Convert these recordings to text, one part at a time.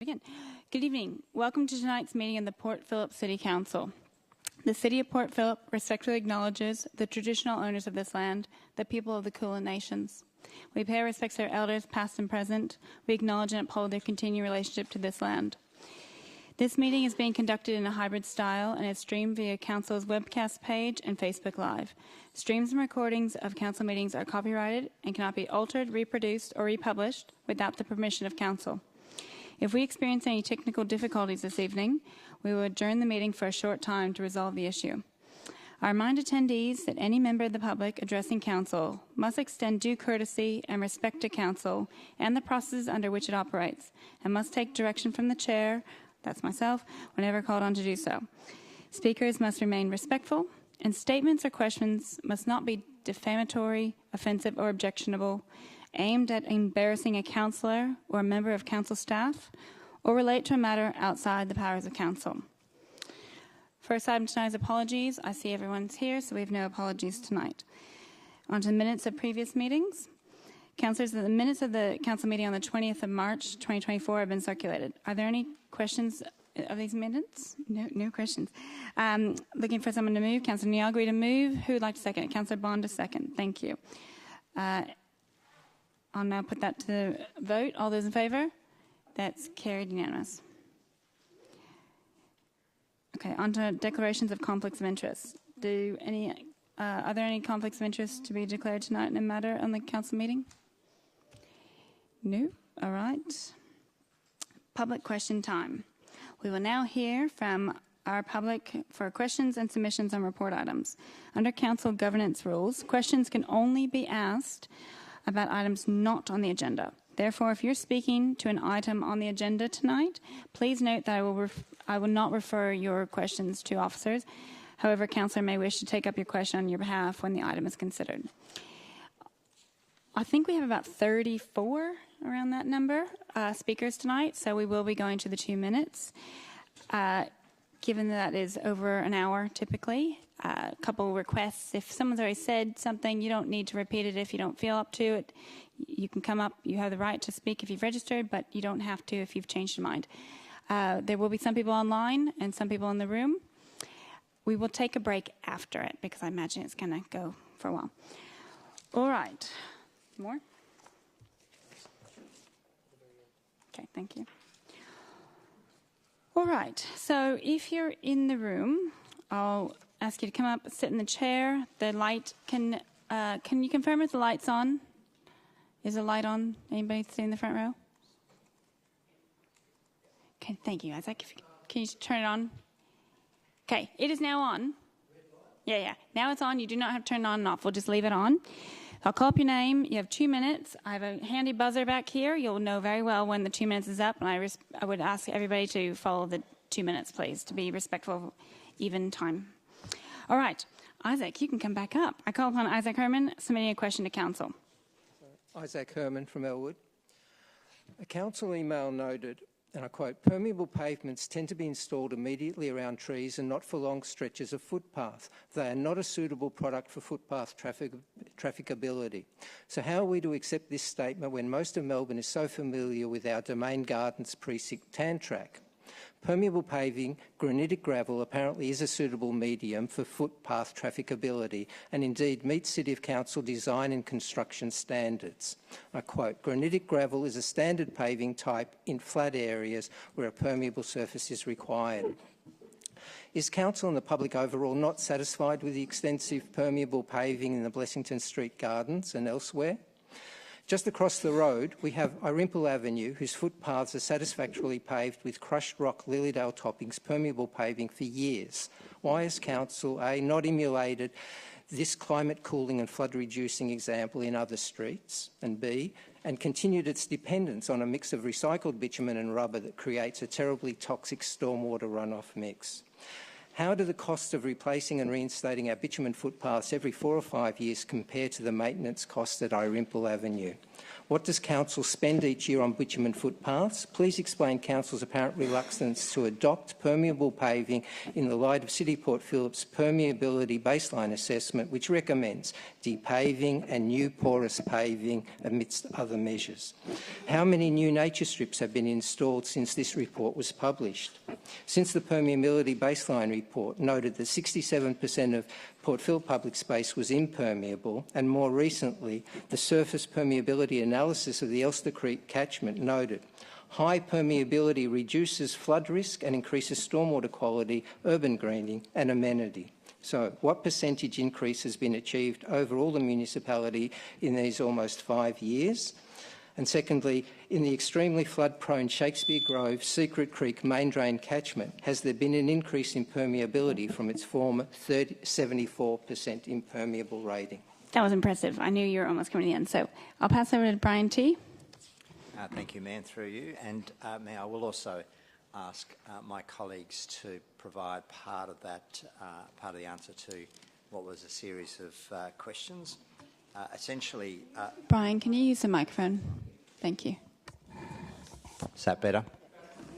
Again. Good evening. Welcome to tonight's meeting of the Port Phillip City Council. The City of Port Phillip respectfully acknowledges the traditional owners of this land, the people of the Kulin Nations. We pay our respects to their elders, past and present. We acknowledge and uphold their continued relationship to this land. This meeting is being conducted in a hybrid style and is streamed via Council's webcast page and Facebook Live. Streams and recordings of Council meetings are copyrighted and cannot be altered, reproduced, or republished without the permission of Council. If we experience any technical difficulties this evening, we will adjourn the meeting for a short time to resolve the issue. I remind attendees that any member of the public addressing Council must extend due courtesy and respect to Council and the processes under which it operates, and must take direction from the Chair, that's myself, whenever called on to do so. Speakers must remain respectful, and statements or questions must not be defamatory, offensive, or objectionable, aimed at embarrassing a councillor or a member of council staff, or relate to a matter outside the powers of council. First item tonight is apologies. I see everyone's here, so we have no apologies tonight. On to the minutes of previous meetings. Councillors, the minutes of the council meeting on the 20th of March 2024 have been circulated. Are there any questions of these minutes? No questions. Looking for someone to move. Councillor Niagri to move. Who would like to second it? Councillor Bond to second. Thank you. I'll now put that to the vote. All those in favour? That's carried unanimous. Okay, on to declarations of conflicts of interest. Are there any conflicts of interest to be declared tonight in a matter on the council meeting? No? All right. Public question time. We will now hear from our public for questions and submissions on report items. Under council governance rules, questions can only be asked about items not on the agenda. Therefore, if you're speaking to an item on the agenda tonight, please note that I will not refer your questions to officers. However, councillor may wish to take up your question on your behalf when the item is considered. I think we have about 34, around that number, speakers tonight, so we will be going to the 2 minutes. Given that is over an hour typically, a couple requests. If someone's already said something, you don't need to repeat it if you don't feel up to it. You can come up. You have the right to speak if you've registered, but you don't have to if you've changed your mind. There will be some people online and some people in the room. We will take a break after it because I imagine it's going to go for a while. All right. More? Okay, thank you. All right. So if you're in the room, I'll ask you to come up, sit in the chair. The light can you confirm if the light's on? Is the light on? Anybody sitting in the front row? Okay, thank you, Isaac. Can you turn it on? Okay, it is now on. Yeah. Now it's on. You do not have to turn it on and off. We'll just leave it on. I'll call up your name. You have 2 minutes. I have a handy buzzer back here. You'll know very well when the 2 minutes is up, and I would ask everybody to follow the 2 minutes, please, to be respectful of even time. All right. Isaac, you can come back up. I call upon Isaac Herman submitting a question to council. Isaac Herman from Elwood. A council email noted, and I quote, permeable pavements tend to be installed immediately around trees and not for long stretches of footpath. They are not a suitable product for footpath trafficability. So how are we to accept this statement when most of Melbourne is so familiar with our Domain Gardens precinct tan track? Permeable paving, granitic gravel, apparently is a suitable medium for footpath trafficability and indeed meets City of Council design and construction standards. I quote, granitic gravel is a standard paving type in flat areas where a permeable surface is required. Is Council and the public overall not satisfied with the extensive permeable paving in the Blessington Street Gardens and elsewhere? Just across the road, we have Irimple Avenue, whose footpaths are satisfactorily paved with crushed rock Lilydale toppings permeable paving for years. Why has Council, A, not emulated this climate cooling and flood reducing example in other streets, and B, and continued its dependence on a mix of recycled bitumen and rubber that creates a terribly toxic stormwater runoff mix? How do the costs of replacing and reinstating our bitumen footpaths every 4 or 5 years compare to the maintenance costs at Irimple Avenue? What does Council spend each year on bitumen footpaths? Please explain Council's apparent reluctance to adopt permeable paving in the light of City Port Phillip's permeability baseline assessment, which recommends depaving and new porous paving amidst other measures. How many new nature strips have been installed since this report was published? Since the permeability baseline report noted that 67% of Port Phillip public space was impermeable, and more recently, the surface permeability analysis of the Elster Creek catchment noted high permeability reduces flood risk and increases stormwater quality, urban greening and amenity. So, what percentage increase has been achieved overall the municipality in these almost 5 years? And secondly, in the extremely flood-prone Shakespeare Grove, Secret Creek main drain catchment, has there been an increase in permeability from its former 74% impermeable rating? That was impressive. I knew you were almost coming to the end. So I'll pass over to Brian T. Thank you, Mayor, through you. And Mayor, I will also ask my colleagues to provide part of that, part of the answer to what was a series of questions. Essentially... Brian, can you use the microphone? Thank you. Is that better?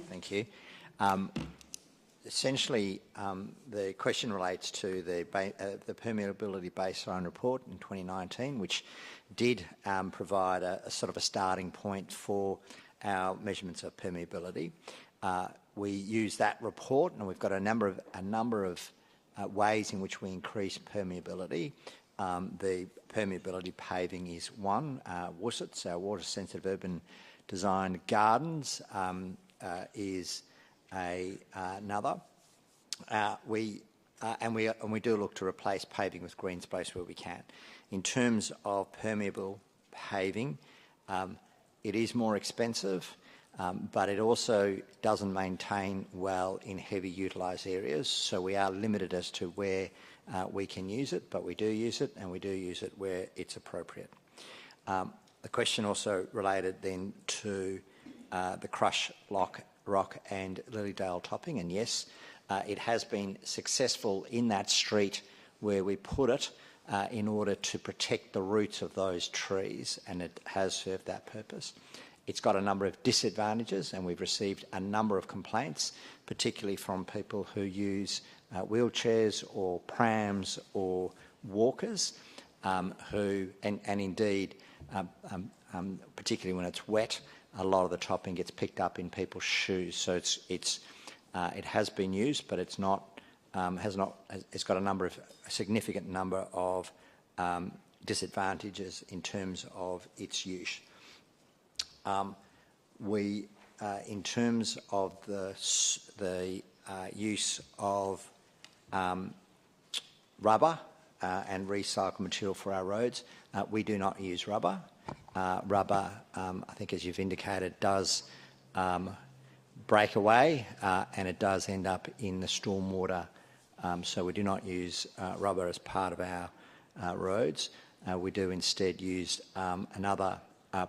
Thank you. Essentially, the question relates to the permeability baseline report in 2019, which did provide a sort of a starting point for our measurements of permeability. We use that report, and we've got a number of ways in which we increase permeability. The permeability paving is one. WUSITS, our water-sensitive urban designed gardens, is another. We do look to replace paving with green space where we can. In terms of permeable paving, it is more expensive, but it also doesn't maintain well in heavy utilised areas, so we are limited as to where we can use it, but we do use it, and we do use it where it's appropriate. The question also related then to the crush rock and Lilydale topping, and yes, it has been successful in that street where we put it in order to protect the roots of those trees, and it has served that purpose. It's got a number of disadvantages, and we've received a number of complaints, particularly from people who use wheelchairs or prams or walkers, indeed, particularly when it's wet, a lot of the topping gets picked up in people's shoes. So it has been used, but it's got a significant number of disadvantages in terms of its use. In terms of the use of rubber and recycled material for our roads, we do not use rubber. Rubber, I think as you've indicated, does break away and it does end up in the stormwater, so we do not use rubber as part of our roads. We do instead use another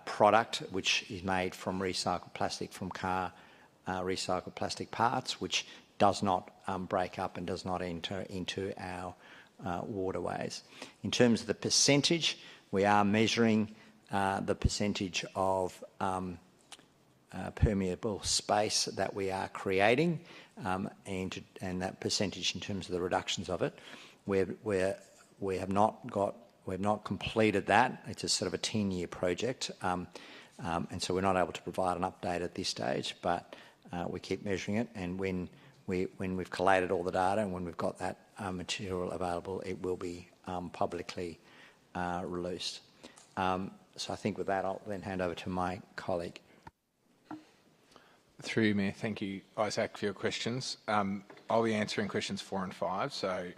product which is made from recycled plastic from car recycled plastic parts, which does not break up and does not enter into our waterways. In terms of the percentage, we are measuring the percentage of permeable space that we are creating, and that percentage in terms of the reductions of it. We have not completed that. It's a sort of a 10-year project, and so we're not able to provide an update at this stage. But we keep measuring it, and when we've collated all the data and when we've got that material available, it will be publicly released. So I think with that, I'll then hand over to my colleague. Through you, Mayor. Thank you, Isaac, for your questions. I'll be answering questions 4 and 5. So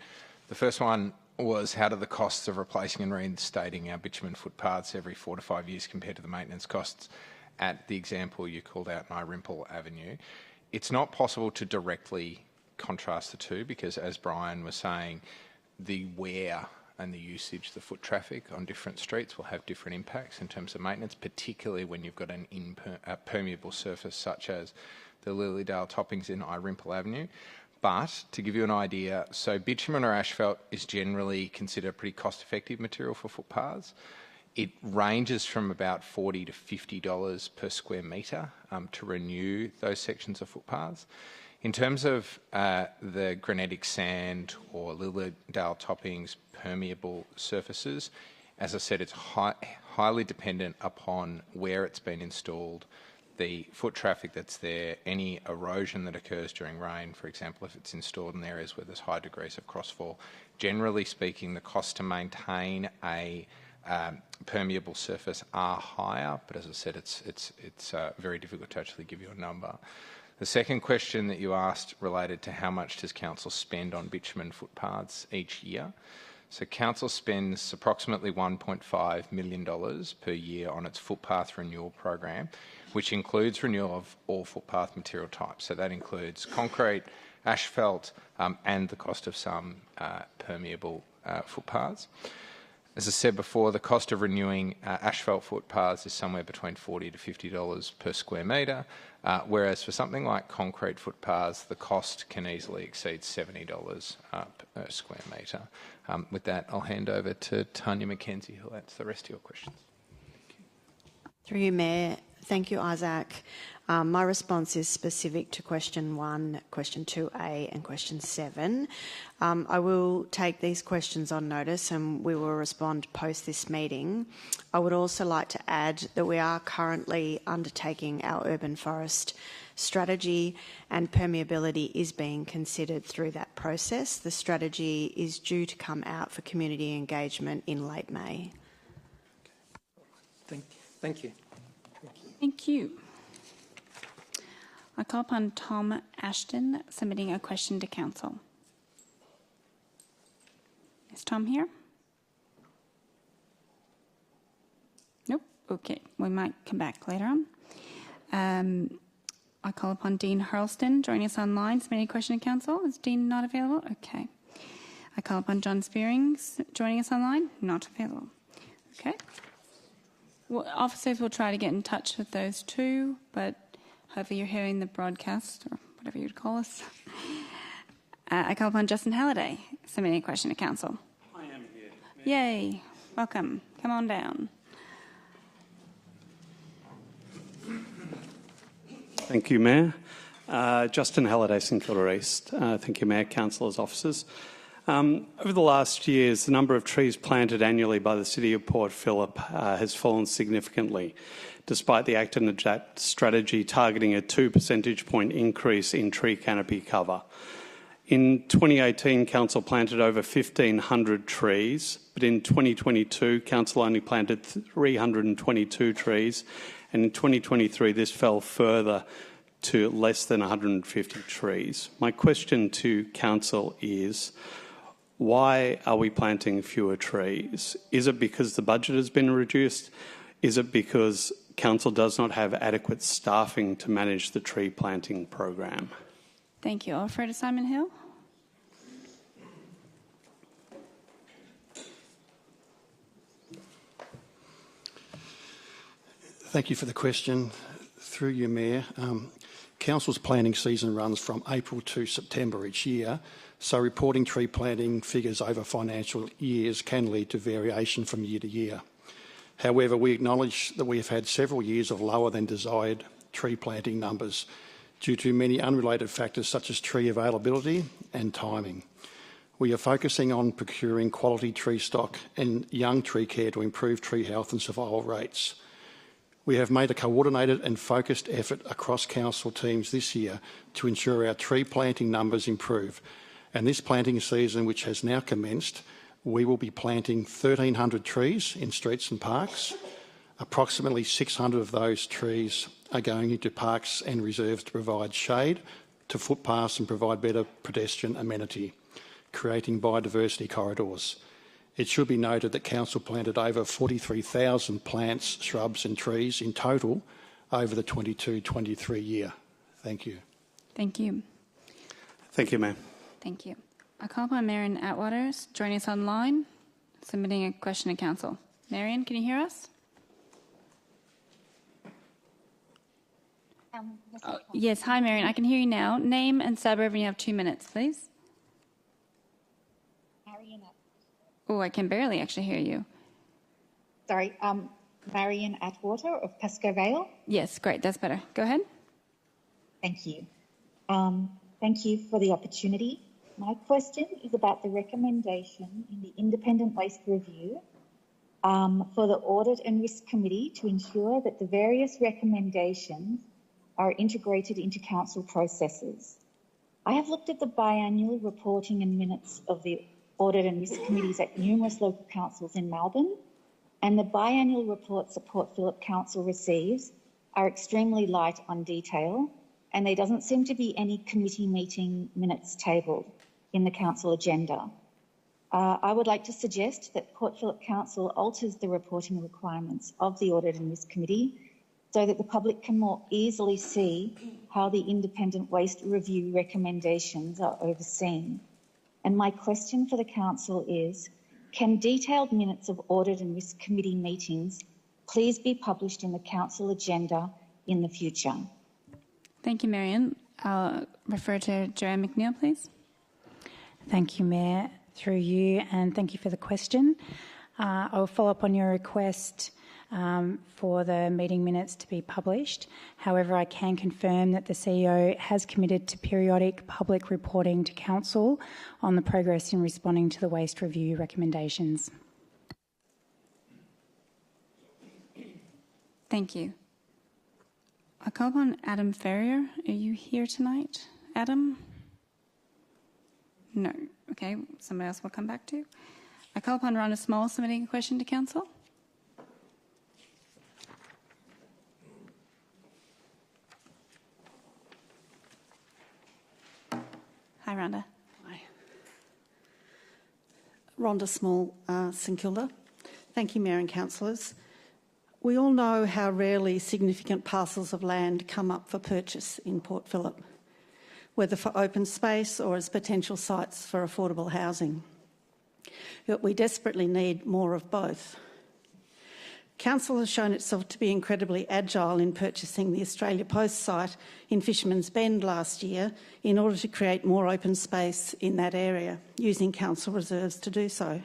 the first one was, how do the costs of replacing and reinstating our bitumen footpaths every 4 to 5 years compared to the maintenance costs at the example you called out, Irimple Avenue? It's not possible to directly contrast the two because, as Brian was saying, the wear and the usage, the foot traffic on different streets will have different impacts in terms of maintenance, particularly when you've got a permeable surface such as the Lilydale toppings in Irimple Avenue. But to give you an idea, so bitumen or asphalt is generally considered a pretty cost-effective material for footpaths. It ranges from about $40 to $50 per square metre to renew those sections of footpaths. In terms of the granitic sand or Lilydale toppings, permeable surfaces, as I said, it's highly dependent upon where it's been installed, the foot traffic that's there, any erosion that occurs during rain, for example, if it's installed in areas where there's high degrees of crossfall. Generally speaking, the cost to maintain a permeable surface are higher, but as I said, it's very difficult to actually give you a number. The second question that you asked related to how much does council spend on bitumen footpaths each year. So council spends approximately $1.5 million per year on its footpath renewal program, which includes renewal of all footpath material types. So that includes concrete, asphalt, and the cost of some permeable footpaths. As I said before, the cost of renewing asphalt footpaths is somewhere between $40 to $50 per square metre, whereas for something like concrete footpaths, the cost can easily exceed $70 per square metre. With that, I'll hand over to Tanya McKenzie, who'll answer the rest of your questions. Through you, Mayor. Thank you, Isaac. My response is specific to question 1, question 2A and question 7. I will take these questions on notice and we will respond post this meeting. I would also like to add that we are currently undertaking our urban forest strategy and permeability is being considered through that process. The strategy is due to come out for community engagement in late May. Thank you. Thank you. I call upon Tom Ashton submitting a question to council. Is Tom here? Nope. Okay. We might come back later on. I call upon Dean Hurlston joining us online submitting a question to council. Is Dean not available? Okay. I call upon John Spearings joining us online. Not available. Okay. Well, officers will try to get in touch with those two, but hopefully you're hearing the broadcast or whatever you'd call us. I call upon Justin Halliday submitting a question to council. I am here. Yay. Welcome. Come on down. Thank you, Mayor. Justin Halliday, St Kilda East. Thank you, Mayor, councillors, officers. Over the last years, the number of trees planted annually by the City of Port Phillip has fallen significantly, despite the Acland Adapt strategy targeting a 2 percentage point increase in tree canopy cover. In 2018, Council planted over 1,500 trees, but in 2022, Council only planted 322 trees, and in 2023, this fell further to less than 150 trees. My question to Council is, why are we planting fewer trees? Is it because the budget has been reduced? Is it because Council does not have adequate staffing to manage the tree planting program? Thank you. I'll refer to Simon Hill. Thank you for the question. Through you, Mayor. Council's planting season runs from April to September each year, so reporting tree planting figures over financial years can lead to variation from year to year. However, we acknowledge that we have had several years of lower than desired tree planting numbers due to many unrelated factors such as tree availability and timing. We are focusing on procuring quality tree stock and young tree care to improve tree health and survival rates. We have made a coordinated and focused effort across council teams this year to ensure our tree planting numbers improve. And this planting season, which has now commenced, we will be planting 1,300 trees in streets and parks. Approximately 600 of those trees are going into parks and reserves to provide shade to footpaths and provide better pedestrian amenity, creating biodiversity corridors. It should be noted that Council planted over 43,000 plants, shrubs and trees in total over the 22-23 year. Thank you. Thank you. Thank you, Mayor. Thank you. I call upon Marion Atwaters joining us online, submitting a question to council. Marion, can you hear us? Yes, hi Marion, I can hear you now. Name and suburb, and you have 2 minutes, please. Marion. Oh, I can barely actually hear you. Sorry, Marion Atwater of Pascoe Vale. Yes, great, that's better. Go ahead. Thank you. Thank you for the opportunity. My question is about the recommendation in the Independent Waste Review for the Audit and Risk Committee to ensure that the various recommendations are integrated into council processes. I have looked at the biannual reporting and minutes of the Audit and Risk Committees at numerous local councils in Melbourne, and the biannual reports that Port Phillip Council receives are extremely light on detail, and there doesn't seem to be any committee meeting minutes tabled in the council agenda. I would like to suggest that Port Phillip Council alters the reporting requirements of the Audit and Risk Committee so that the public can more easily see how the Independent Waste Review recommendations are overseen. And my question for the council is, can detailed minutes of Audit and Risk Committee meetings please be published in the council agenda in the future? Thank you, Marion. I'll refer to Joanne McNeil, please. Thank you, Mayor, through you, and thank you for the question. I'll follow up on your request for the meeting minutes to be published. However, I can confirm that the CEO has committed to periodic public reporting to Council on the progress in responding to the Waste Review recommendations. Thank you. I call upon Adam Ferrier. Are you here tonight, Adam? No. Okay, somebody else will come back to. I call upon Rhonda Small submitting a question to Council. Hi, Rhonda. Hi. Rhonda Small, St Kilda. Thank you, Mayor and Councillors. We all know how rarely significant parcels of land come up for purchase in Port Phillip, whether for open space or as potential sites for affordable housing. But we desperately need more of both. Council has shown itself to be incredibly agile in purchasing the Australia Post site in Fisherman's Bend last year in order to create more open space in that area, using council reserves to do so.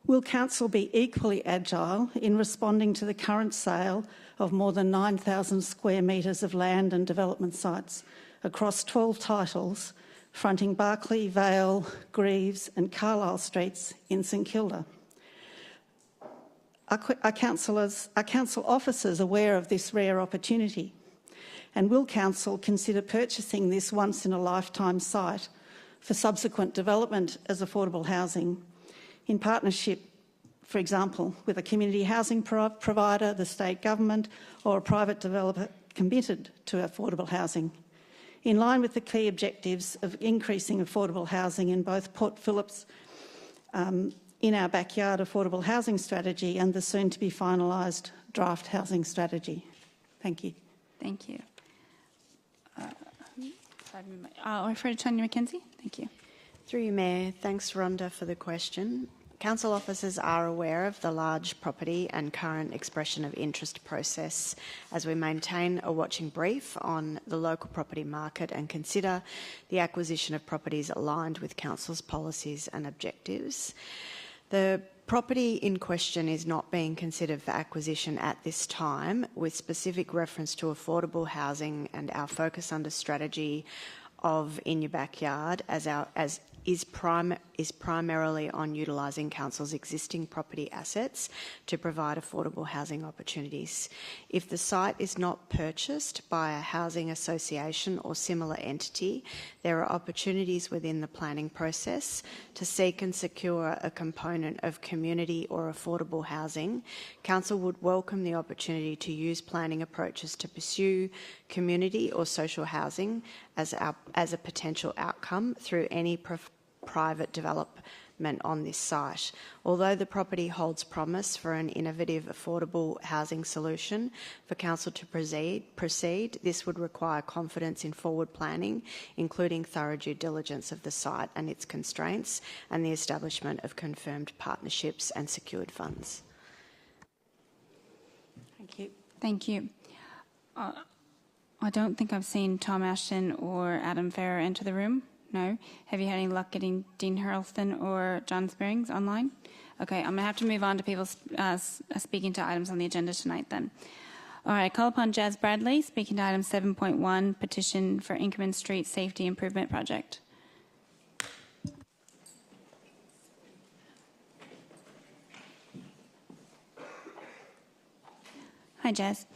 Will Council be equally agile in responding to the current sale of more than 9,000 square metres of land and development sites across 12 titles fronting Barclay, Vale, Greaves and Carlisle Streets in St Kilda? Are council officers aware of this rare opportunity? And will Council consider purchasing this once-in-a-lifetime site for subsequent development as affordable housing in partnership, for example, with a community housing provider, the state government or a private developer committed to affordable housing, in line with the key objectives of increasing affordable housing in both Port Phillip's in our backyard affordable housing strategy and the soon-to-be finalised draft housing strategy? Thank you. Thank you. I'll refer to Tanya McKenzie. Thank you. Through you, Mayor, thanks Rhonda for the question. Council officers are aware of the large property and current expression of interest process as we maintain a watching brief on the local property market and consider the acquisition of properties aligned with Council's policies and objectives. The property in question is not being considered for acquisition at this time, with specific reference to affordable housing and our focus under strategy of In Your Backyard is primarily on utilising Council's existing property assets to provide affordable housing opportunities. If the site is not purchased by a housing association or similar entity, there are opportunities within the planning process to seek and secure a component of community or affordable housing. Council would welcome the opportunity to use planning approaches to pursue community or social housing as a potential outcome through any private development on this site. Although the property holds promise for an innovative, affordable housing solution for Council to proceed, this would require confidence in forward planning, including thorough due diligence of the site and its constraints, and the establishment of confirmed partnerships and secured funds. Thank you. Thank you. I don't think I've seen Tom Ashton or Adam Farrer enter the room. No. Have you had any luck getting Dean Hurlston or John Spearings online? Okay, I'm going to have to move on to people speaking to items on the agenda tonight then. All right, I call upon Jazz Bradley, speaking to item 7.1, petition for Inkerman Street Safety Improvement Project. Hi, Jazz.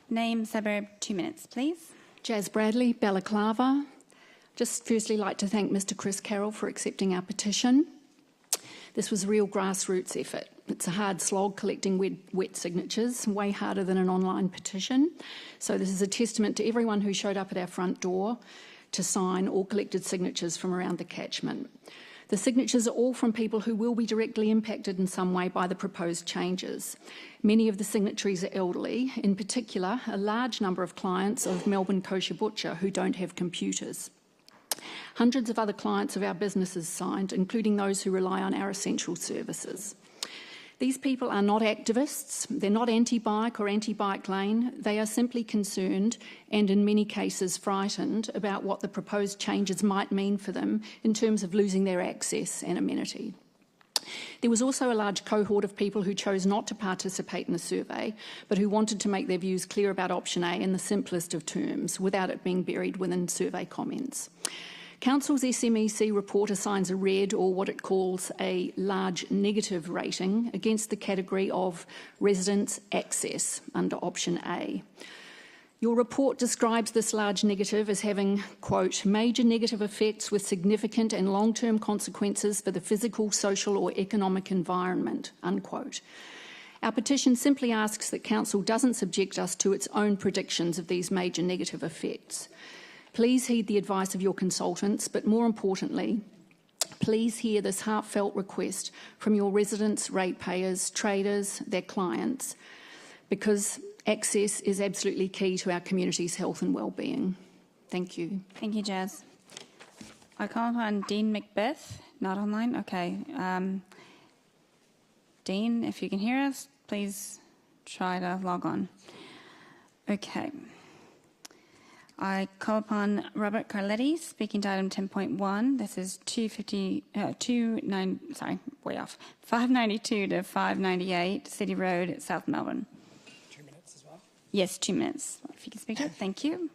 Name, suburb, 2 minutes, please. Jazz Bradley, Balaclava. Just firstly like to thank Mr Chris Carroll for accepting our petition. This was a real grassroots effort. It's a hard slog collecting wet signatures, way harder than an online petition. So this is a testament to everyone who showed up at our front door to sign or collected signatures from around the catchment. The signatures are all from people who will be directly impacted in some way by the proposed changes. Many of the signatories are elderly, in particular a large number of clients of Melbourne Kosher Butcher who don't have computers. Hundreds of other clients of our businesses signed, including those who rely on our essential services. These people are not activists, they're not anti-bike or anti-bike lane, they are simply concerned and in many cases frightened about what the proposed changes might mean for them in terms of losing their access and amenity. There was also a large cohort of people who chose not to participate in the survey, but who wanted to make their views clear about option A in the simplest of terms, without it being buried within survey comments. Council's SMEC report assigns a red, or what it calls a large negative rating, against the category of residents' access under option A. Your report describes this large negative as having, quote, major negative effects with significant and long-term consequences for the physical, social or economic environment, unquote. Our petition simply asks that Council doesn't subject us to its own predictions of these major negative effects. Please heed the advice of your consultants, but more importantly, please hear this heartfelt request from your residents, ratepayers, traders, their clients, because access is absolutely key to our community's health and well-being. Thank you. Thank you, Jazz. I call upon Dean Macbeth, not online. Okay. Dean, if you can hear us, please try to log on. Okay. I call upon Robert Carletti, speaking to item 10.1. This is 592 to 598 City Road, South Melbourne. 2 minutes as well? Yes, 2 minutes. If you can speak up, thank you.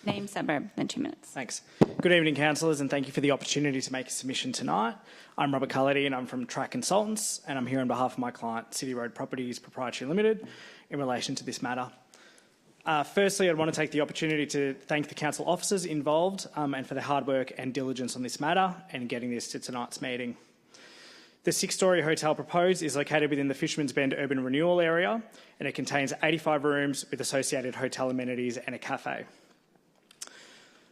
Name, suburb, then 2 minutes. Thanks. Good evening, councillors, and thank you for the opportunity to make a submission tonight. I'm Robert Carletti and I'm from Track Consultants, and I'm here on behalf of my client, City Road Properties Proprietary Limited, in relation to this matter. Firstly, I'd want to take the opportunity to thank the council officers involved and for their hard work and diligence on this matter and getting this to tonight's meeting. The 6-storey hotel proposed is located within the Fisherman's Bend urban renewal area, and it contains 85 rooms with associated hotel amenities and a cafe.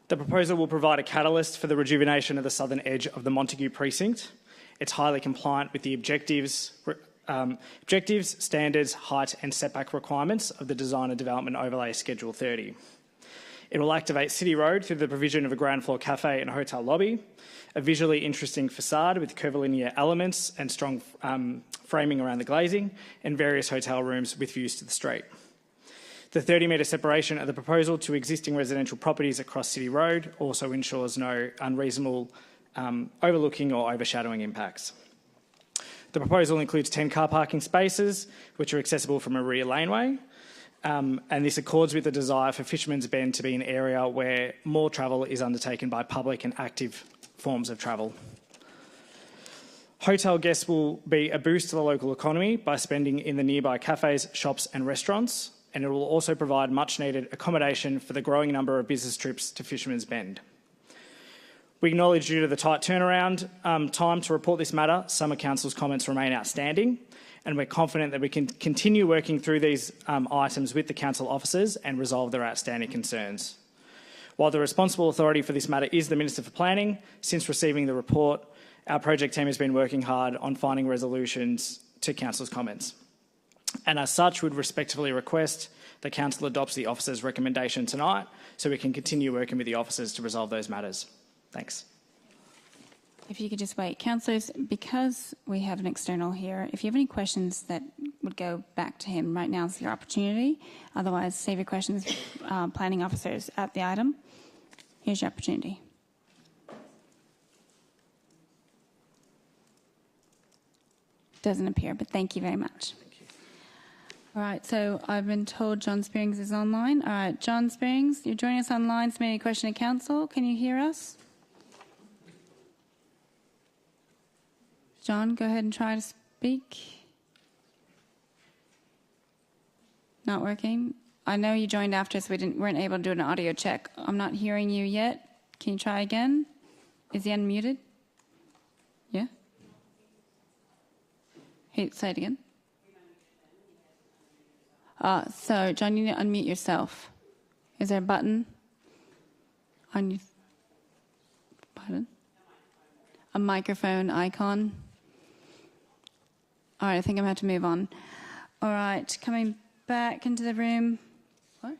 The proposal will provide a catalyst for the rejuvenation of the southern edge of the Montague precinct. It's highly compliant with the objectives, standards, height and setback requirements of the Design and Development Overlay Schedule 30. It will activate City Road through the provision of a ground floor cafe and hotel lobby, a visually interesting facade with curvilinear elements and strong framing around the glazing, and various hotel rooms with views to the street. The 30-metre separation of the proposal to existing residential properties across City Road also ensures no unreasonable overlooking or overshadowing impacts. The proposal includes 10 car parking spaces, which are accessible from a rear laneway, and this accords with the desire for Fisherman's Bend to be an area where more travel is undertaken by public and active forms of travel. Hotel guests will be a boost to the local economy by spending in the nearby cafes, shops and restaurants, and it will also provide much-needed accommodation for the growing number of business trips to Fisherman's Bend. We acknowledge due to the tight turnaround time to report this matter, some of Council's comments remain outstanding, and we're confident that we can continue working through these items with the Council officers and resolve their outstanding concerns. While the responsible authority for this matter is the Minister for Planning, since receiving the report, our project team has been working hard on finding resolutions to Council's comments. And as such, would respectfully request the Council adopts the officer's recommendation tonight so we can continue working with the officers to resolve those matters. Thanks. If you could just wait. Councillors, because we have an external here, if you have any questions that would go back to him. Right now is your opportunity. Otherwise, save your questions, planning officers at the item. Here's your opportunity. Doesn't appear, but thank you very much. Thank you. All right, so I've been told John Spearings is online. All right, John Spearings, you're joining us online, submitting a question to council. Can you hear us? John, go ahead and try to speak. Not working. I know you joined after, so weren't able to do an audio check. I'm not hearing you yet. Can you try again? Is he unmuted? Yeah? Hey, say it again. So, John, you need to unmute yourself. Is there a button on your button? A microphone icon? All right, I think I'm going to have to move on. All right, coming back into the room. What?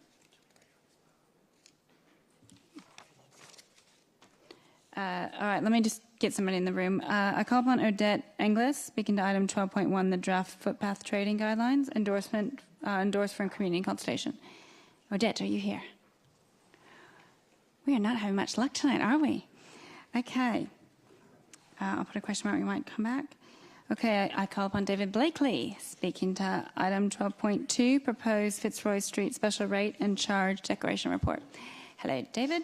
All right, let me just get somebody in the room. I call upon Odette Englis, speaking to item 12.1, the draft footpath trading guidelines, endorsed from community consultation. Odette, are you here? We are not having much luck tonight, are we? Okay. I'll put a question mark, we might come back. Okay, I call upon David Blakely, speaking to item 12.2, proposed Fitzroy Street special rate and charge declaration report. Hello, David.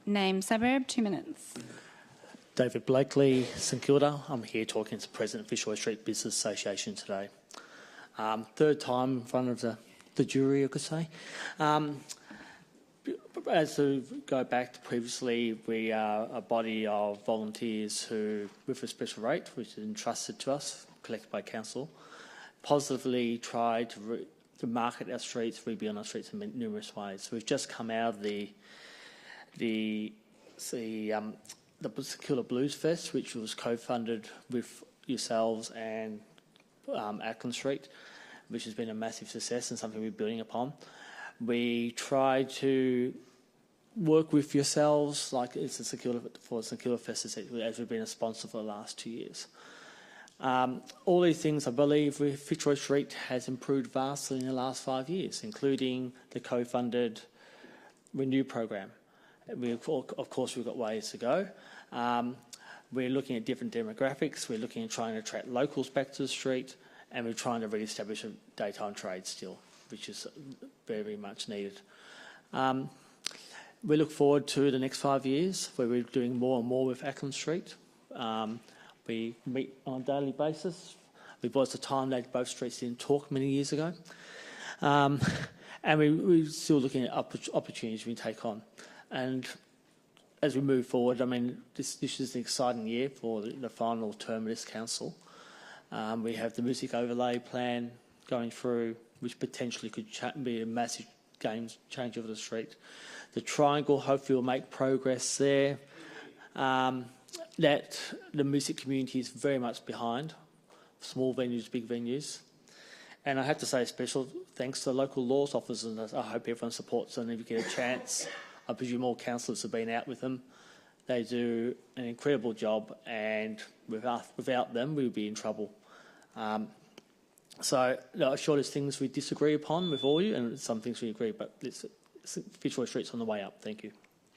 Name, suburb, 2 minutes. David Blakely, St Kilda. I'm here talking to President of Fitzroy Street Business Association today. Third time in front of the jury, I could say. As to go back to previously, we are a body of volunteers who, with a special rate, which is entrusted to us, collected by council, positively tried to market our streets, rebuild on our streets in numerous ways. We've just come out of the Kilda Blues Fest, which was co-funded with yourselves and Acland Street, which has been a massive success and something we're building upon. We try to work with yourselves, like it's St Kilda Fest, as we've been a sponsor for the last 2 years. All these things, I believe, with Fitzroy Street has improved vastly in the last 5 years, including the co-funded Renew program. Of course, we've got ways to go. We're looking at different demographics. We're looking at trying to attract locals back to the street, and we're trying to re-establish a daytime trade still, which is very much needed. We look forward to the next 5 years where we're doing more and more with Acland Street. We meet on a daily basis. We bought the time that both streets didn't talk many years ago. And we're still looking at opportunities we take on. And as we move forward, I mean, this is an exciting year for the final term of this council. We have the music overlay plan going through, which potentially could be a massive game changer for the street. The Triangle hopefully will make progress there. That the music community is very much behind, small venues, big venues. And I have to say a special thanks to the local laws officers. I hope everyone supports them if you get a chance. I presume all councillors have been out with them. They do an incredible job, and without them, we would be in trouble. So, sure, there's things we disagree upon with all you, and some things we agree, but Fitzroy Street's on the way up. Thank you.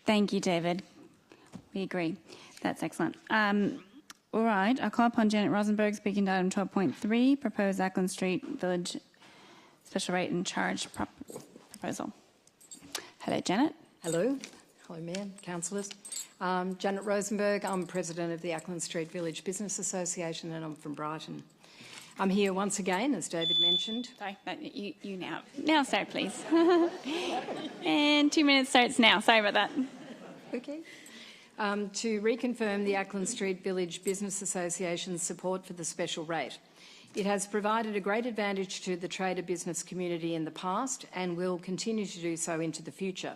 Thank you, David. We agree. That's excellent. All right, I'll call upon Janet Rosenberg, speaking to item 12.3, proposed Acland Street Village special rate and charge proposal. Hello, Janet. Hello. Hello, Mayor, councillors. Janet Rosenberg. I'm President of the Acland Street Village Business Association, and I'm from Brighton. I'm here once again, as David mentioned. Sorry, you now. Now start, please. And 2 minutes starts now. Sorry about that. Okay. To reconfirm the Acland Street Village Business Association's support for the special rate. It has provided a great advantage to the trader business community in the past and will continue to do so into the future.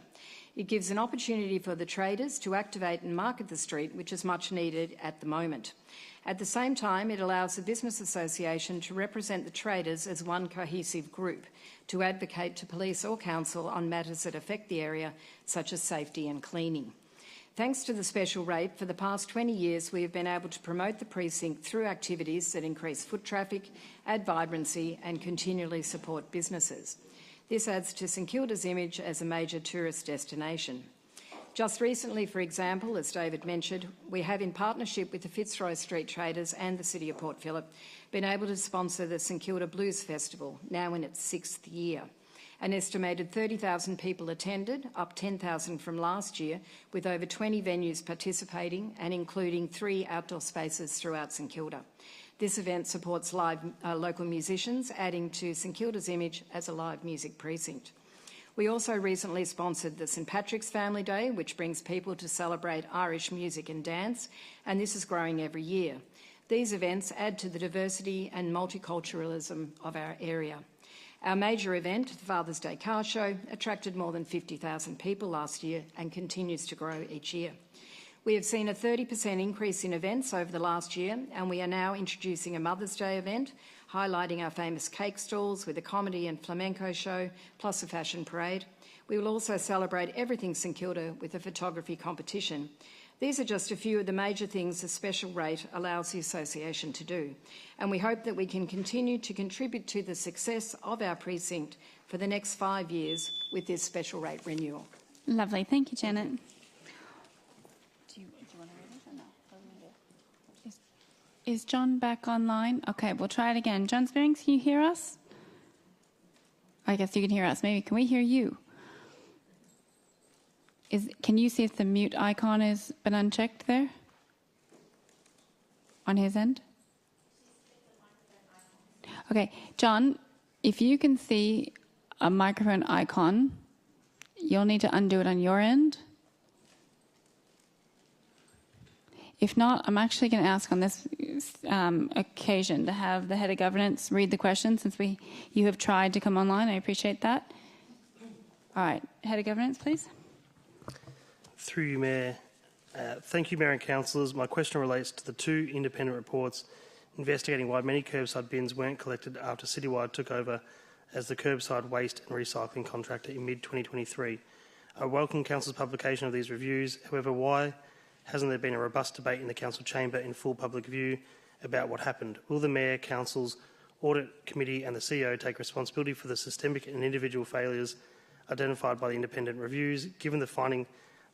It gives an opportunity for the traders to activate and market the street, which is much needed at the moment. At the same time, it allows the Business Association to represent the traders as one cohesive group, to advocate to police or council on matters that affect the area, such as safety and cleaning. Thanks to the special rate, for the past 20 years, we have been able to promote the precinct through activities that increase foot traffic, add vibrancy and continually support businesses. This adds to St Kilda's image as a major tourist destination. Just recently, for example, as David mentioned, we have, in partnership with the Fitzroy Street Traders and the City of Port Phillip, been able to sponsor the St Kilda Blues Festival, now in its 6th year. An estimated 30,000 people attended, up 10,000 from last year, with over 20 venues participating and including 3 outdoor spaces throughout St Kilda. This event supports live local musicians, adding to St Kilda's image as a live music precinct. We also recently sponsored the St Patrick's Family Day, which brings people to celebrate Irish music and dance, and this is growing every year. These events add to the diversity and multiculturalism of our area. Our major event, the Father's Day Car Show, attracted more than 50,000 people last year and continues to grow each year. We have seen a 30% increase in events over the last year, and we are now introducing a Mother's Day event, highlighting our famous cake stalls with a comedy and flamenco show, plus a fashion parade. We will also celebrate everything St Kilda with a photography competition. These are just a few of the major things the special rate allows the association to do, and we hope that we can continue to contribute to the success of our precinct for the next 5 years with this special rate renewal. Lovely. Thank you, Janet. Do you want to read it or no? Is John back online? Okay, we'll try it again. John Spearings, can you hear us? I guess you can hear us. Maybe can we hear you? Can you see if the mute icon has been unchecked there? On his end? Okay, John, if you can see a microphone icon, you'll need to undo it on your end. If not, I'm actually going to ask on this occasion to have the head of governance read the question, since you have tried to come online. I appreciate that. All right, head of governance, please. Through you, Mayor. Thank you, Mayor and Councillors. My question relates to the 2 independent reports investigating why many curbside bins weren't collected after Citywide took over as the curbside waste and recycling contractor in mid-2023. I welcome Council's publication of these reviews. However, why hasn't there been a robust debate in the Council chamber in full public view about what happened? Will the Mayor, Council's Audit Committee and the CEO take responsibility for the systemic and individual failures identified by the independent reviews, given the finding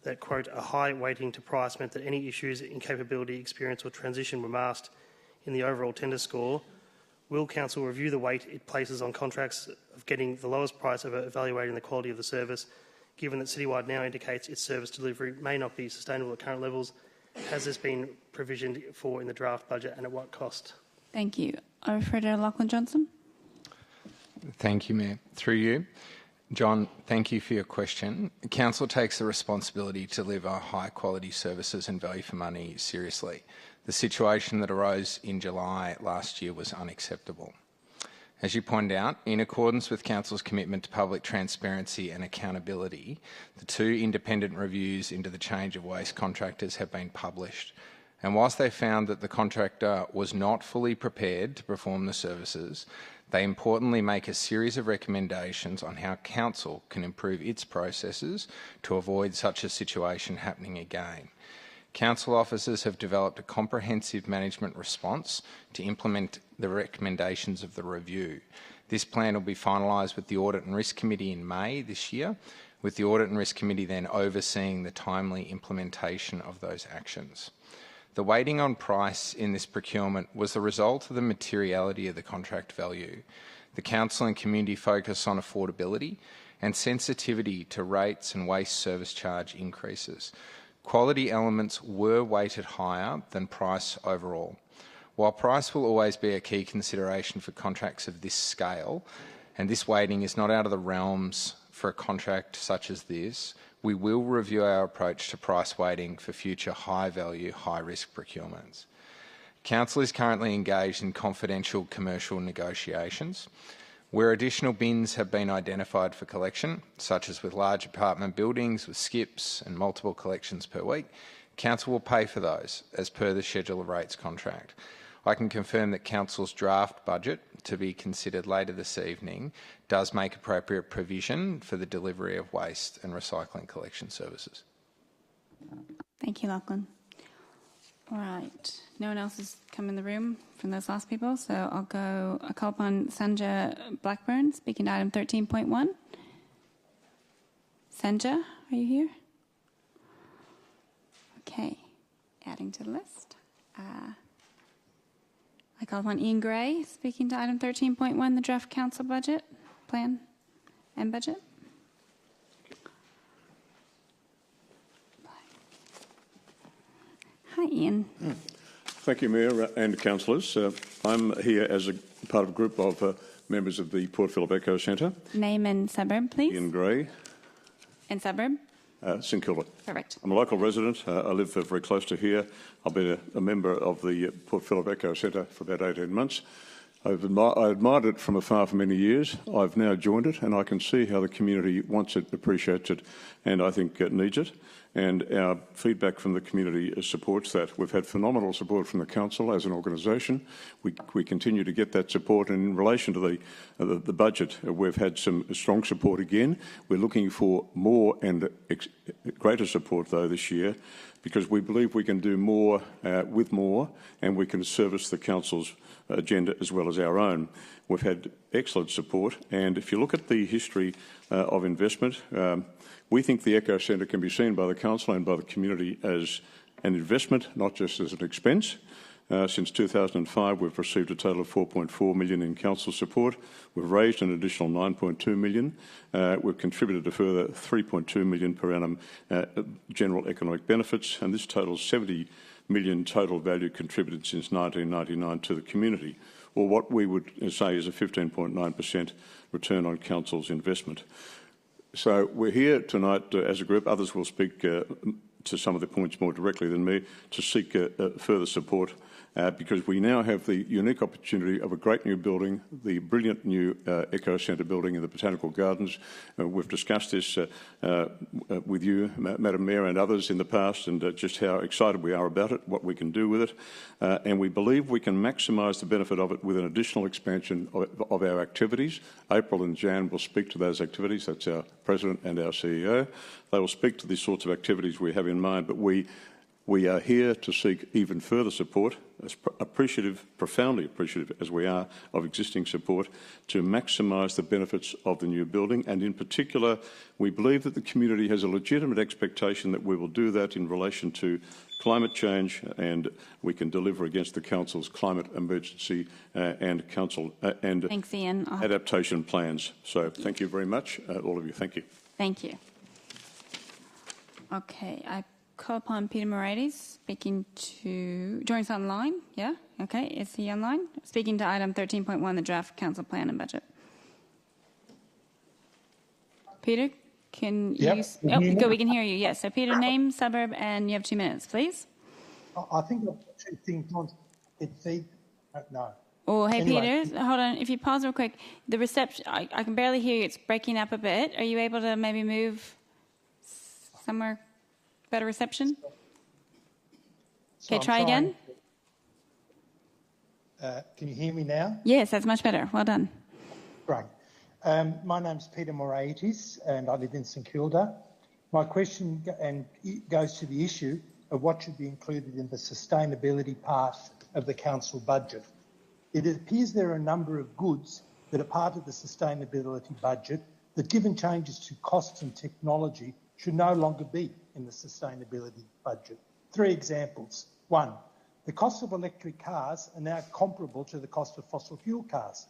that, quote, a high weighting to price meant that any issues in capability, experience or transition were masked in the overall tender score? Will Council review the weight it places on contracts of getting the lowest price over evaluating the quality of the service, given that Citywide now indicates its service delivery may not be sustainable at current levels? Has this been provisioned for in the draft budget, and at what cost? Thank you. I refer to Lachlan Johnson. Thank you, Mayor. Through you. John, thank you for your question. Council takes the responsibility to deliver high-quality services and value for money seriously. The situation that arose in July last year was unacceptable. As you pointed out, in accordance with Council's commitment to public transparency and accountability, the 2 independent reviews into the change of waste contractors have been published. And whilst they found that the contractor was not fully prepared to perform the services, they importantly make a series of recommendations on how Council can improve its processes to avoid such a situation happening again. Council officers have developed a comprehensive management response to implement the recommendations of the review. This plan will be finalised with the Audit and Risk Committee in May this year, with the Audit and Risk Committee then overseeing the timely implementation of those actions. The weighting on price in this procurement was the result of the materiality of the contract value. The Council and community focus on affordability and sensitivity to rates and waste service charge increases. Quality elements were weighted higher than price overall. While price will always be a key consideration for contracts of this scale, and this weighting is not out of the realms for a contract such as this, we will review our approach to price weighting for future high-value, high-risk procurements. Council is currently engaged in confidential commercial negotiations. Where additional bins have been identified for collection, such as with large apartment buildings with skips and multiple collections per week, Council will pay for those as per the schedule of rates contract. I can confirm that Council's draft budget, to be considered later this evening, does make appropriate provision for the delivery of waste and recycling collection services. Thank you, Lachlan. All right. No one else has come in the room from those last people, so I'll call upon Sanja Blackburn, speaking to item 13.1. Sanja, are you here? Okay. Adding to the list. I call upon Ian Gray, speaking to item 13.1, the draft council budget, plan and budget. Hi, Ian. Thank you, Mayor and councillors. I'm here as a part of a group of members of the Port Phillip Eco Centre. Name and suburb, please. Ian Gray. And suburb? St Kilda. Perfect. I'm a local resident. I live very close to here. I've been a member of the Port Phillip Eco Centre for about 18 months. I admired it from afar for many years. I've now joined it, and I can see how the community wants it, appreciates it, and I think needs it. And our feedback from the community supports that. We've had phenomenal support from the council as an organisation. We continue to get that support, and in relation to the budget, we've had some strong support again. We're looking for more and greater support though this year, because we believe we can do more with more, and we can service the council's agenda as well as our own. We've had excellent support, and if you look at the history of investment, we think the Eco Centre can be seen by the council and by the community as an investment, not just as an expense. Since 2005, we've received a total of $4.4 million in council support. We've raised an additional $9.2 million. We've contributed a further $3.2 million per annum general economic benefits, and this totals $70 million total value contributed since 1999 to the community, or what we would say is a 15.9% return on council's investment. So we're here tonight as a group. Others will speak to some of the points more directly than me, to seek further support because we now have the unique opportunity of a great new building, the brilliant new Eco Centre building in the Botanical Gardens. We've discussed this with you, Madam Mayor, and others in the past, and just how excited we are about it, what we can do with it. And we believe we can maximise the benefit of it with an additional expansion of our activities. April and Jan will speak to those activities. That's our President and our CEO. They will speak to these sorts of activities we have in mind, but we are here to seek even further support, as profoundly appreciative as we are of existing support, to maximise the benefits of the new building. And in particular, we believe that the community has a legitimate expectation that we will do that in relation to climate change, and we can deliver against the council's climate emergency and council and Thanks, Ian. adaptation plans. So thank you very much, all of you. Thank you. Thank you. Okay, I call upon Peter Moraes, speaking to... joining us online, yeah? Okay, is he online? Speaking to item 13.1, the draft council plan and budget. Peter, can you... Oh, go, we can hear you, yes. So Peter, name, suburb, and you have 2 minutes, please. I think I've got 2 things on. No. Oh, hey, anyway. Peter, hold on. If you pause real quick, the reception... I can barely hear you. It's breaking up a bit. Are you able to maybe move somewhere... better reception? Okay, try again. Can you hear me now? Yes, that's much better. Well done. Great. My name's Peter Moraes, and I live in St Kilda. My question goes to the issue of what should be included in the sustainability part of the council budget. It appears there are a number of goods that are part of the sustainability budget that, given changes to costs and technology, should no longer be in the sustainability budget. 3 examples. 1, the cost of electric cars are now comparable to the cost of fossil fuel cars.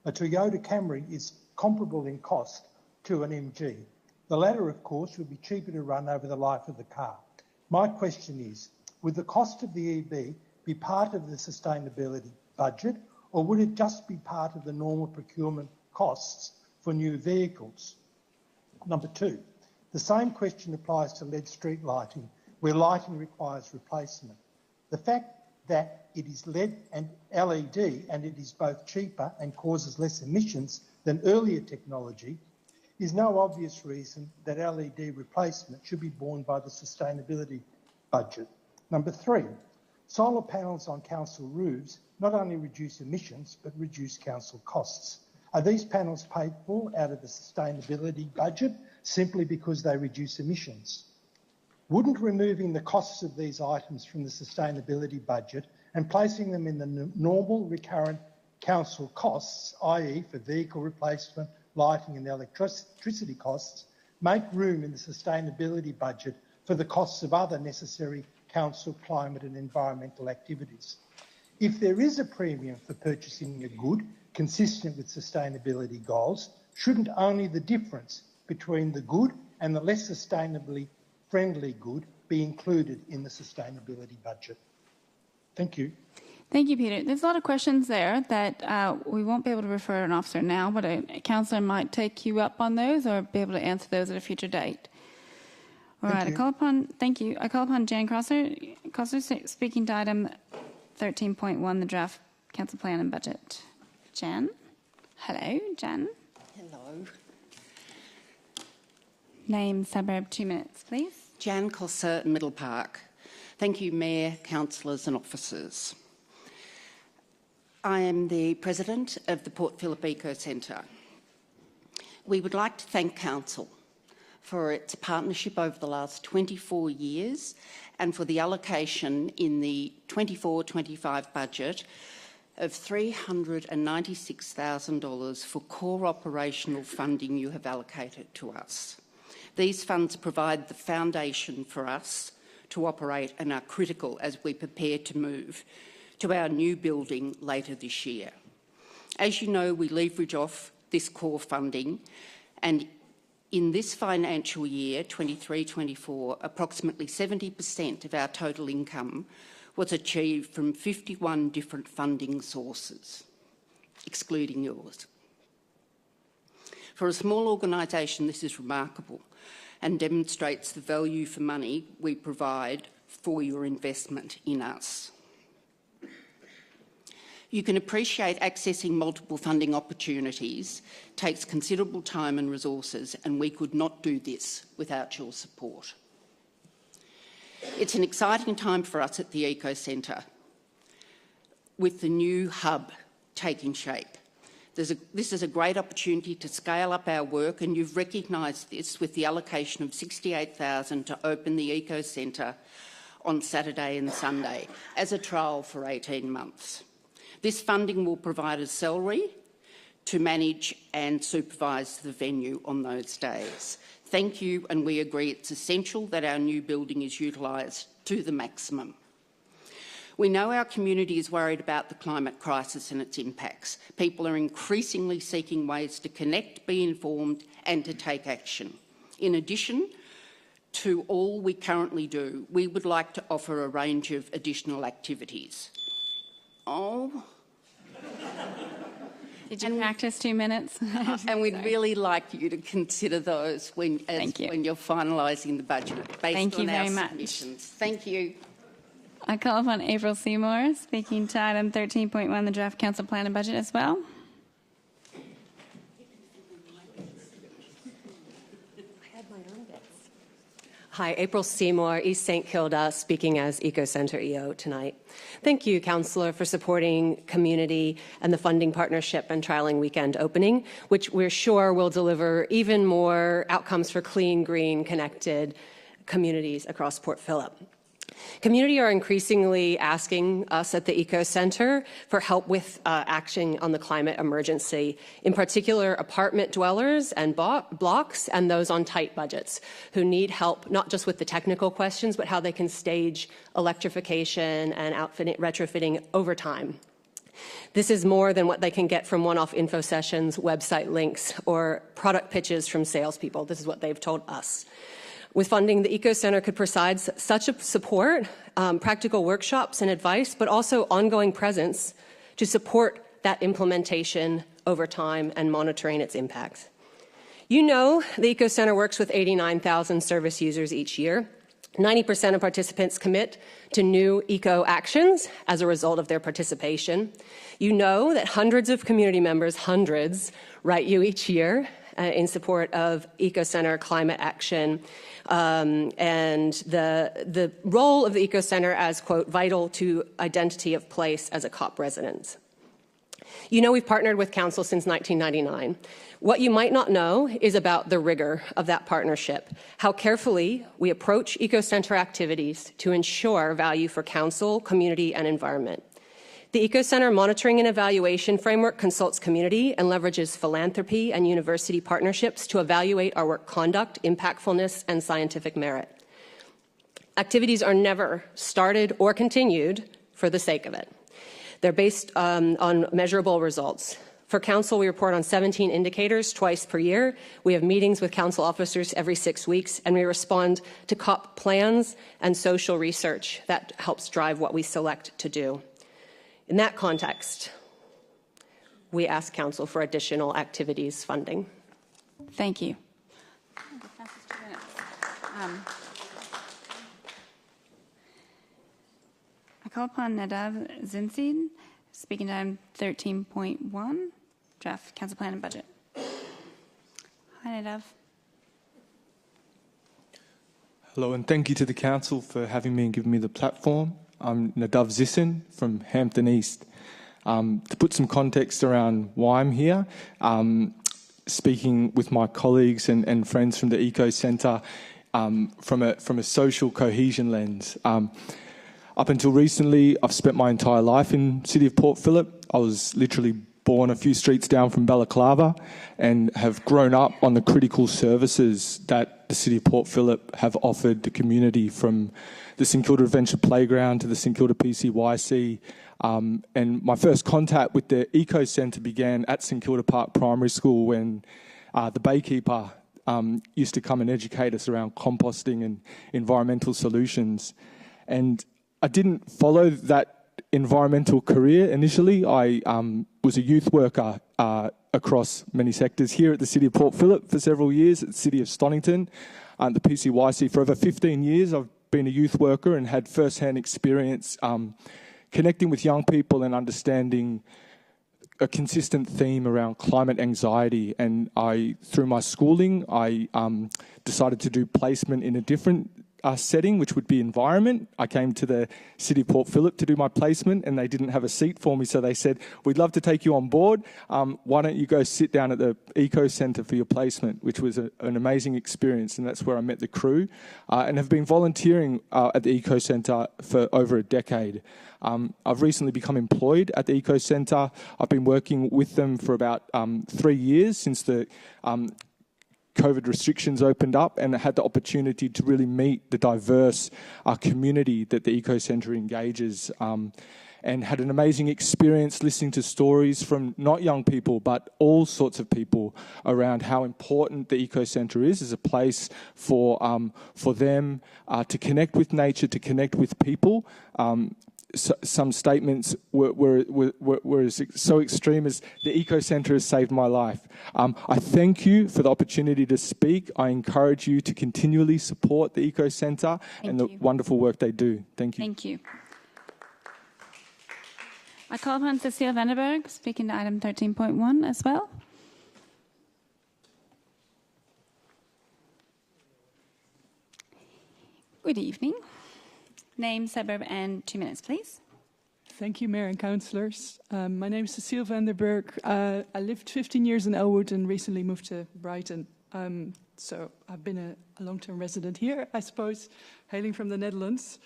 A Toyota Camry is comparable in cost to an MG. The latter, of course, would be cheaper to run over the life of the car. My question is, would the cost of the EV be part of the sustainability budget, or would it just be part of the normal procurement costs for new vehicles? Number 2, the same question applies to LED street lighting, where lighting requires replacement. The fact that it is LED and LED and it is both cheaper and causes less emissions than earlier technology is no obvious reason that LED replacement should be borne by the sustainability budget. Number 3, solar panels on council roofs not only reduce emissions but reduce council costs. Are these panels paid for out of the sustainability budget simply because they reduce emissions? Wouldn't removing the costs of these items from the sustainability budget and placing them in the normal recurrent council costs, i.e. for vehicle replacement, lighting and electricity costs, make room in the sustainability budget for the costs of other necessary council climate and environmental activities? If there is a premium for purchasing a good consistent with sustainability goals, shouldn't only the difference between the good and the less sustainably friendly good be included in the sustainability budget? Thank you. Thank you, Peter. There's a lot of questions there that we won't be able to refer to an officer now, but a councillor might take you up on those or be able to answer those at a future date. All right, I call upon Jan Crosser speaking to item 13.1, the draft council plan and budget. Jan? Hello, Jan. Hello. Name, suburb, 2 minutes, please. Jan Crosser, Middle Park. Thank you, Mayor, councillors and officers. I am the President of the Port Phillip Eco Centre. We would like to thank Council for its partnership over the last 24 years and for the allocation in the 24-25 budget of $396,000 for core operational funding you have allocated to us. These funds provide the foundation for us to operate and are critical as we prepare to move to our new building later this year. As you know, we leverage off this core funding, and in this financial year, 23-24, approximately 70% of our total income was achieved from 51 different funding sources, excluding yours. For a small organisation, this is remarkable and demonstrates the value for money we provide for your investment in us. You can appreciate accessing multiple funding opportunities takes considerable time and resources, and we could not do this without your support. It's an exciting time for us at the Eco Centre, with the new hub taking shape. This is a great opportunity to scale up our work, and you've recognised this with the allocation of $68,000 to open the Eco Centre on Saturday and Sunday as a trial for 18 months. This funding will provide a salary to manage and supervise the venue on those days. Thank you, and we agree it's essential that our new building is utilised to the maximum. We know our community is worried about the climate crisis and its impacts. People are increasingly seeking ways to connect, be informed and to take action. In addition to all we currently do, we would like to offer a range of additional activities. Did you practice 2 minutes? And we'd really like you to consider those when you're finalising the budget based on our submissions. Thank you. I call upon April Seymour, speaking to item 13.1, the draft council plan and budget as well. Hi, April Seymour, East St Kilda, speaking as Eco Centre EO tonight. Thank you, Councillor, for supporting community and the funding partnership and trialling weekend opening, which we're sure will deliver even more outcomes for clean, green, connected communities across Port Phillip. Community are increasingly asking us at the Eco Centre for help with action on the climate emergency, in particular apartment dwellers and blocks and those on tight budgets who need help not just with the technical questions but how they can stage electrification and retrofitting over time. This is more than what they can get from one-off info sessions, website links or product pitches from salespeople. This is what they've told us. With funding, the Eco Centre could provide such a support, practical workshops and advice, but also ongoing presence to support that implementation over time and monitoring its impacts. You know, the Eco Centre works with 89,000 service users each year. 90% of participants commit to new eco actions as a result of their participation. You know that hundreds of community members, write you each year in support of Eco Centre climate action, and the role of the Eco Centre as, quote, vital to identity of place as a COP resident. You know we've partnered with Council since 1999. What you might not know is about the rigor of that partnership, how carefully we approach eco-centre activities to ensure value for Council, community and environment. The Eco-Centre Monitoring and Evaluation Framework consults community and leverages philanthropy and university partnerships to evaluate our work conduct, impactfulness and scientific merit. Activities are never started or continued for the sake of it. They're based on measurable results. For Council, we report on 17 indicators twice per year. We have meetings with Council officers every 6 weeks, and we respond to COP plans and social research that helps drive what we select to do. In that context, we ask Council for additional activities funding. Thank you. I call upon Nadav Zinsin, speaking to item 13.1, draft council plan and budget. Hi, Nadav. Hello, and thank you to the council for having me and giving me the platform. I'm Nadav Zinsin from Hampton East. To put some context around why I'm here, speaking with my colleagues and friends from the Eco Centre from a social cohesion lens. Up until recently, I've spent my entire life in the city of Port Phillip. I was literally born a few streets down from Balaclava and have grown up on the critical services that the city of Port Phillip have offered the community, from the St Kilda Adventure Playground to the St Kilda PCYC. And my first contact with the Eco Centre began at St Kilda Park Primary School when the baykeeper used to come and educate us around composting and environmental solutions. And I didn't follow that environmental career initially. I was a youth worker across many sectors here at the City of Port Phillip for several years, at the City of Stonington, the PCYC. For over 15 years, I've been a youth worker and had first-hand experience connecting with young people and understanding a consistent theme around climate anxiety. And through my schooling, I decided to do placement in a different setting, which would be environment. I came to the City of Port Phillip to do my placement and they didn't have a seat for me, so they said, we'd love to take you on board. Why don't you go sit down at the Eco Centre for your placement, which was an amazing experience, and that's where I met the crew and have been volunteering at the Eco Centre for over a decade. I've recently become employed at the Eco Centre. I've been working with them for about 3 years since the COVID restrictions opened up, and I had the opportunity to really meet the diverse community that the Eco Centre engages, and had an amazing experience listening to stories from not young people but all sorts of people around how important the Eco Centre is as a place for them to connect with nature, to connect with people. Some statements were so extreme as the Eco Centre has saved my life. I thank you for the opportunity to speak. I encourage you to continually support the Eco Centre and the wonderful work they do. Thank you. Thank you. I call upon Cecile Vandenberg, speaking to item 13.1 as well. Good evening. Name, suburb, and 2 minutes, please. Thank you, Mayor and Councillors. My name is Cecile Vandenberg. I lived 15 years in Elwood and recently moved to Brighton. So I've been a long-term resident here, I suppose, hailing from the Netherlands.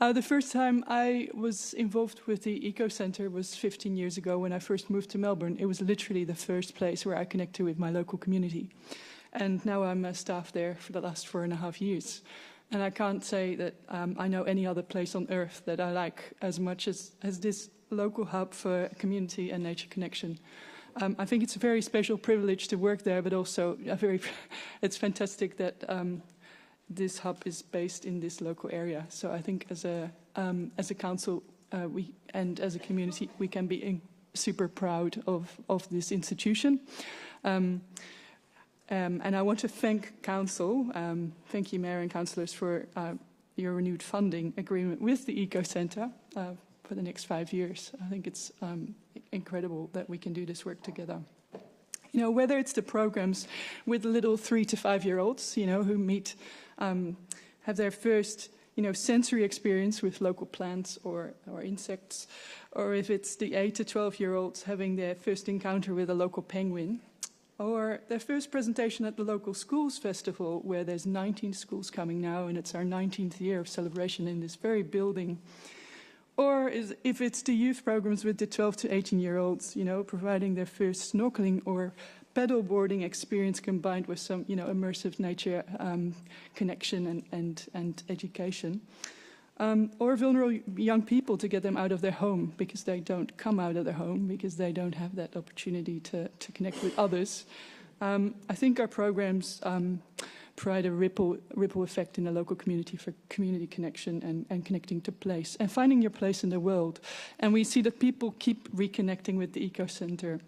The first time I was involved with the Eco Centre was 15 years ago when I first moved to Melbourne. It was literally the first place where I connected with my local community. And now I'm a staff there for the last 4.5 years. And I can't say that I know any other place on earth that I like as much as this local hub for community and nature connection. I think it's a very special privilege to work there, but also it's fantastic that this hub is based in this local area. So I think as a council and as a community, we can be super proud of this institution. And I want to thank Council, thank you Mayor and Councillors for your renewed funding agreement with the Eco Centre for the next 5 years. I think it's incredible that we can do this work together. You know, whether it's the programs with little 3 to 5 year olds, you know, who meet, have their first, you know, sensory experience with local plants or insects, or if it's the 8 to 12-year-olds having their first encounter with a local penguin, or their first presentation at the local schools festival, where there's 19 schools coming now, and it's our 19th year of celebration in this very building. Or if it's the youth programs with the 12 to 18-year-olds, providing their first snorkeling or paddleboarding experience combined with some, immersive nature connection and education. Or vulnerable young people to get them out of their home because they don't come out of their home because they don't have that opportunity to connect with others. I think our programs provide a ripple effect in the local community for community connection and connecting to place and finding your place in the world. And we see that people keep reconnecting with the Eco Centre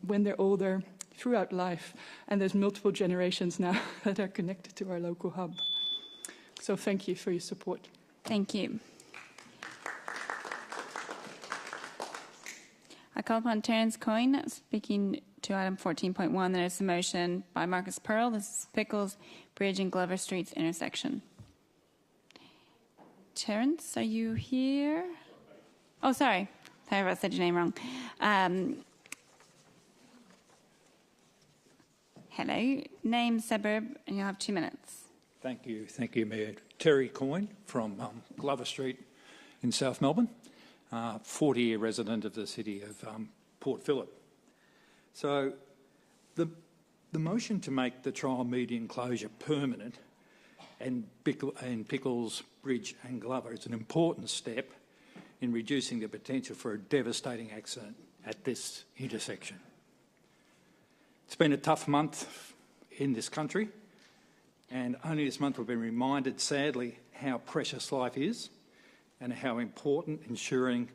when they're older, throughout life, and there's multiple generations now that are connected to our local hub. So thank you for your support. Thank you. I call upon Terence Coyne speaking to item 14.1. There is a motion by Marcus Pearl. This is Pickles Bridge and Glover Streets intersection. Terence, are you here? Oh, sorry. Sorry if I said your name wrong. Hello. Name, suburb, and you'll have 2 minutes. Thank you, Mayor. Terry Coyne from Glover Street in South Melbourne, 40-year resident of the city of Port Phillip. So the motion to make the trial median closure permanent and Pickles Bridge and Glover is an important step in reducing the potential for a devastating accident at this intersection. It's been a tough month in this country, and only this month we've been reminded, sadly, how precious life is and how important ensuring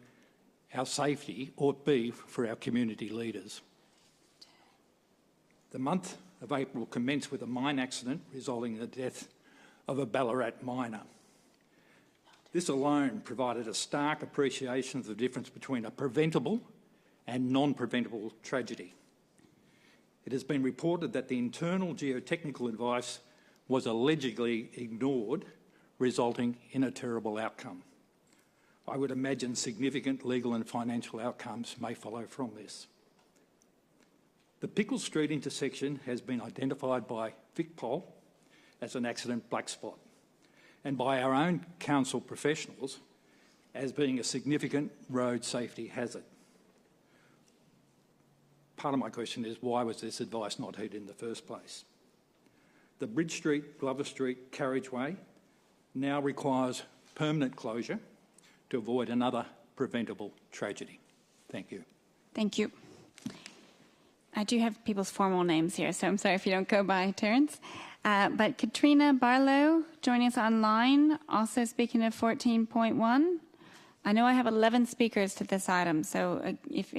our safety ought be for our community leaders. The month of April commenced with a mine accident resulting in the death of a Ballarat miner. This alone provided a stark appreciation of the difference between a preventable and non-preventable tragedy. It has been reported that the internal geotechnical advice was allegedly ignored, resulting in a terrible outcome. I would imagine significant legal and financial outcomes may follow from this. The Pickles Street intersection has been identified by Vicpol as an accident black spot and by our own council professionals as being a significant road safety hazard. Part of my question is, why was this advice not heeded in the first place? The Bridge Street, Glover Street carriageway now requires permanent closure to avoid another preventable tragedy. Thank you. Thank you. I do have people's formal names here, so I'm sorry if you don't go by Terence. But Katrina Barlow joining us online, also speaking of 14.1. I know I have 11 speakers to this item, so if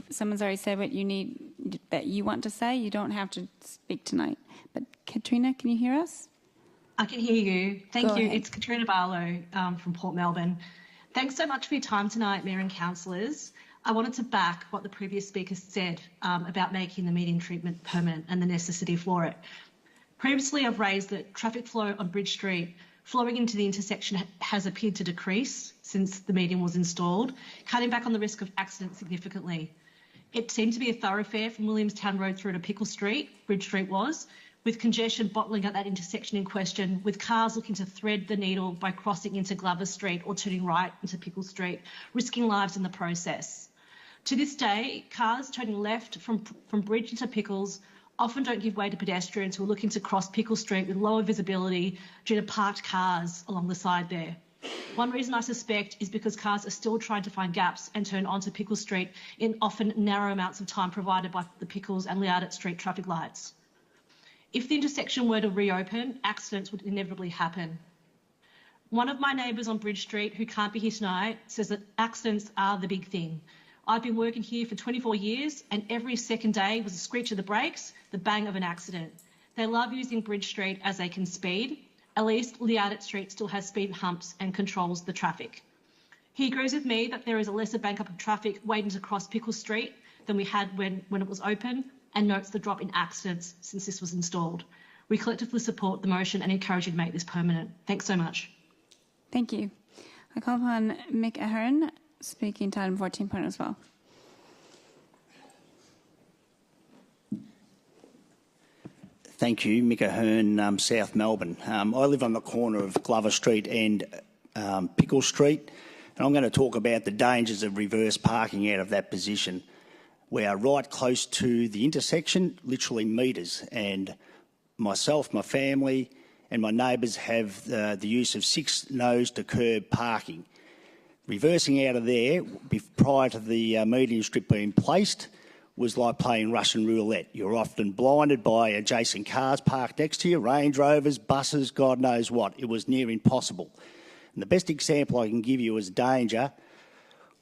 someone's already said what you want to say, you don't have to speak tonight. But Katrina, can you hear us? I can hear you. Thank you. Ahead. It's Katrina Barlow from Port Melbourne. Thanks so much for your time tonight, Mayor and councillors. I wanted to back what the previous speaker said about making the median treatment permanent and the necessity for it. Previously, I've raised that traffic flow on Bridge Street flowing into the intersection has appeared to decrease since the median was installed, cutting back on the risk of accidents significantly. It seemed to be a thoroughfare from Williamstown Road through to Pickle Street, Bridge Street was, with congestion bottling at that intersection in question, with cars looking to thread the needle by crossing into Glover Street or turning right into Pickle Street, risking lives in the process. To this day, cars turning left from Bridge into Pickles often don't give way to pedestrians who are looking to cross Pickle Street with lower visibility due to parked cars along the side there. One reason I suspect is because cars are still trying to find gaps and turn onto Pickle Street in often narrow amounts of time provided by the Pickles and Liardet Street traffic lights. If the intersection were to reopen, accidents would inevitably happen. One of my neighbours on Bridge Street, who can't be here tonight, says that accidents are the big thing. I've been working here for 24 years and every second day was a screech of the brakes, the bang of an accident. They love using Bridge Street as they can speed. At least Liardet Street still has speed humps and controls the traffic. He agrees with me that there is a lesser bank up of traffic waiting to cross Pickle Street than we had when it was open, and notes the drop in accidents since this was installed. We collectively support the motion and encourage you to make this permanent. Thanks so much. Thank you. I call upon Mick Ahern speaking to item 14 point as well. Thank you, Mick Ahern, South Melbourne. I live on the corner of Glover Street and Pickles Street, and I'm going to talk about the dangers of reverse parking out of that position. We are right close to the intersection, literally metres, and myself, my family and my neighbours have the use of 6 nose to curb parking. Reversing out of there prior to the median strip being placed was like playing Russian roulette. You're often blinded by adjacent cars parked next to you, Range Rovers, buses, God knows what. It was near impossible. And the best example I can give you as danger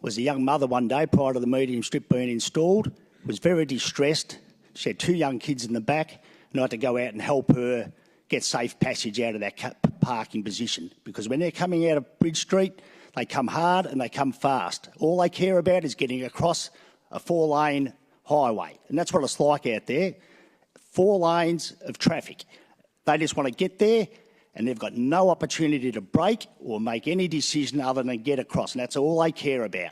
was a young mother one day prior to the median strip being installed, was very distressed. She had 2 young kids in the back, and I had to go out and help her get safe passage out of that parking position, because when they're coming out of Bridge Street, they come hard and they come fast. All they care about is getting across a 4-lane highway, and that's what it's like out there. 4 lanes of traffic. They just want to get there, and they've got no opportunity to brake or make any decision other than get across, and that's all they care about.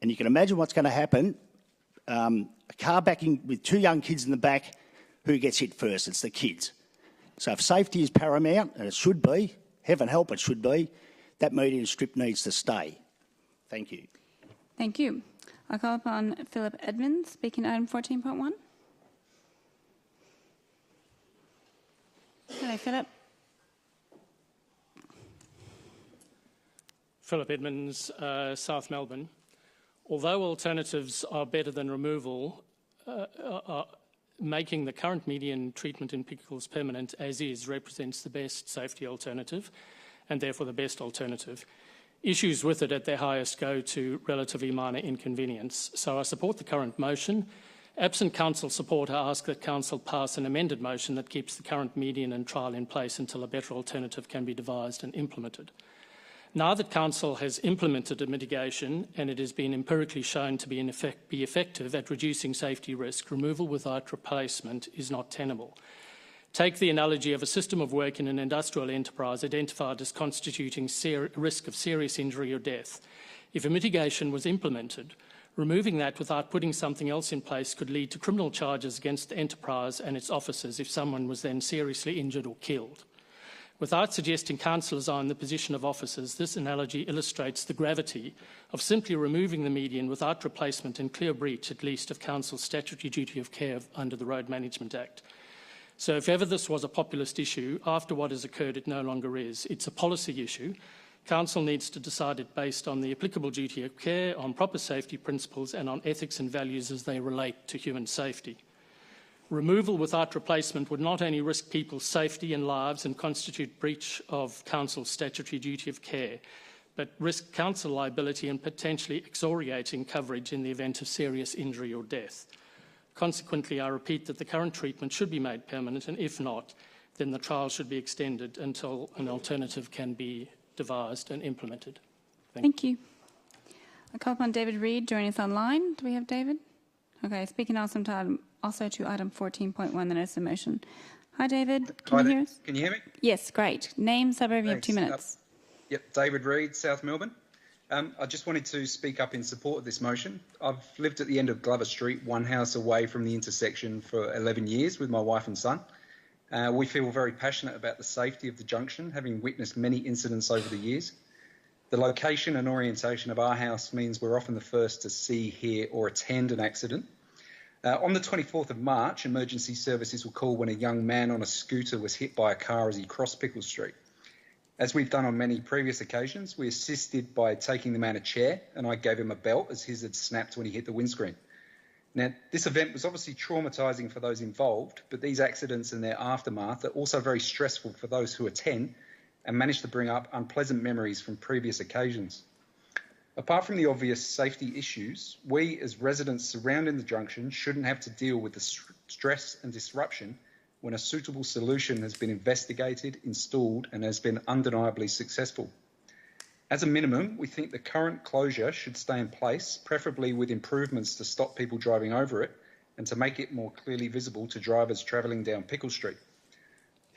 And you can imagine what's going to happen. A car backing with 2 young kids in the back, who gets hit first? It's the kids. So if safety is paramount, and it should be, heaven help it should be, that median strip needs to stay. Thank you. Thank you. I'll call upon Philip Edmonds, speaking to item 14.1. Hello, Philip. Philip Edmonds, South Melbourne. Although alternatives are better than removal, making the current median treatment in Pickles permanent as is represents the best safety alternative and therefore the best alternative. Issues with it at their highest go to relatively minor inconvenience. So I support the current motion. Absent council support, I ask that council pass an amended motion that keeps the current median and trial in place until a better alternative can be devised and implemented. Now that council has implemented a mitigation and it has been empirically shown to be effective at reducing safety risk, removal without replacement is not tenable. Take the analogy of a system of work in an industrial enterprise identified as constituting risk of serious injury or death. If a mitigation was implemented, removing that without putting something else in place could lead to criminal charges against the enterprise and its officers if someone was then seriously injured or killed. Without suggesting councillors are in the position of officers, this analogy illustrates the gravity of simply removing the median without replacement in clear breach, at least, of council's statutory duty of care under the Road Management Act. So if ever this was a populist issue, after what has occurred, it no longer is. It's a policy issue. Council needs to decide it based on the applicable duty of care, on proper safety principles and on ethics and values as they relate to human safety. Removal without replacement would not only risk people's safety and lives and constitute breach of council's statutory duty of care, but risk council liability and potentially excoriating coverage in the event of serious injury or death. Consequently, I repeat that the current treatment should be made permanent, and if not, then the trial should be extended until an alternative can be devised and implemented. Thank you. I call upon David Reid joining us online. Do we have David? Okay, speaking also to item 14.1, the notice of motion. Hi, David. Can you hear us? Can you hear me? Yes, great. Name, suburb, you have 2 minutes. Yep, David Reid, South Melbourne. I just wanted to speak up in support of this motion. I've lived at the end of Glover Street, 1 house away from the intersection, for 11 years with my wife and son. We feel very passionate about the safety of the junction, having witnessed many incidents over the years. The location and orientation of our house means we're often the first to see, hear or attend an accident. On the 24th of March, emergency services were called when a young man on a scooter was hit by a car as he crossed Pickles Street. As we've done on many previous occasions, we assisted by taking the man a chair, and I gave him a belt as his had snapped when he hit the windscreen. Now, this event was obviously traumatising for those involved, but these accidents and their aftermath are also very stressful for those who attend and manage to bring up unpleasant memories from previous occasions. Apart from the obvious safety issues, we as residents surrounding the junction shouldn't have to deal with the stress and disruption when a suitable solution has been investigated, installed and has been undeniably successful. As a minimum, we think the current closure should stay in place, preferably with improvements to stop people driving over it and to make it more clearly visible to drivers travelling down Pickles Street.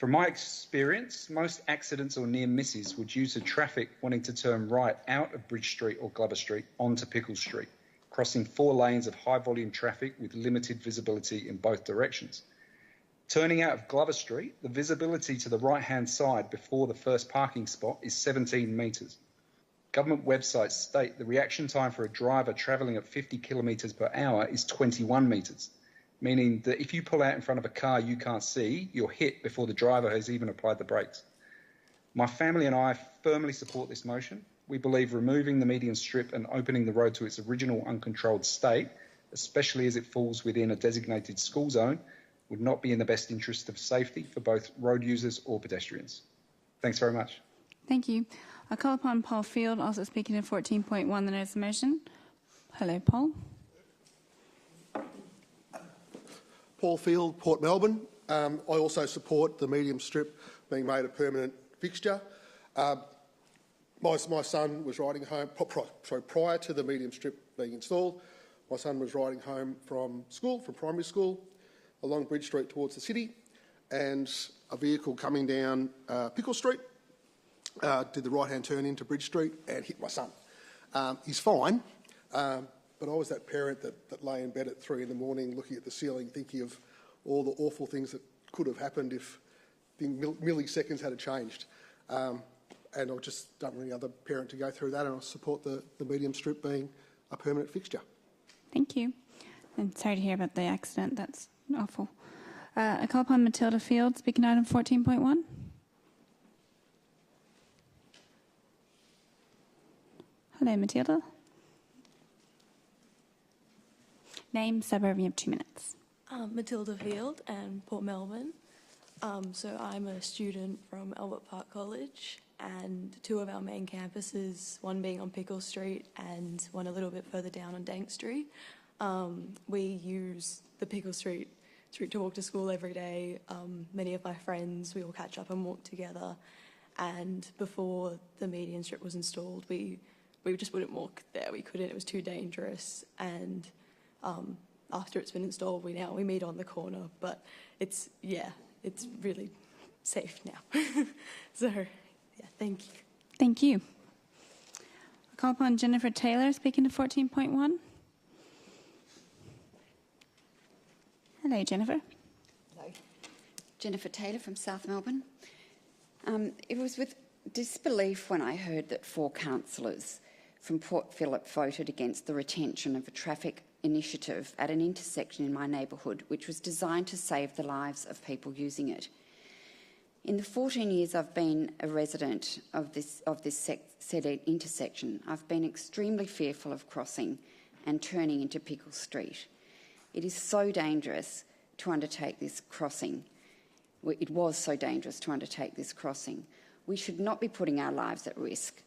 From my experience, most accidents or near misses were due to traffic wanting to turn right out of Bridge Street or Glover Street onto Pickles Street, crossing 4 lanes of high volume traffic with limited visibility in both directions. Turning out of Glover Street, the visibility to the right-hand side before the first parking spot is 17 metres. Government websites state the reaction time for a driver travelling at 50 kilometres per hour is 21 metres, meaning that if you pull out in front of a car you can't see, you're hit before the driver has even applied the brakes. My family and I firmly support this motion. We believe removing the median strip and opening the road to its original uncontrolled state, especially as it falls within a designated school zone, would not be in the best interest of safety for both road users or pedestrians. Thanks very much. Thank you. I call upon Paul Field, also speaking to 14.1, the notice of motion. Hello, Paul. Paul Field, Port Melbourne. I also support the medium strip being made a permanent fixture. My son was riding home, prior to the medium strip being installed, my son was riding home from primary school, along Bridge Street towards the city, and a vehicle coming down Pickles Street did the right-hand turn into Bridge Street and hit my son. He's fine, but I was that parent that lay in bed at 3 in the morning looking at the ceiling thinking of all the awful things that could have happened if the milliseconds had changed. And I just don't want any other parent to go through that, and I support the medium strip being a permanent fixture. Thank you. And sorry to hear about the accident. That's awful. I call upon Matilda Field, speaking item 14.1. Hello, Matilda. Name, suburb, you have 2 minutes. Matilda Field and Port Melbourne. So I'm a student from Albert Park College, and 2 of our main campuses, one being on Pickles Street and one a little bit further down on Dank Street. We use the Pickles Street to walk to school every day. Many of my friends, we all catch up and walk together. And before the median strip was installed, we just wouldn't walk there. We couldn't. It was too dangerous. And after it's been installed, we meet on the corner. But it's really safe now. So, yeah, thank you. Thank you. I call upon Jennifer Taylor, speaking to 14.1. Hello, Jennifer. Hello. Jennifer Taylor from South Melbourne. It was with disbelief when I heard that 4 councillors from Port Phillip voted against the retention of a traffic initiative at an intersection in my neighbourhood, which was designed to save the lives of people using it. In the 14 years I've been a resident of this said intersection, I've been extremely fearful of crossing and turning into Pickles Street. It is so dangerous to undertake this crossing. It was so dangerous to undertake this crossing. We should not be putting our lives at risk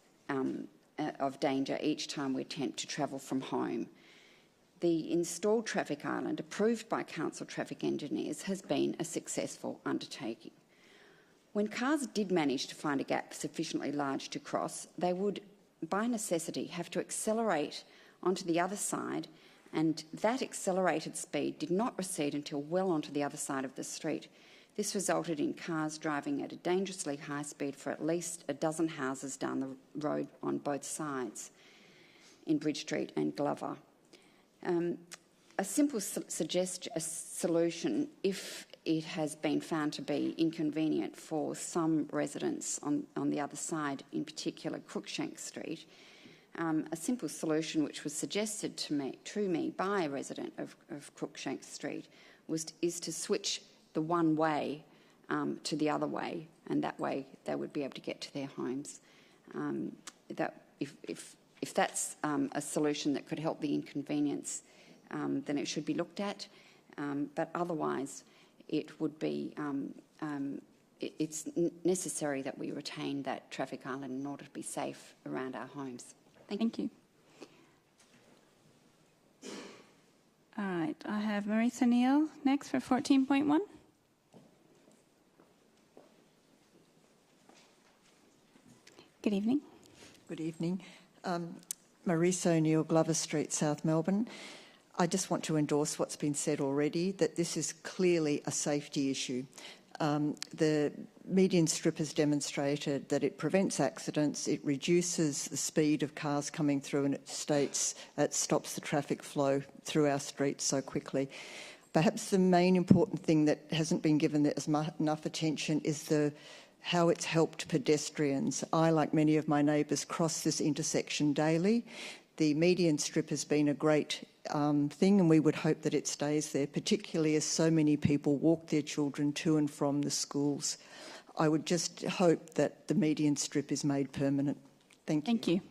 of danger each time we attempt to travel from home. The installed traffic island, approved by council traffic engineers, has been a successful undertaking. When cars did manage to find a gap sufficiently large to cross, they would, by necessity, have to accelerate onto the other side, and that accelerated speed did not recede until well onto the other side of the street. This resulted in cars driving at a dangerously high speed for at least a dozen houses down the road on both sides, in Bridge Street and Glover. A simple solution, if it has been found to be inconvenient for some residents on the other side, in particular Crookshank Street, a simple solution which was suggested to me by a resident of Crookshank Street is to switch the one way to the other way, and that way they would be able to get to their homes. If that's a solution that could help the inconvenience, then it should be looked at. But otherwise, it would be it's necessary that we retain that traffic island in order to be safe around our homes. Thank you. All right, I have Marisa Neal next for 14.1. Good evening. Good evening. Marisa O'Neill, Glover Street, South Melbourne. I just want to endorse what's been said already, that this is clearly a safety issue. The median strip has demonstrated that it prevents accidents, it reduces the speed of cars coming through, and it stops the traffic flow through our streets so quickly. Perhaps the main important thing that hasn't been given enough attention is how it's helped pedestrians. I, like many of my neighbours, cross this intersection daily. The median strip has been a great thing, and we would hope that it stays there, particularly as so many people walk their children to and from the schools. I would just hope that the median strip is made permanent. Thank you. Thank you.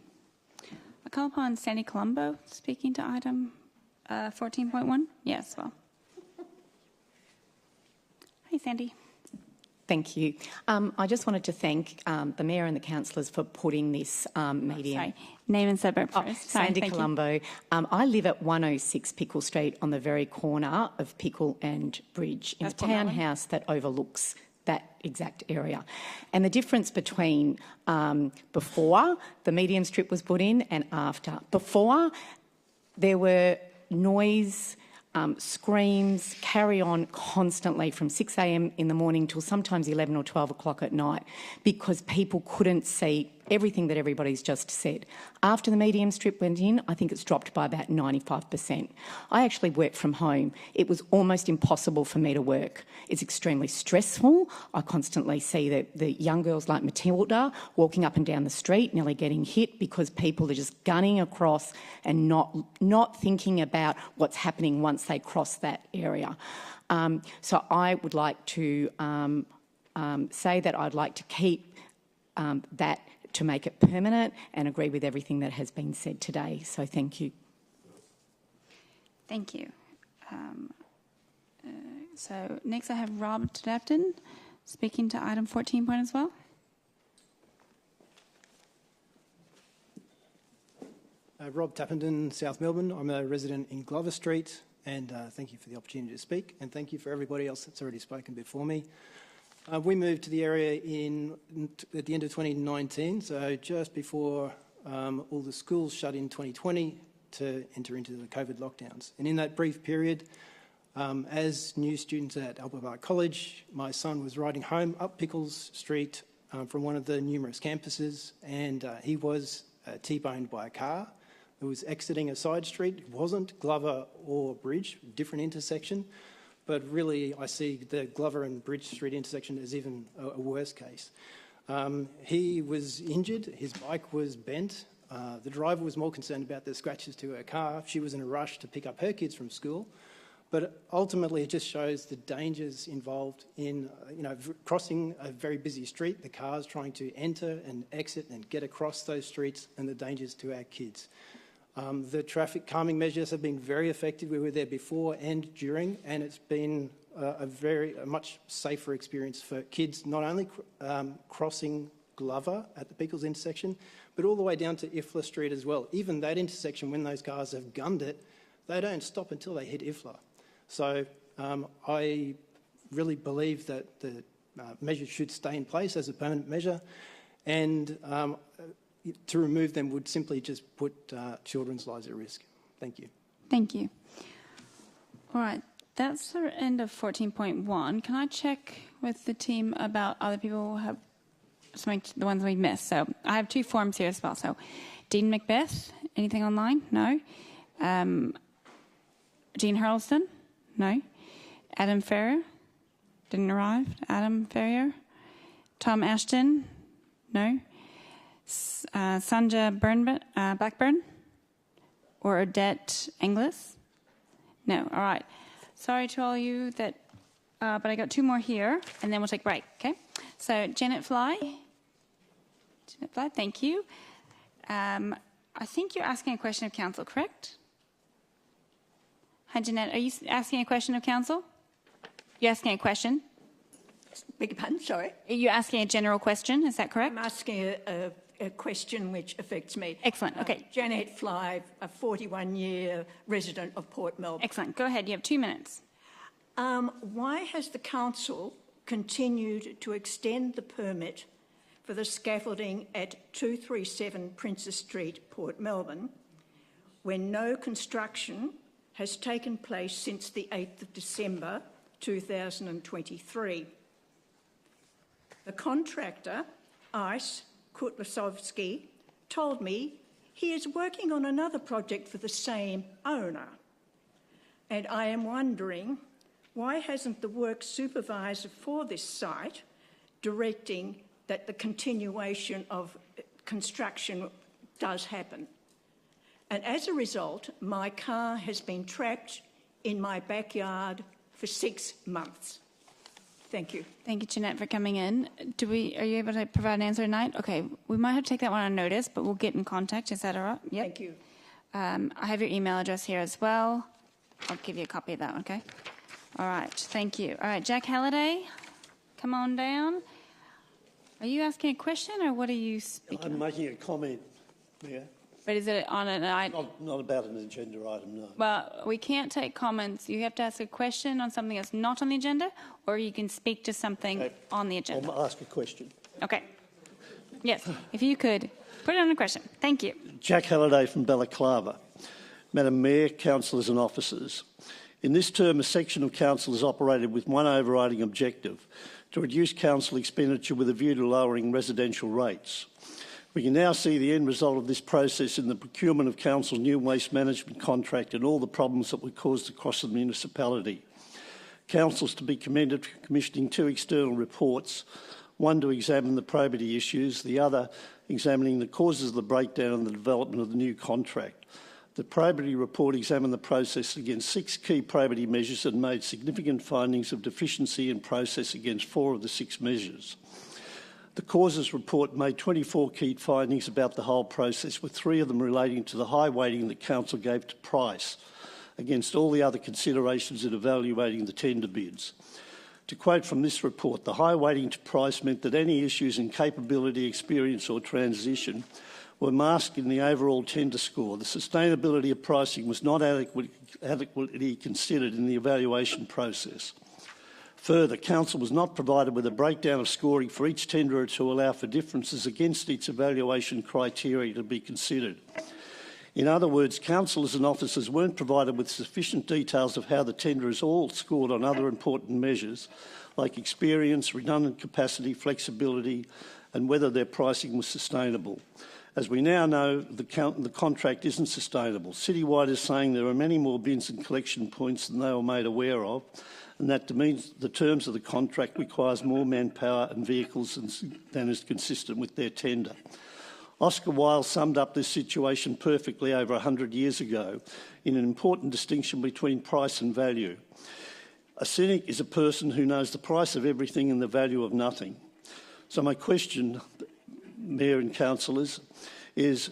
I call upon Sandy Colombo speaking to item 14.1. Yes, well. Hi, Sandy. Thank you. I just wanted to thank the Mayor and the councillors for putting this meeting. Sorry. Name and suburb first. Sorry, Sandy Colombo. I live at 106 Pickle Street on the very corner of Pickle and Bridge in a townhouse that overlooks that exact area. And the difference between before the medium strip was put in and after. Before, there were noise, screams, carry on constantly from 6 a.m. in the morning till sometimes 11 or 12 o'clock at night because people couldn't see everything that everybody's just said. After the medium strip went in, I think it's dropped by about 95%. I actually work from home. It was almost impossible for me to work. It's extremely stressful. I constantly see the young girls like Matilda walking up and down the street, nearly getting hit because people are just gunning across and not thinking about what's happening once they cross that area. So I would like to say that I'd like to keep that to make it permanent and agree with everything that has been said today. So thank you. Thank you. So next I have Rob Tedapton speaking to item 14 as well. Rob Tappenden, South Melbourne. I'm a resident in Glover Street, and thank you for the opportunity to speak, and thank you for everybody else that's already spoken before me. We moved to the area at the end of 2019, so just before all the schools shut in 2020 to enter into the COVID lockdowns. And in that brief period, as new students at Albert Park College, my son was riding home up Pickles Street from one of the numerous campuses, and he was T-boned by a car that was exiting a side street. It wasn't Glover or Bridge, different intersection. But really, I see the Glover and Bridge Street intersection as even a worse case. He was injured, his bike was bent. The driver was more concerned about the scratches to her car. She was in a rush to pick up her kids from school. But ultimately, it just shows the dangers involved in crossing a very busy street, the cars trying to enter and exit and get across those streets, and the dangers to our kids. The traffic calming measures have been very effective. We were there before and during, and it's been a much safer experience for kids, not only crossing Glover at the Pickles intersection, but all the way down to Ifla Street as well. Even that intersection, when those cars have gunned it, they don't stop until they hit Ifla. So I really believe that the measure should stay in place as a permanent measure, and to remove them would simply just put children's lives at risk. Thank you. Thank you. All right, that's the end of 14.1. Can I check with the team about other people who have something, the ones we missed? So I have two forms here as well. So Dean Macbeth, anything online? No. Jean Hurlston? No. Adam Ferrier? Didn't arrive. Adam Ferrier? Tom Ashton? No. Sanja Blackburn or Odette Inglis? No. All right. Sorry to all you that, but I got two more here, and then we'll take a break. Okay. So Janet Fly. Janet Fly, thank you. I think you're asking a question of council, correct? Hi, Jeanette. Are you asking a question of council? You're asking a question? Beg your pardon, sorry. Are you asking a general question? Is that correct? I'm asking a question which affects me. Excellent. Okay. Janet Fly, a 41-year resident of Port Melbourne. Excellent. Go ahead. You have 2 minutes. Why has the council continued to extend the permit for the scaffolding at 237 Princess Street, Port Melbourne, when no construction has taken place since the 8th of December 2023? The contractor, Ice Kutlasovsky, told me he is working on another project for the same owner. And I am wondering, why hasn't the work supervisor for this site directing that the continuation of construction does happen? And as a result, my car has been trapped in my backyard for 6 months. Thank you. Thank you, Jeanette, for coming in. Are you able to provide an answer tonight? Okay, we might have to take that one on notice, but we'll get in contact. Is that all right? Yep. Thank you. I have your email address here as well. I'll give you a copy of that, okay? All right, thank you. All right, Jack Halliday, come on down. Are you asking a question or what are you speaking I'm making a comment, Mayor. But is it on an item? Not about an agenda item, no. Well, we can't take comments. You have to ask a question on something that's not on the agenda, or you can speak to something on the agenda. I'll ask a question. Okay. Yes, if you could put it on a question. Thank you. Jack Halliday from Balaclava. Madam Mayor, councillors and officers. In this term, a section of council has operated with one overriding objective, to reduce council expenditure with a view to lowering residential rates. We can now see the end result of this process in the procurement of council's new waste management contract and all the problems that were caused across the municipality. Council is to be commended for commissioning 2 external reports, one to examine the probity issues, the other examining the causes of the breakdown and the development of the new contract. The probity report examined the process against 6 key probity measures and made significant findings of deficiency in process against 4 of the 6 measures. The causes report made 24 key findings about the whole process, with 3 of them relating to the high weighting that council gave to price against all the other considerations in evaluating the tender bids. To quote from this report, the high weighting to price meant that any issues in capability, experience or transition were masked in the overall tender score. The sustainability of pricing was not adequately considered in the evaluation process. Further, council was not provided with a breakdown of scoring for each tenderer to allow for differences against its evaluation criteria to be considered. In other words, councillors and officers weren't provided with sufficient details of how the tenderers all scored on other important measures like experience, redundant capacity, flexibility and whether their pricing was sustainable. As we now know, the contract isn't sustainable. Citywide is saying there are many more bins and collection points than they were made aware of, and that means the terms of the contract requires more manpower and vehicles than is consistent with their tender. Oscar Wilde summed up this situation perfectly over 100 years ago in an important distinction between price and value. A cynic is a person who knows the price of everything and the value of nothing. So my question, Mayor and councillors, is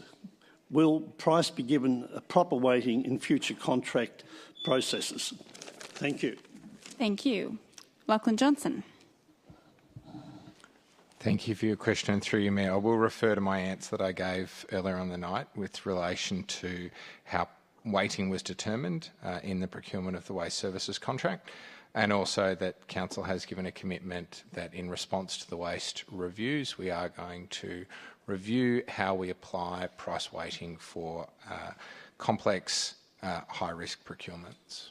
will price be given a proper weighting in future contract processes? Thank you. Thank you. Lachlan Johnson. Thank you for your question. Through you, Mayor, I will refer to my answer that I gave earlier on the night with relation to how weighting was determined in the procurement of the waste services contract, and also that Council has given a commitment that in response to the waste reviews, we are going to review how we apply price weighting for complex, high-risk procurements.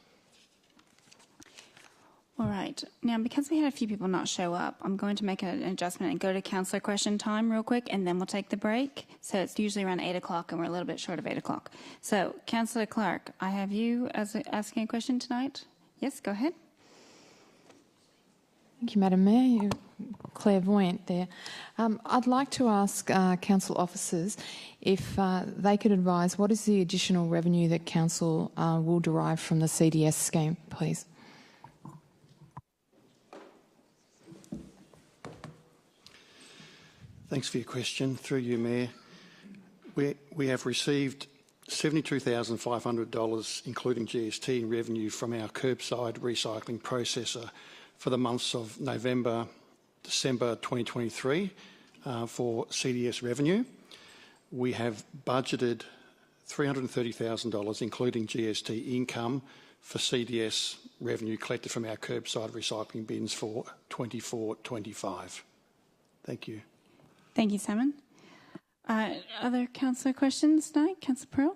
All right. Now, because we had a few people not show up, I'm going to make an adjustment and go to councillor question time real quick, and then we'll take the break. So it's usually around 8 o'clock, and we're a little bit short of 8 o'clock. So, Councillor Clark, I have you asking a question tonight. Yes, go ahead. Thank you, Madam Mayor. You're clairvoyant there. I'd like to ask council officers if they could advise what is the additional revenue that council will derive from the CDS scheme, please. Thanks for your question. Through you, Mayor. We have received $72,500, including GST in revenue from our curbside recycling processor for the months of November, December 2023 for CDS revenue. We have budgeted $330,000, including GST income, for CDS revenue collected from our curbside recycling bins for 24-25. Thank you. Thank you, Simon. Other councillor questions tonight? Councillor Pearl?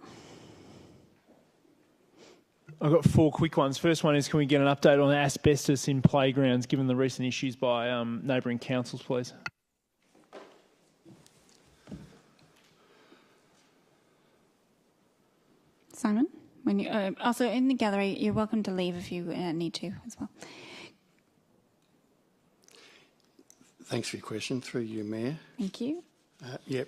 I've got 4 quick ones. First one is, can we get an update on asbestos in playgrounds, given the recent issues by neighbouring councils, please? Simon, when you also in the gallery, you're welcome to leave if you need to as well. Thanks for your question. Through you, Mayor. Thank you.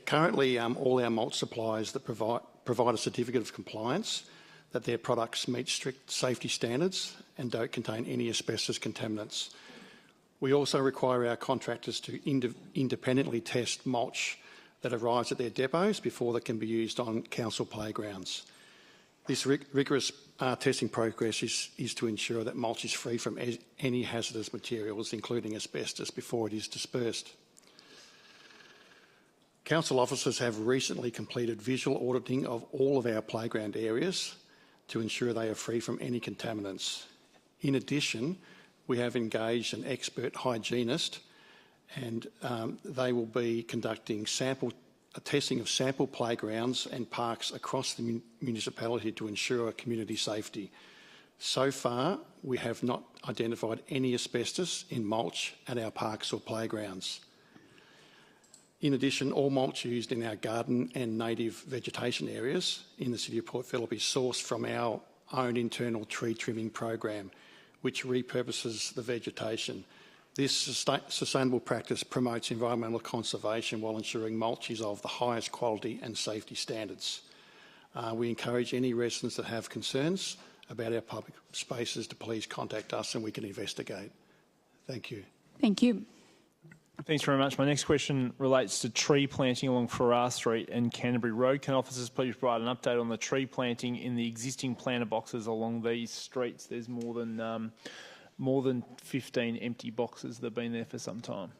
Currently all our malt suppliers that provide a certificate of compliance that their products meet strict safety standards and don't contain any asbestos contaminants. We also require our contractors to independently test mulch that arrives at their depots before they can be used on council playgrounds. This rigorous testing progress is to ensure that mulch is free from any hazardous materials, including asbestos, before it is dispersed. Council officers have recently completed visual auditing of all of our playground areas to ensure they are free from any contaminants. In addition, we have engaged an expert hygienist, and they will be conducting testing of sample playgrounds and parks across the municipality to ensure community safety. So far, we have not identified any asbestos in mulch at our parks or playgrounds. In addition, all mulch used in our garden and native vegetation areas in the City of Port Phillip is sourced from our own internal tree trimming program, which repurposes the vegetation. This sustainable practice promotes environmental conservation while ensuring mulch is of the highest quality and safety standards. We encourage any residents that have concerns about our public spaces to please contact us and we can investigate. Thank you. Thank you. Thanks very much. My next question relates to tree planting along Farrar Street and Canterbury Road. Can officers please provide an update on the tree planting in the existing planter boxes along these streets? There's more than 15 empty boxes that have been there for some time.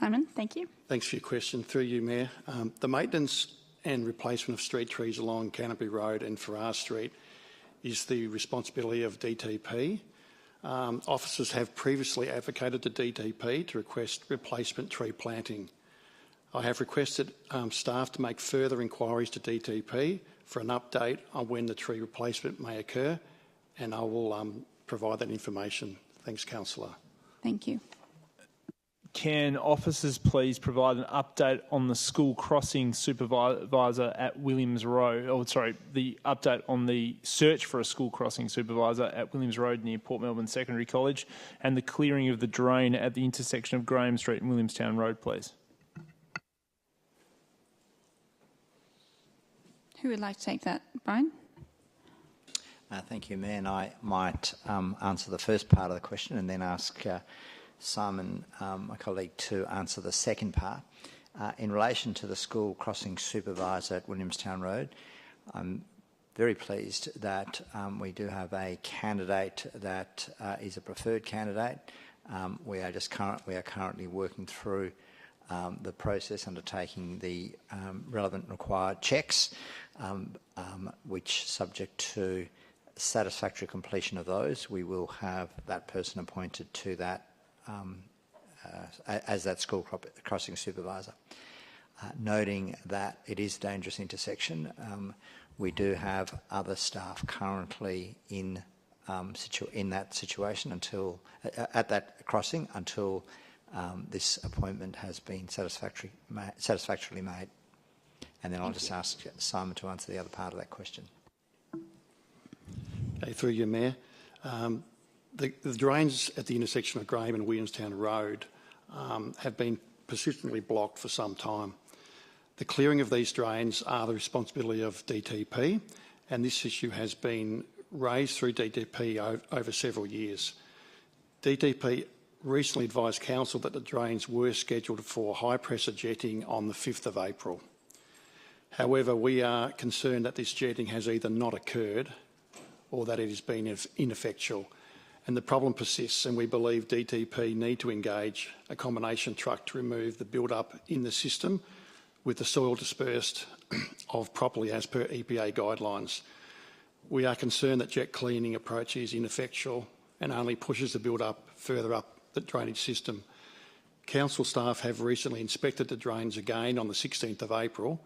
Simon, thank you. Thanks for your question. Through you, Mayor. The maintenance and replacement of street trees along Canterbury Road and Farrar Street is the responsibility of DTP. Officers have previously advocated to DTP to request replacement tree planting. I have requested staff to make further inquiries to DTP for an update on when the tree replacement may occur, and I will provide that information. Thanks, Councillor. Thank you. Can officers please provide an update on the school crossing supervisor at Williams Road? Oh, sorry, the update on the search for a school crossing supervisor at Williams Road near Port Melbourne Secondary College and the clearing of the drain at the intersection of Graham Street and Williamstown Road, please. Who would like to take that? Brian? Thank you, Mayor. And I might answer the first part of the question and then ask Simon, my colleague, to answer the second part. In relation to the school crossing supervisor at Williamstown Road, I'm very pleased that we do have a candidate that is a preferred candidate. We are currently working through the process, undertaking the relevant required checks, which, subject to satisfactory completion of those, we will have that person appointed to that as that school crossing supervisor. Noting that it is a dangerous intersection, we do have other staff currently in that situation at that crossing until this appointment has been satisfactorily made. And then I'll just ask Simon to answer the other part of that question. Okay, through you, Mayor. The drains at the intersection of Graham and Williamstown Road have been persistently blocked for some time. The clearing of these drains are the responsibility of DTP, and this issue has been raised through DTP over several years. DTP recently advised Council that the drains were scheduled for high-pressure jetting on the 5th of April. However, we are concerned that this jetting has either not occurred or that it has been ineffectual. And the problem persists, and we believe DTP need to engage a combination truck to remove the build-up in the system with the soil dispersed properly as per EPA guidelines. We are concerned that jet cleaning approach is ineffectual and only pushes the build-up further up the drainage system. Council staff have recently inspected the drains again on the 16th of April,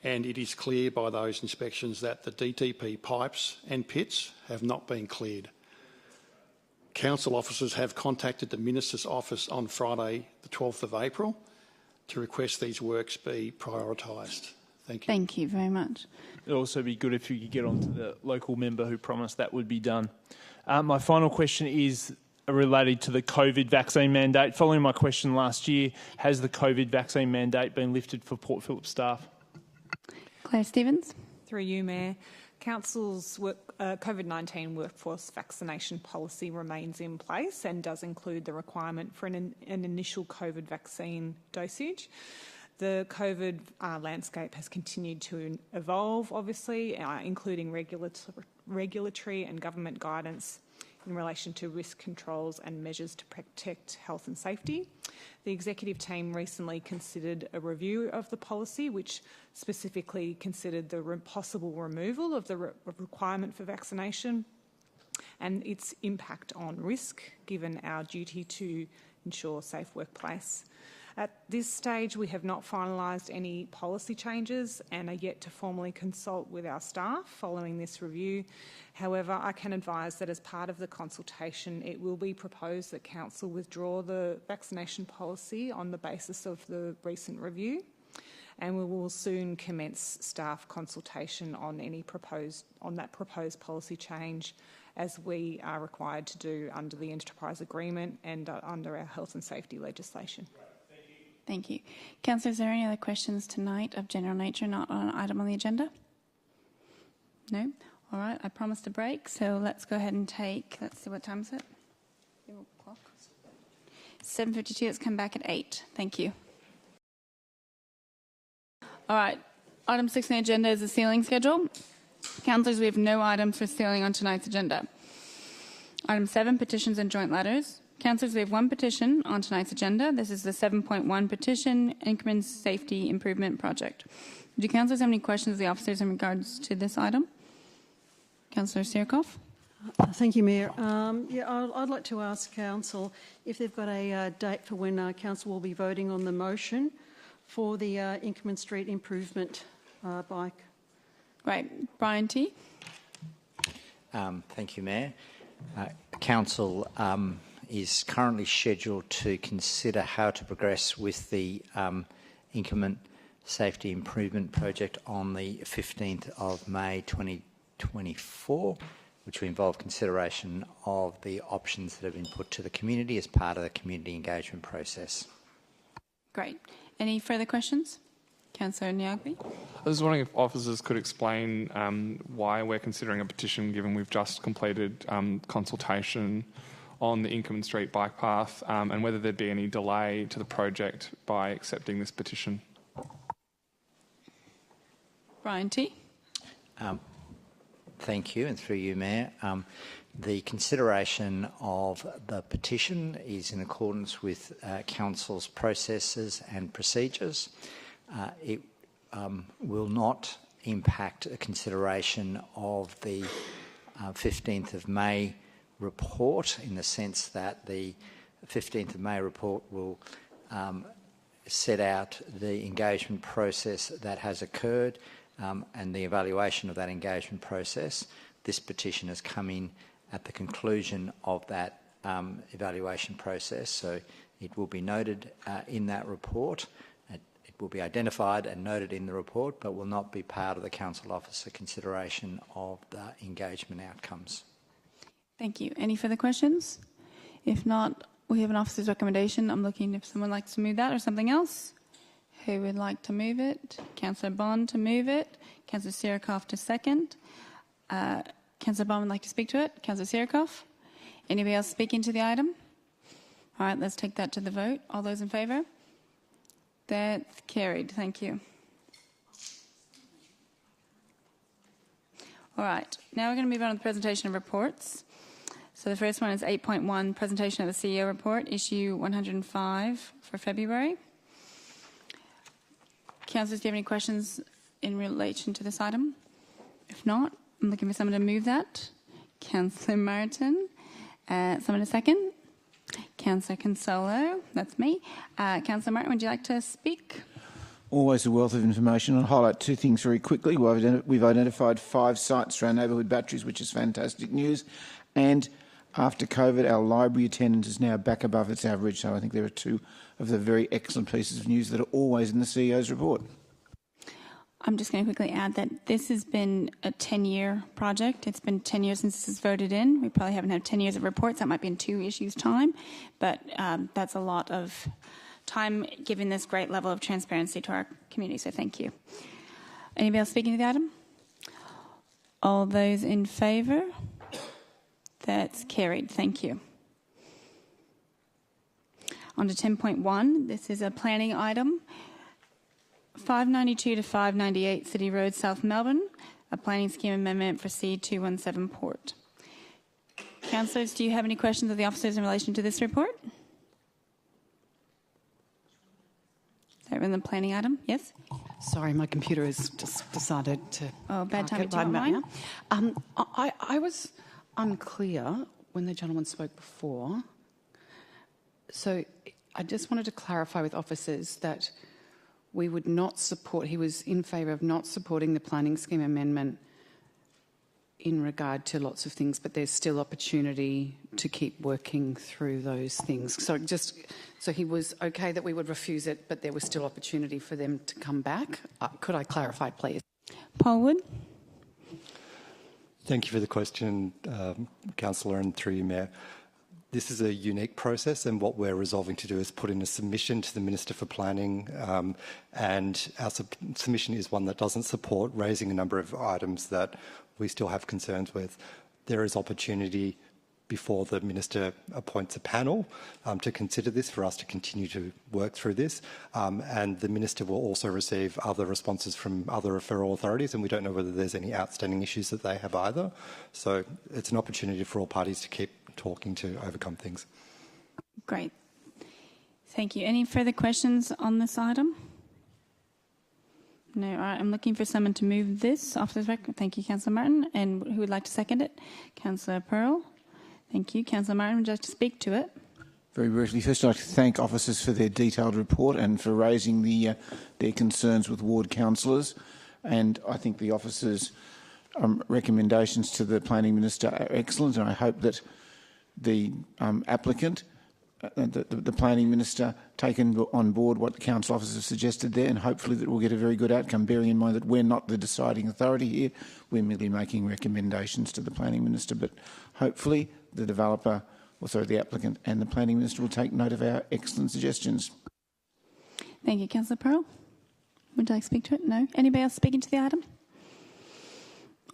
and it is clear by those inspections that the DTP pipes and pits have not been cleared. Council officers have contacted the Minister's office on Friday the 12th of April to request these works be prioritised. Thank you. Thank you very much. It'd also be good if you could get on to the local member who promised that would be done. My final question is related to the COVID vaccine mandate. Following my question last year, has the COVID vaccine mandate been lifted for Port Phillip staff? Claire Stevens. Through you, Mayor. Council's COVID-19 workforce vaccination policy remains in place and does include the requirement for an initial COVID vaccine dosage. The COVID landscape has continued to evolve, obviously, including regulatory and government guidance in relation to risk controls and measures to protect health and safety. The executive team recently considered a review of the policy, which specifically considered the possible removal of the requirement for vaccination and its impact on risk, given our duty to ensure safe workplace. At this stage, we have not finalised any policy changes and are yet to formally consult with our staff following this review. However, I can advise that as part of the consultation, it will be proposed that Council withdraw the vaccination policy on the basis of the recent review, and we will soon commence staff consultation on that proposed policy change, as we are required to do under the enterprise agreement and under our health and safety legislation. Thank you. Councillor, is there any other questions tonight of general nature not on an item on the agenda? No? All right, I promised a break, so let's go ahead and take, let's see, what time is it? 7:52, let's come back at 8. Thank you. All right, item 6 on the agenda is the sealing schedule. Councillors, we have no items for sealing on tonight's agenda. Item 7, petitions and joint letters. Councillors, we have one petition on tonight's agenda. This is the 7.1 petition, Inkerman Safety Improvement Project. Do councillors have any questions of the officers in regards to this item? Councillor Sirkoff. Thank you, Mayor. I'd like to ask Council if they've got a date for when Council will be voting on the motion for the Inkerman Street improvement bike. Right. Brian T. Thank you, Mayor. Council is currently scheduled to consider how to progress with the Inkerman Safety Improvement Project on the 15th of May 2024, which will involve consideration of the options that have been put to the community as part of the community engagement process. Great. Any further questions? Councillor Nyagbe. I was wondering if officers could explain why we're considering a petition, given we've just completed consultation on the Inkerman Street bike path, and whether there'd be any delay to the project by accepting this petition. Brian T. Thank you, and through you, Mayor. The consideration of the petition is in accordance with Council's processes and procedures. It will not impact a consideration of the 15th of May report, in the sense that the 15th of May report will set out the engagement process that has occurred and the evaluation of that engagement process. This petition has come in at the conclusion of that evaluation process, so it will be noted in that report. It will be identified and noted in the report, but will not be part of the council officer consideration of the engagement outcomes. Thank you. Any further questions? If not, we have an officer's recommendation. I'm looking if someone likes to move that or something else. Who would like to move it? Councillor Bond to move it. Councillor Sirikoff to second. Councillor Bond would like to speak to it. Councillor Sirikoff. Anybody else speaking to the item? All right, let's take that to the vote. All those in favour? That's carried. Thank you. All right, now we're going to move on to the presentation of reports. So the first one is 8.1, presentation of the CEO report, issue 105 for February. Councillors, do you have any questions in relation to this item? If not, I'm looking for someone to move that. Councillor Martin. Someone to second? Councillor Consultor, that's me. Councillor Martin, would you like to speak? Always a wealth of information. I'll highlight two things very quickly. We've identified 5 sites for our neighbourhood batteries, which is fantastic news. And after COVID, our library attendance is now back above its average. So I think there are 2 of the very excellent pieces of news that are always in the CEO's report. I'm just going to quickly add that this has been a 10-year project. It's been 10 years since this was voted in. We probably haven't had 10 years of reports. That might be in 2 issues' time. But that's a lot of time giving this great level of transparency to our community. So thank you. Anybody else speaking to the item? All those in favour? That's carried. Thank you. On to 10.1. This is a planning item. 592 to 598 City Road, South Melbourne, a planning scheme amendment for C217 Port. Councillors, do you have any questions of the officers in relation to this report? In the planning item, yes? Sorry, my computer has just decided to... Oh, bad time to right now. I was unclear when the gentleman spoke before. So I just wanted to clarify with officers that we would not support, he was in favour of not supporting the planning scheme amendment in regard to lots of things, but there's still opportunity to keep working through those things. So he was okay that we would refuse it, but there was still opportunity for them to come back. Could I clarify, please? Paul Wood. Thank you for the question, Councillor, and through you, Mayor. This is a unique process, and what we're resolving to do is put in a submission to the Minister for Planning, and our submission is one that doesn't support raising a number of items that we still have concerns with. There is opportunity before the Minister appoints a panel to consider this, for us to continue to work through this, and the Minister will also receive other responses from other referral authorities, and we don't know whether there's any outstanding issues that they have either. So it's an opportunity for all parties to keep talking to overcome things. Great. Thank you. Any further questions on this item? No. All right. I'm looking for someone to move this off the record. Thank you, Councillor Martin. And who would like to second it? Councillor Pearl. Thank you. Councillor Martin, would you like to speak to it? Very briefly, first I'd like to thank officers for their detailed report and for raising their concerns with ward councillors. And I think the officers' recommendations to the Planning Minister are excellent, and I hope that the applicant, the Planning Minister, taken on board what the council officers have suggested there, and hopefully that we'll get a very good outcome, bearing in mind that we're not the deciding authority here. We're merely making recommendations to the Planning Minister, but hopefully the developer, the applicant and the Planning Minister will take note of our excellent suggestions. Thank you, Councillor Pearl. Would you like to speak to it? No? Anybody else speaking to the item?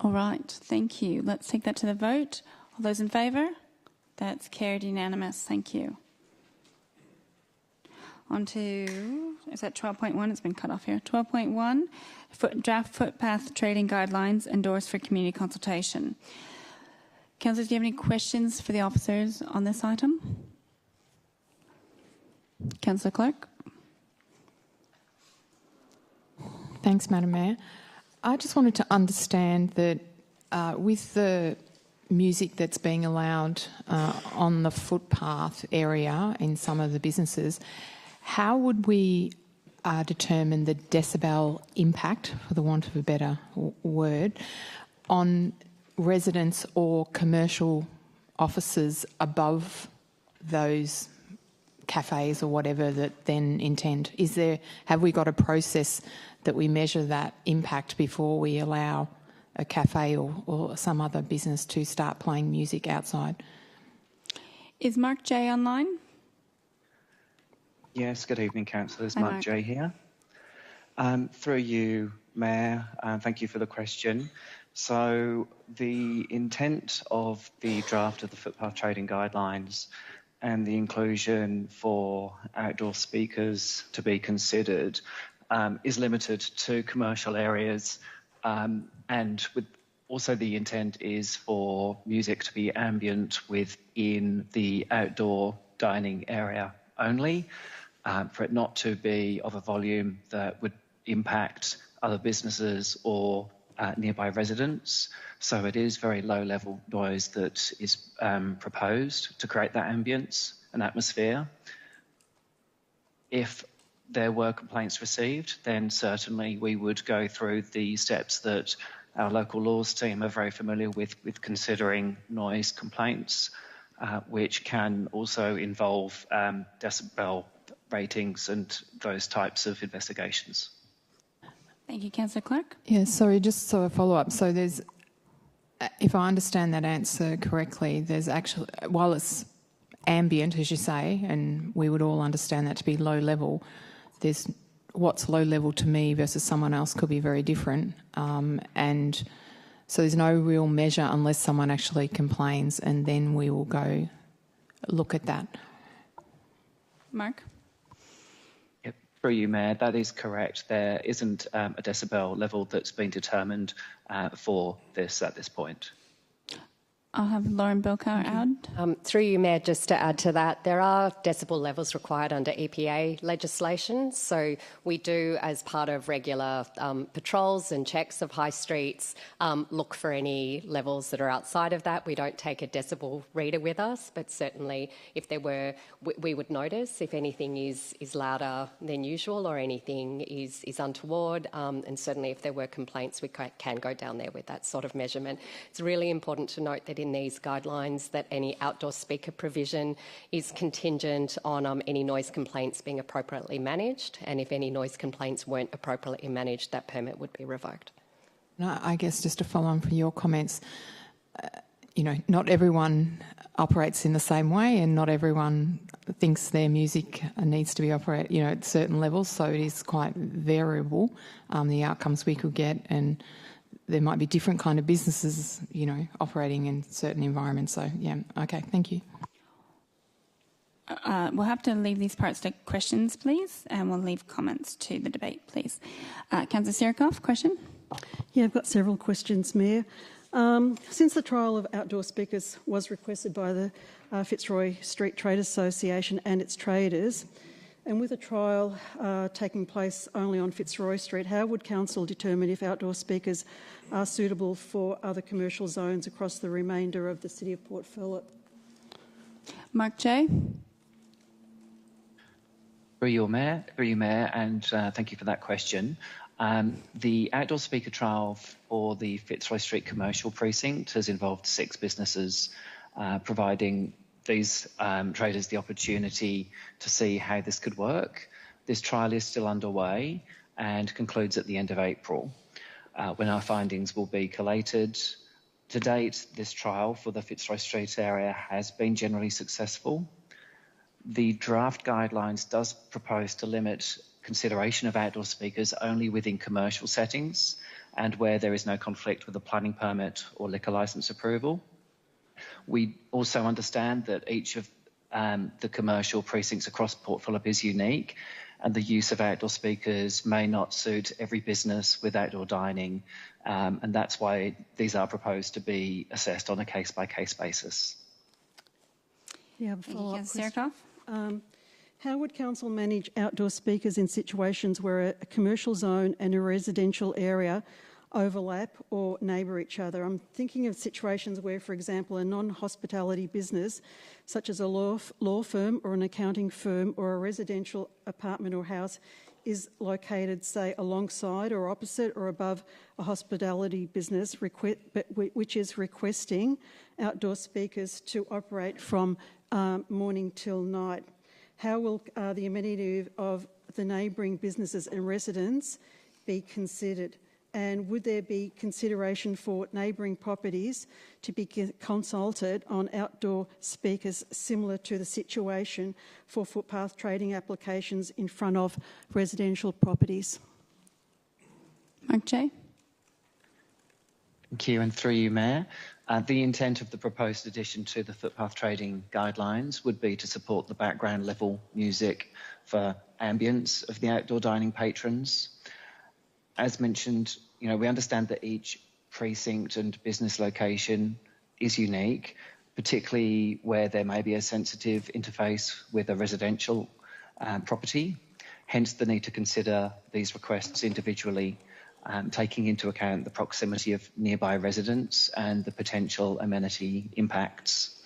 All right, thank you. Let's take that to the vote. All those in favour? That's carried unanimous. Thank you. On to, is that 12.1? It's been cut off here. 12.1, draft footpath trading guidelines endorsed for community consultation. Councillors, do you have any questions for the officers on this item? Councillor Clerk. Thanks, Madam Mayor. I just wanted to understand that with the music that's being allowed on the footpath area in some of the businesses, how would we determine the decibel impact, for the want of a better word, on residents or commercial offices above those cafes or whatever that then intend? Have we got a process that we measure that impact before we allow a cafe or some other business to start playing music outside? Is Mark J online? Yes, good evening, councillors. Hi, Mark J here. Through you, Mayor, thank you for the question. So the intent of the draft of the footpath trading guidelines and the inclusion for outdoor speakers to be considered is limited to commercial areas, and with also the intent is for music to be ambient within the outdoor dining area only, for it not to be of a volume that would impact other businesses or nearby residents. So it is very low level noise that is proposed to create that ambience and atmosphere. If there were complaints received, then certainly we would go through the steps that our local laws team are very familiar with considering noise complaints, which can also involve decibel ratings and those types of investigations. Thank you, Councillor Clark. Yeah, sorry, just so a follow-up. So there's, if I understand that answer correctly, there's actually, while it's ambient, as you say, and we would all understand that to be low level, there's what's low level to me versus someone else could be very different. And so there's no real measure unless someone actually complains, and then we will go look at that. Mark? Yep, through you, Mayor, that is correct. There isn't a decibel level that's been determined for this at this point. I'll have Lauren Bilkar add. Through you, Mayor, just to add to that, there are decibel levels required under EPA legislation. So we do, as part of regular patrols and checks of high streets, look for any levels that are outside of that. We don't take a decibel reader with us, but certainly if there were, we would notice if anything is louder than usual or anything is untoward. And certainly if there were complaints, we can go down there with that sort of measurement. It's really important to note that in these guidelines that any outdoor speaker provision is contingent on any noise complaints being appropriately managed, and if any noise complaints weren't appropriately managed, that permit would be revoked. No, I guess just to follow on from your comments, not everyone operates in the same way, and not everyone thinks their music needs to be operated, at certain levels, so it is quite variable, the outcomes we could get, and there might be different kind of businesses, operating in certain environments. So, yeah, okay, thank you. We'll have to leave these parts to questions, please, and we'll leave comments to the debate, please. Councillor Sirikoff, question? Yeah, I've got several questions, Mayor. Since the trial of outdoor speakers was requested by the Fitzroy Street Trade Association and its traders, and with a trial taking place only on Fitzroy Street, how would Council determine if outdoor speakers are suitable for other commercial zones across the remainder of the City of Port Phillip? Mark J. Through you, Mayor, and thank you for that question. The outdoor speaker trial for the Fitzroy Street Commercial Precinct has involved 6 businesses, providing these traders the opportunity to see how this could work. This trial is still underway and concludes at the end of April, when our findings will be collated. To date, this trial for the Fitzroy Street area has been generally successful. The draft guidelines does propose to limit consideration of outdoor speakers only within commercial settings and where there is no conflict with a planning permit or liquor licence approval. We also understand that each of the commercial precincts across Port Phillip is unique, and the use of outdoor speakers may not suit every business with outdoor dining, and that's why these are proposed to be assessed on a case-by-case basis. Yeah, a follow-up question. How would Council manage outdoor speakers in situations where a commercial zone and a residential area overlap or neighbour each other? I'm thinking of situations where, for example, a non-hospitality business, such as a law firm or an accounting firm or a residential apartment or house, is located, say, alongside or opposite or above a hospitality business, which is requesting outdoor speakers to operate from morning till night. How will the amenity of the neighbouring businesses and residents be considered? And would there be consideration for neighbouring properties to be consulted on outdoor speakers similar to the situation for footpath trading applications in front of residential properties? Mark J. Thank you, and through you, Mayor. The intent of the proposed addition to the footpath trading guidelines would be to support the background level music for ambience of the outdoor dining patrons. As mentioned, we understand that each precinct and business location is unique, particularly where there may be a sensitive interface with a residential property. Hence the need to consider these requests individually, taking into account the proximity of nearby residents and the potential amenity impacts.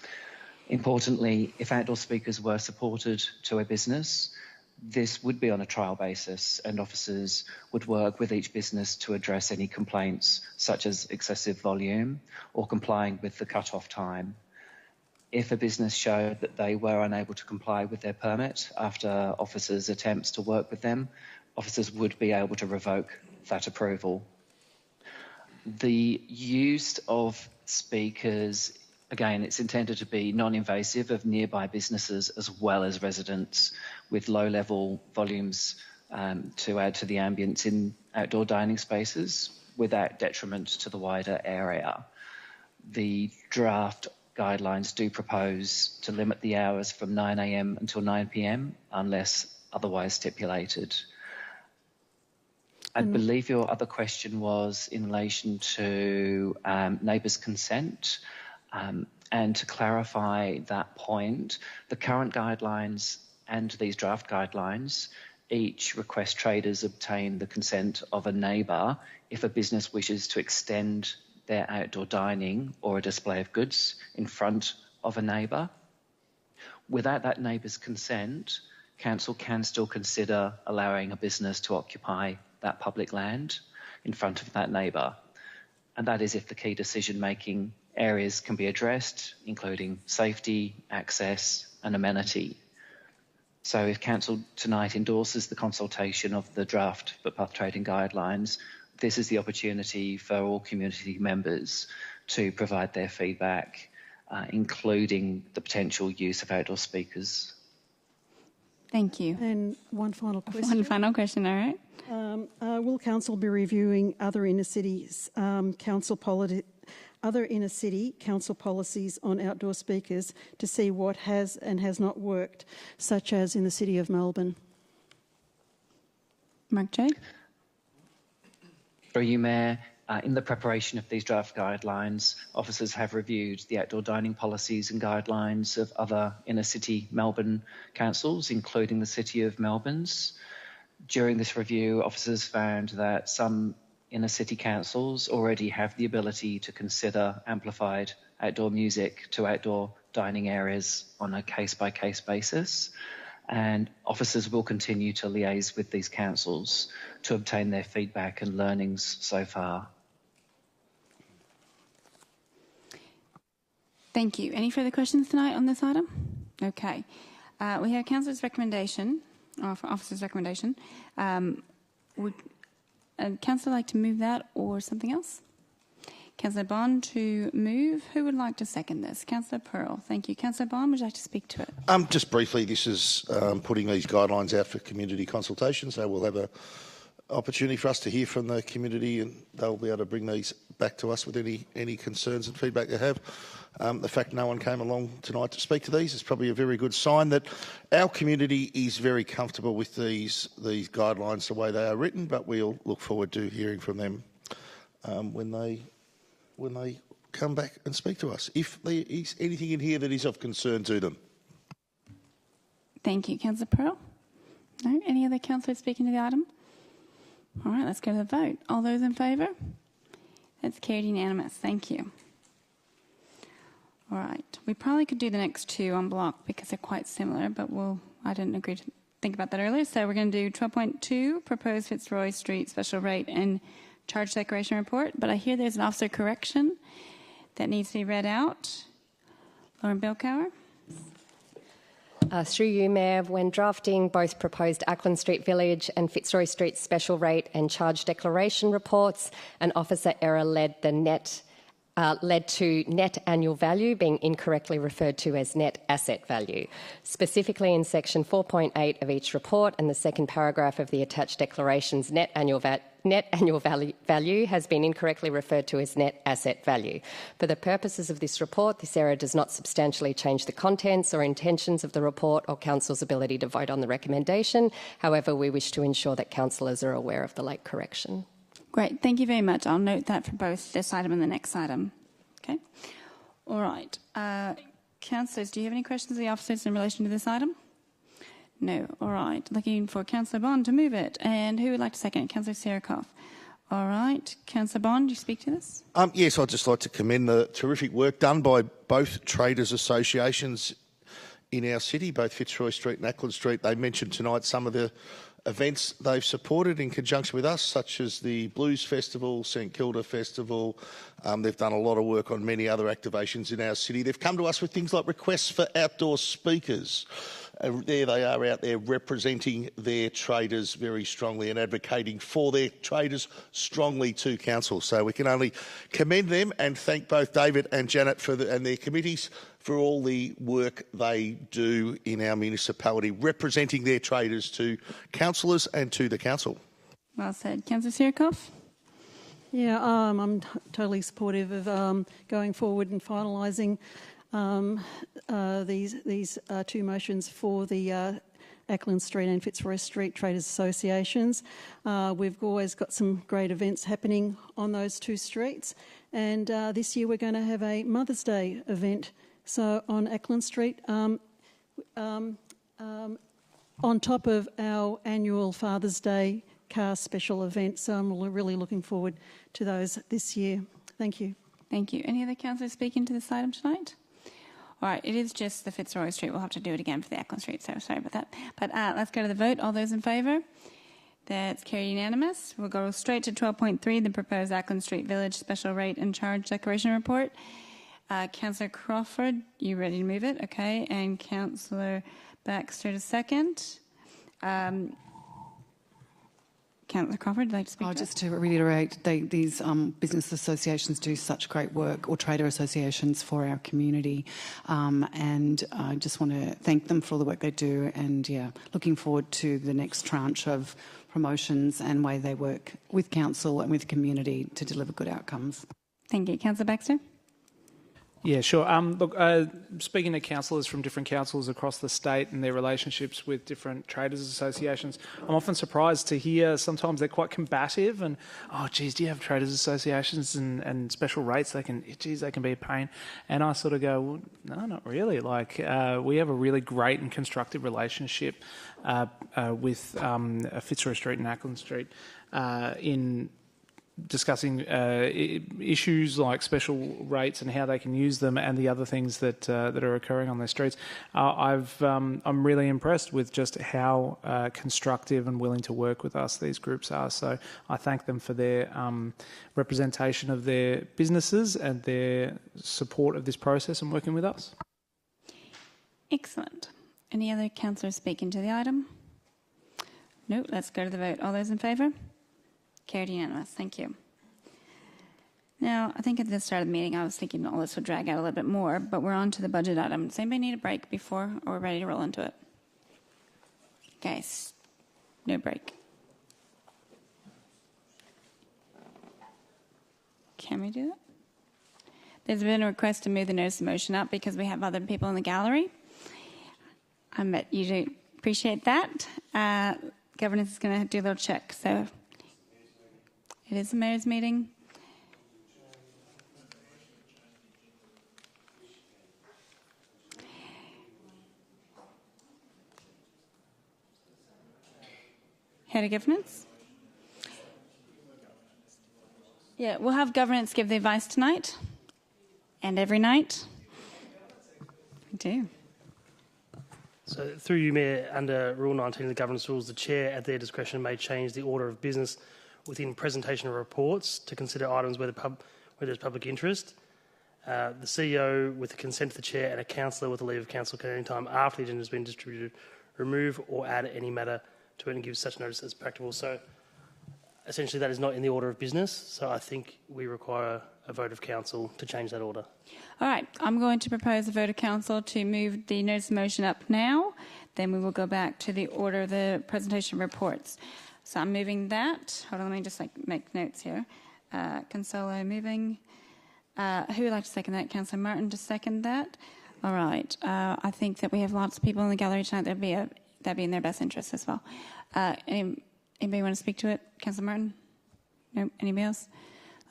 Importantly, if outdoor speakers were supported to a business, this would be on a trial basis, and officers would work with each business to address any complaints such as excessive volume or complying with the cut-off time. If a business showed that they were unable to comply with their permit after officers' attempts to work with them, officers would be able to revoke that approval. The use of speakers, again, it's intended to be non-invasive of nearby businesses as well as residents, with low-level volumes to add to the ambience in outdoor dining spaces without detriment to the wider area. The draft guidelines do propose to limit the hours from 9 a.m. until 9 p.m. unless otherwise stipulated. I believe your other question was in relation to neighbours' consent. And to clarify that point, the current guidelines and these draft guidelines each request traders obtain the consent of a neighbour if a business wishes to extend their outdoor dining or a display of goods in front of a neighbour. Without that neighbour's consent, council can still consider allowing a business to occupy that public land in front of that neighbour. And that is if the key decision-making areas can be addressed, including safety, access and amenity. So if council tonight endorses the consultation of the draft footpath trading guidelines, this is the opportunity for all community members to provide their feedback, including the potential use of outdoor speakers. Thank you. And one final question. One final question, all right. Will council be reviewing other inner-city council policies on outdoor speakers to see what has and has not worked, such as in the City of Melbourne? Mark J. Through you, Mayor, in the preparation of these draft guidelines, officers have reviewed the outdoor dining policies and guidelines of other inner-city Melbourne councils, including the City of Melbourne's. During this review, officers found that some inner-city councils already have the ability to consider amplified outdoor music to outdoor dining areas on a case-by-case basis, and officers will continue to liaise with these councils to obtain their feedback and learnings so far. Thank you. Any further questions tonight on this item? Okay. We have Councillor's recommendation, or Officer's recommendation. Would Councillor like to move that or something else? Councillor Bond to move. Who would like to second this? Councillor Pearl. Thank you. Councillor Bond, would you like to speak to it? Just briefly, this is putting these guidelines out for community consultation, so we'll have an opportunity for us to hear from the community and they'll be able to bring these back to us with any concerns and feedback they have. The fact no one came along tonight to speak to these is probably a very good sign that our community is very comfortable with these guidelines the way they are written, but we'll look forward to hearing from them when they come back and speak to us, if there is anything in here that is of concern to them. Thank you. Councillor Pearl? No? Any other councillors speaking to the item? All right, let's go to the vote. All those in favour? That's carried unanimous. Thank you. All right. We probably could do the next two en bloc because they're quite similar, but I didn't agree to think about that earlier. So we're going to do 12.2, proposed Fitzroy Street special rate and charge declaration report. But I hear there's an officer correction that needs to be read out. Lauren Bilkower. Through you, Mayor, when drafting both proposed Acland Street Village and Fitzroy Street special rate and charge declaration reports, an officer error led to net annual value being incorrectly referred to as net asset value. Specifically in section 4.8 of each report and the second paragraph of the attached declarations, net annual value has been incorrectly referred to as net asset value. For the purposes of this report, this error does not substantially change the contents or intentions of the report or Council's ability to vote on the recommendation. However, we wish to ensure that councillors are aware of the late correction. Great. Thank you very much. I'll note that for both this item and the next item. Okay. All right. Councillors, do you have any questions of the officers in relation to this item? No. All right. Looking for Councillor Bond to move it. And who would like to second it? Councillor Sarakoff. All right. Councillor Bond, do you speak to this? Yes, I'd just like to commend the terrific work done by both traders' associations in our city, both Fitzroy Street and Acland Street. They mentioned tonight some of the events they've supported in conjunction with us, such as the Blues Festival, St Kilda Festival. They've done a lot of work on many other activations in our city. They've come to us with things like requests for outdoor speakers. There they are out there representing their traders very strongly and advocating for their traders strongly to council. So we can only commend them and thank both David and Janet and their committees for all the work they do in our municipality, representing their traders to councillors and to the council. Well said. Councillor Sirikoff? Yeah, I'm totally supportive of going forward and finalising these two motions for the Acland Street and Fitzroy Street Traders Associations. We've always got some great events happening on those two streets, and this year we're going to have a Mother's Day event. So on Acland Street, on top of our annual Father's Day car special event. So I'm really looking forward to those this year. Thank you. Thank you. Any other councillors speaking to this item tonight? All right, it is just the Fitzroy Street. We'll have to do it again for the Acland Street, so sorry about that. But let's go to the vote. All those in favour? That's carried unanimous. We'll go straight to 12.3, the proposed Acland Street Village Special Rate and Charge Declaration Report. Councillor Crawford, you ready to move it? Okay, and Councillor Baxter to second. Councillor Crawford, would you like to speak? Just to reiterate, these business associations do such great work, or trader associations, for our community, and I just want to thank them for all the work they do, and looking forward to the next tranche of promotions and way they work with council and with the community to deliver good outcomes. Thank you. Councillor Baxter? Yeah, sure. Look, speaking to councillors from different councils across the state and their relationships with different traders associations, I'm often surprised to hear sometimes they're quite combative and, oh, geez, do you have traders associations and special rates? They can be a pain. And I sort of go, well, no, not really. Like, we have a really great and constructive relationship with Fitzroy Street and Acland Street in discussing issues like special rates and how they can use them, and the other things that are occurring on their streets. I'm really impressed with just how constructive and willing to work with us these groups are. So I thank them for their representation of their businesses and their support of this process and working with us. Excellent. Any other councillors speaking to the item? No. Let's go to the vote. All those in favour? Carried unanimous. Thank you. Now, I think at the start of the meeting I was thinking all this would drag out a little bit more, but we're on to the budget item. Does anybody need a break before, or we're ready to roll into it? Guys, no break. Can we do that? There's been a request to move the notice of motion up because we have other people in the gallery. I bet you do appreciate that. Governance is going to do a little check, so... It is a mayor's meeting. Head of governance? Yeah, we'll have governance give the advice tonight and every night. We do. So through you, Mayor, under Rule 19 of the governance rules, the chair at their discretion may change the order of business within presentation of reports to consider items where there's public interest. The CEO, with the consent of the chair, and a councillor with the leave of council can at any time after the agenda has been distributed, remove or add any matter to it and give such notice as practicable. So essentially that is not in the order of business, so I think we require a vote of council to change that order. All right, I'm going to propose a vote of council to move the notice of motion up now. Then we will go back to the order of the presentation of reports. So I'm moving that. Hold on, let me just make notes here. Consultation moving. Who would like to second that? Councillor Martin to second that. All right. I think that we have lots of people in the gallery tonight. That'd be in their best interest as well. Anybody want to speak to it? Councillor Martin? No. Anybody else?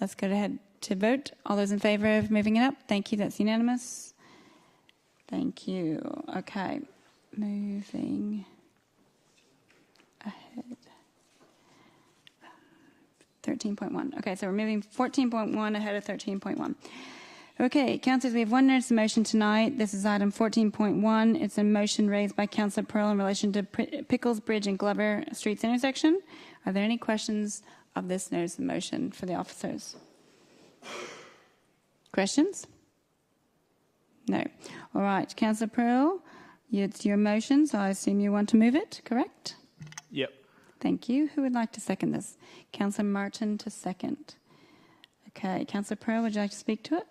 Let's go ahead to vote. All those in favour of moving it up? Thank you. That's unanimous. Thank you. Okay. Moving ahead. 13.1. Okay, so we're moving 14.1 ahead of 13.1. Okay, councillors, we have one notice of motion tonight. This is item 14.1. It's a motion raised by Councillor Pearl in relation to Pickles Bridge and Glover Streets intersection. Are there any questions of this notice of motion for the officers? Questions? No. All right, Councillor Pearl, it's your motion, so I assume you want to move it, correct? Yep. Thank you. Who would like to second this? Councillor Martin to second. Okay, Councillor Pearl, would you like to speak to it?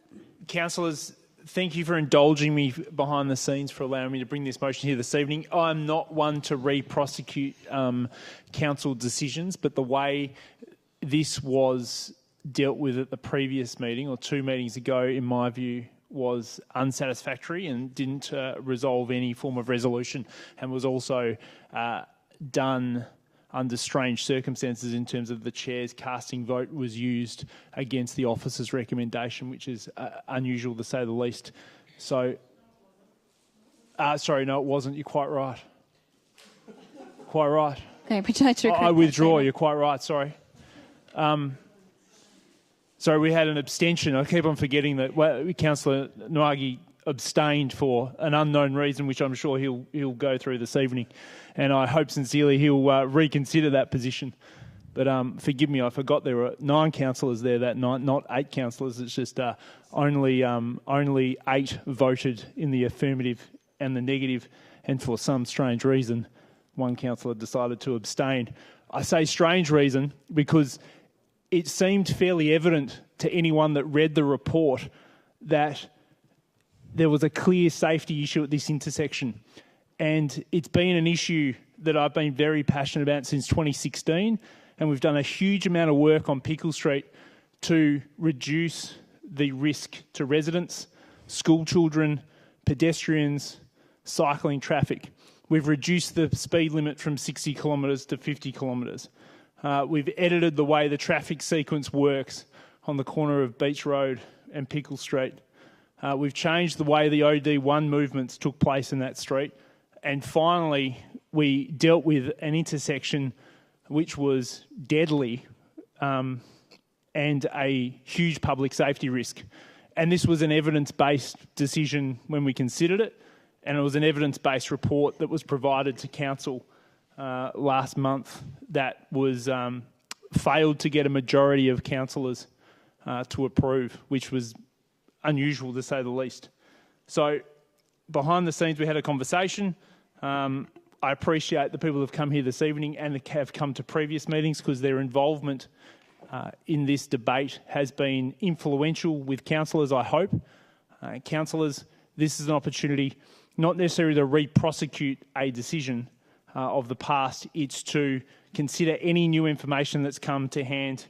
Councillors, thank you for indulging me behind the scenes for allowing me to bring this motion here this evening. I'm not one to re-prosecute council decisions, but the way this was dealt with at the previous meeting or 2 meetings ago, in my view, was unsatisfactory and didn't resolve any form of resolution, and was also done under strange circumstances in terms of the chair's casting vote was used against the officer's recommendation, which is unusual to say the least. So, sorry, no, it wasn't. You're quite right. Quite right. Okay, would you like to I withdraw. You're quite right. Sorry. Sorry, we had an abstention. I keep on forgetting that Councillor Nwagi abstained for an unknown reason, which I'm sure he'll go through this evening, and I hope sincerely he'll reconsider that position. But forgive me, I forgot there were 9 councillors there that night, not 8 councillors. It's just only 8 voted in the affirmative and the negative, and for some strange reason, 1 councillor decided to abstain. I say strange reason because it seemed fairly evident to anyone that read the report that there was a clear safety issue at this intersection. And it's been an issue that I've been very passionate about since 2016, and we've done a huge amount of work on Pickles Street to reduce the risk to residents, school children, pedestrians, cycling traffic. We've reduced the speed limit from 60 kilometres to 50 kilometres. We've edited the way the traffic sequence works on the corner of Beach Road and Pickles Street. We've changed the way the OD1 movements took place in that street. And finally, we dealt with an intersection which was deadly and a huge public safety risk. And this was an evidence-based decision when we considered it, and it was an evidence-based report that was provided to Council last month that was failed to get a majority of councillors to approve, which was unusual to say the least. So behind the scenes we had a conversation. I appreciate the people who have come here this evening and have come to previous meetings because their involvement in this debate has been influential with councillors, I hope. Councillors, this is an opportunity not necessarily to re-prosecute a decision of the past, it's to consider any new information that's come to hand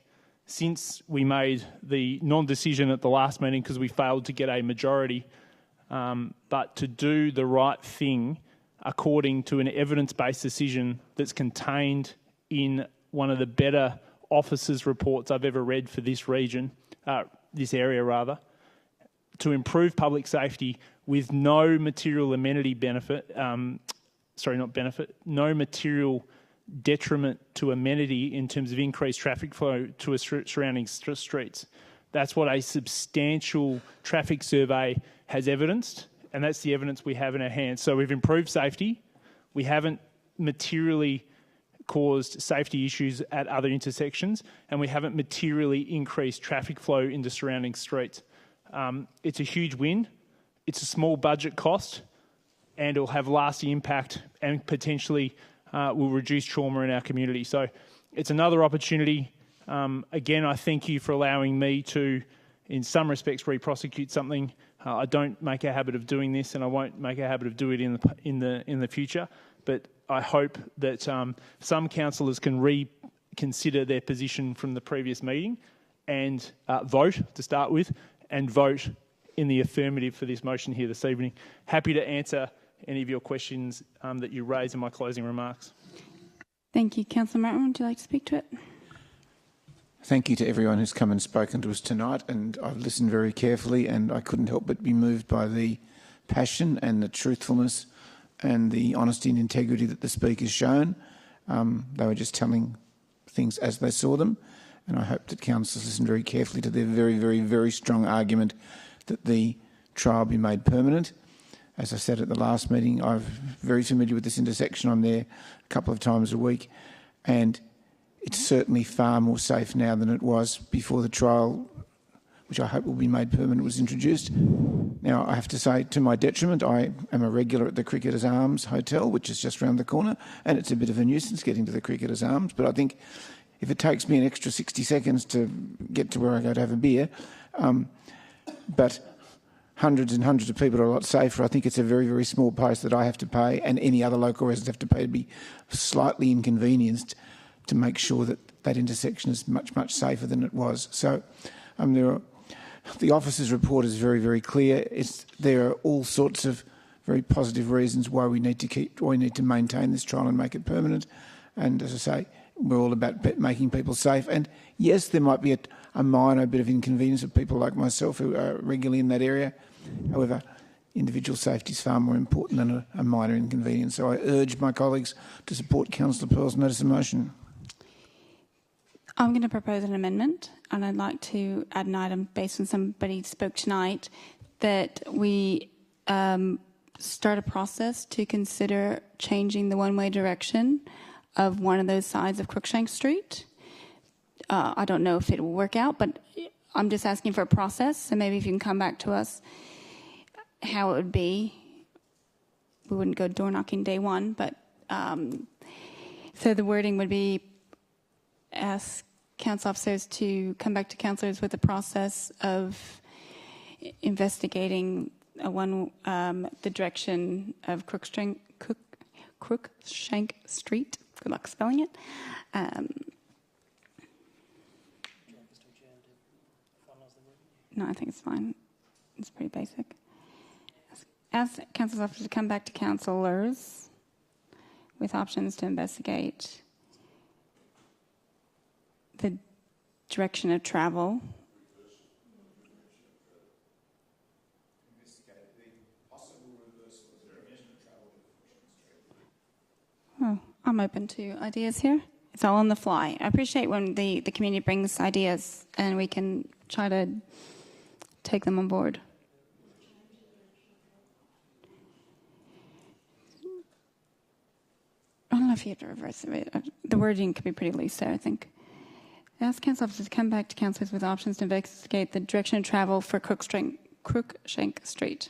since we made the non-decision at the last meeting because we failed to get a majority, but to do the right thing according to an evidence-based decision that's contained in one of the better officers' reports I've ever read for this region, this area rather, to improve public safety with no material amenity benefit, no material detriment to amenity in terms of increased traffic flow to surrounding streets. That's what a substantial traffic survey has evidenced, and that's the evidence we have in our hands. So we've improved safety. We haven't materially caused safety issues at other intersections, and we haven't materially increased traffic flow into surrounding streets. It's a huge win. It's a small budget cost, and it'll have lasting impact and potentially will reduce trauma in our community. So it's another opportunity. Again, I thank you for allowing me to, in some respects, re-prosecute something. I don't make a habit of doing this, and I won't make a habit of doing it in the future. But I hope that some councillors can reconsider their position from the previous meeting and vote to start with, and vote in the affirmative for this motion here this evening. Happy to answer any of your questions that you raise in my closing remarks. Thank you. Councillor Martin, would you like to speak to it? Thank you to everyone who's come and spoken to us tonight, and I've listened very carefully, and I couldn't help but be moved by the passion and the truthfulness and the honesty and integrity that the speakers shown. They were just telling things as they saw them, and I hope that councillors listen very carefully to their very, very, very strong argument that the trial be made permanent. As I said at the last meeting, I'm very familiar with this intersection. I'm there a couple of times a week, and it's certainly far more safe now than it was before the trial, which I hope will be made permanent, was introduced. Now, I have to say, to my detriment, I am a regular at the Cricketers Arms Hotel, which is just round the corner, and it's a bit of a nuisance getting to the Cricketers Arms, but I think if it takes me an extra 60 seconds to get to where I go to have a beer, but hundreds and hundreds of people are a lot safer. I think it's a very, very small price that I have to pay and any other local residents have to pay to be slightly inconvenienced to make sure that that intersection is much, much safer than it was. So the officer's report is very, very clear. There are all sorts of very positive reasons why we need to maintain this trial and make it permanent. And as I say, we're all about making people safe. And yes, there might be a minor bit of inconvenience of people like myself who are regularly in that area. However, individual safety is far more important than a minor inconvenience. So I urge my colleagues to support Councillor Pearl's notice of motion. I'm going to propose an amendment, and I'd like to add an item based on somebody spoke tonight that we start a process to consider changing the one-way direction of one of those sides of Crookshank Street. I don't know if it will work out, but I'm just asking for a process, so maybe if you can come back to us how it would be. We wouldn't go door knocking day one, but so the wording would be ask council officers to come back to councillors with the process of investigating the direction of Crookshank Street. Good luck spelling it. No, I think it's fine. It's pretty basic. Ask council's officers to come back to councillors with options to investigate the direction of travel. Oh, I'm open to ideas here. It's all on the fly. I appreciate when the community brings ideas and we can try to take them on board. I don't know if you have to reverse it. The wording could be pretty loose there, I think. Ask council officers to come back to councillors with options to investigate the direction of travel for Crookshank Street.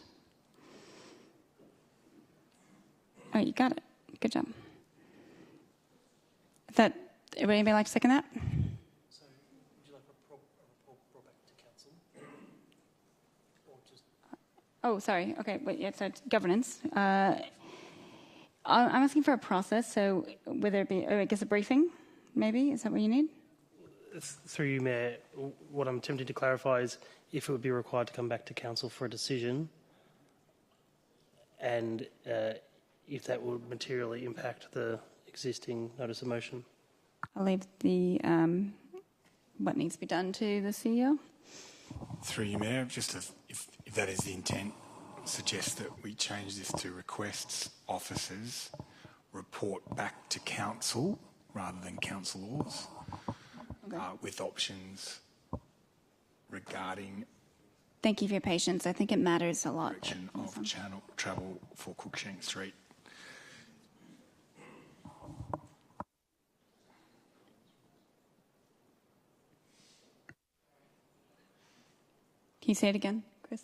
All right, you got it. Good job. Would anybody like to second that? So, would you like a report brought back to council? Or just... Oh, sorry. Okay, wait, yeah, so it's governance. I'm asking for a process, so would there be, I guess, a briefing, maybe? Is that what you need? Through you, Mayor, what I'm attempting to clarify is if it would be required to come back to council for a decision and if that would materially impact the existing notice of motion. I'll leave the what needs to be done to the CEO. Through you, Mayor, just if that is the intent, suggest that we change this to requests officers report back to council rather than councillors, with options regarding. Thank you for your patience. I think it matters a lot. Direction of travel for Crookshank Street. Can you say it again, Chris?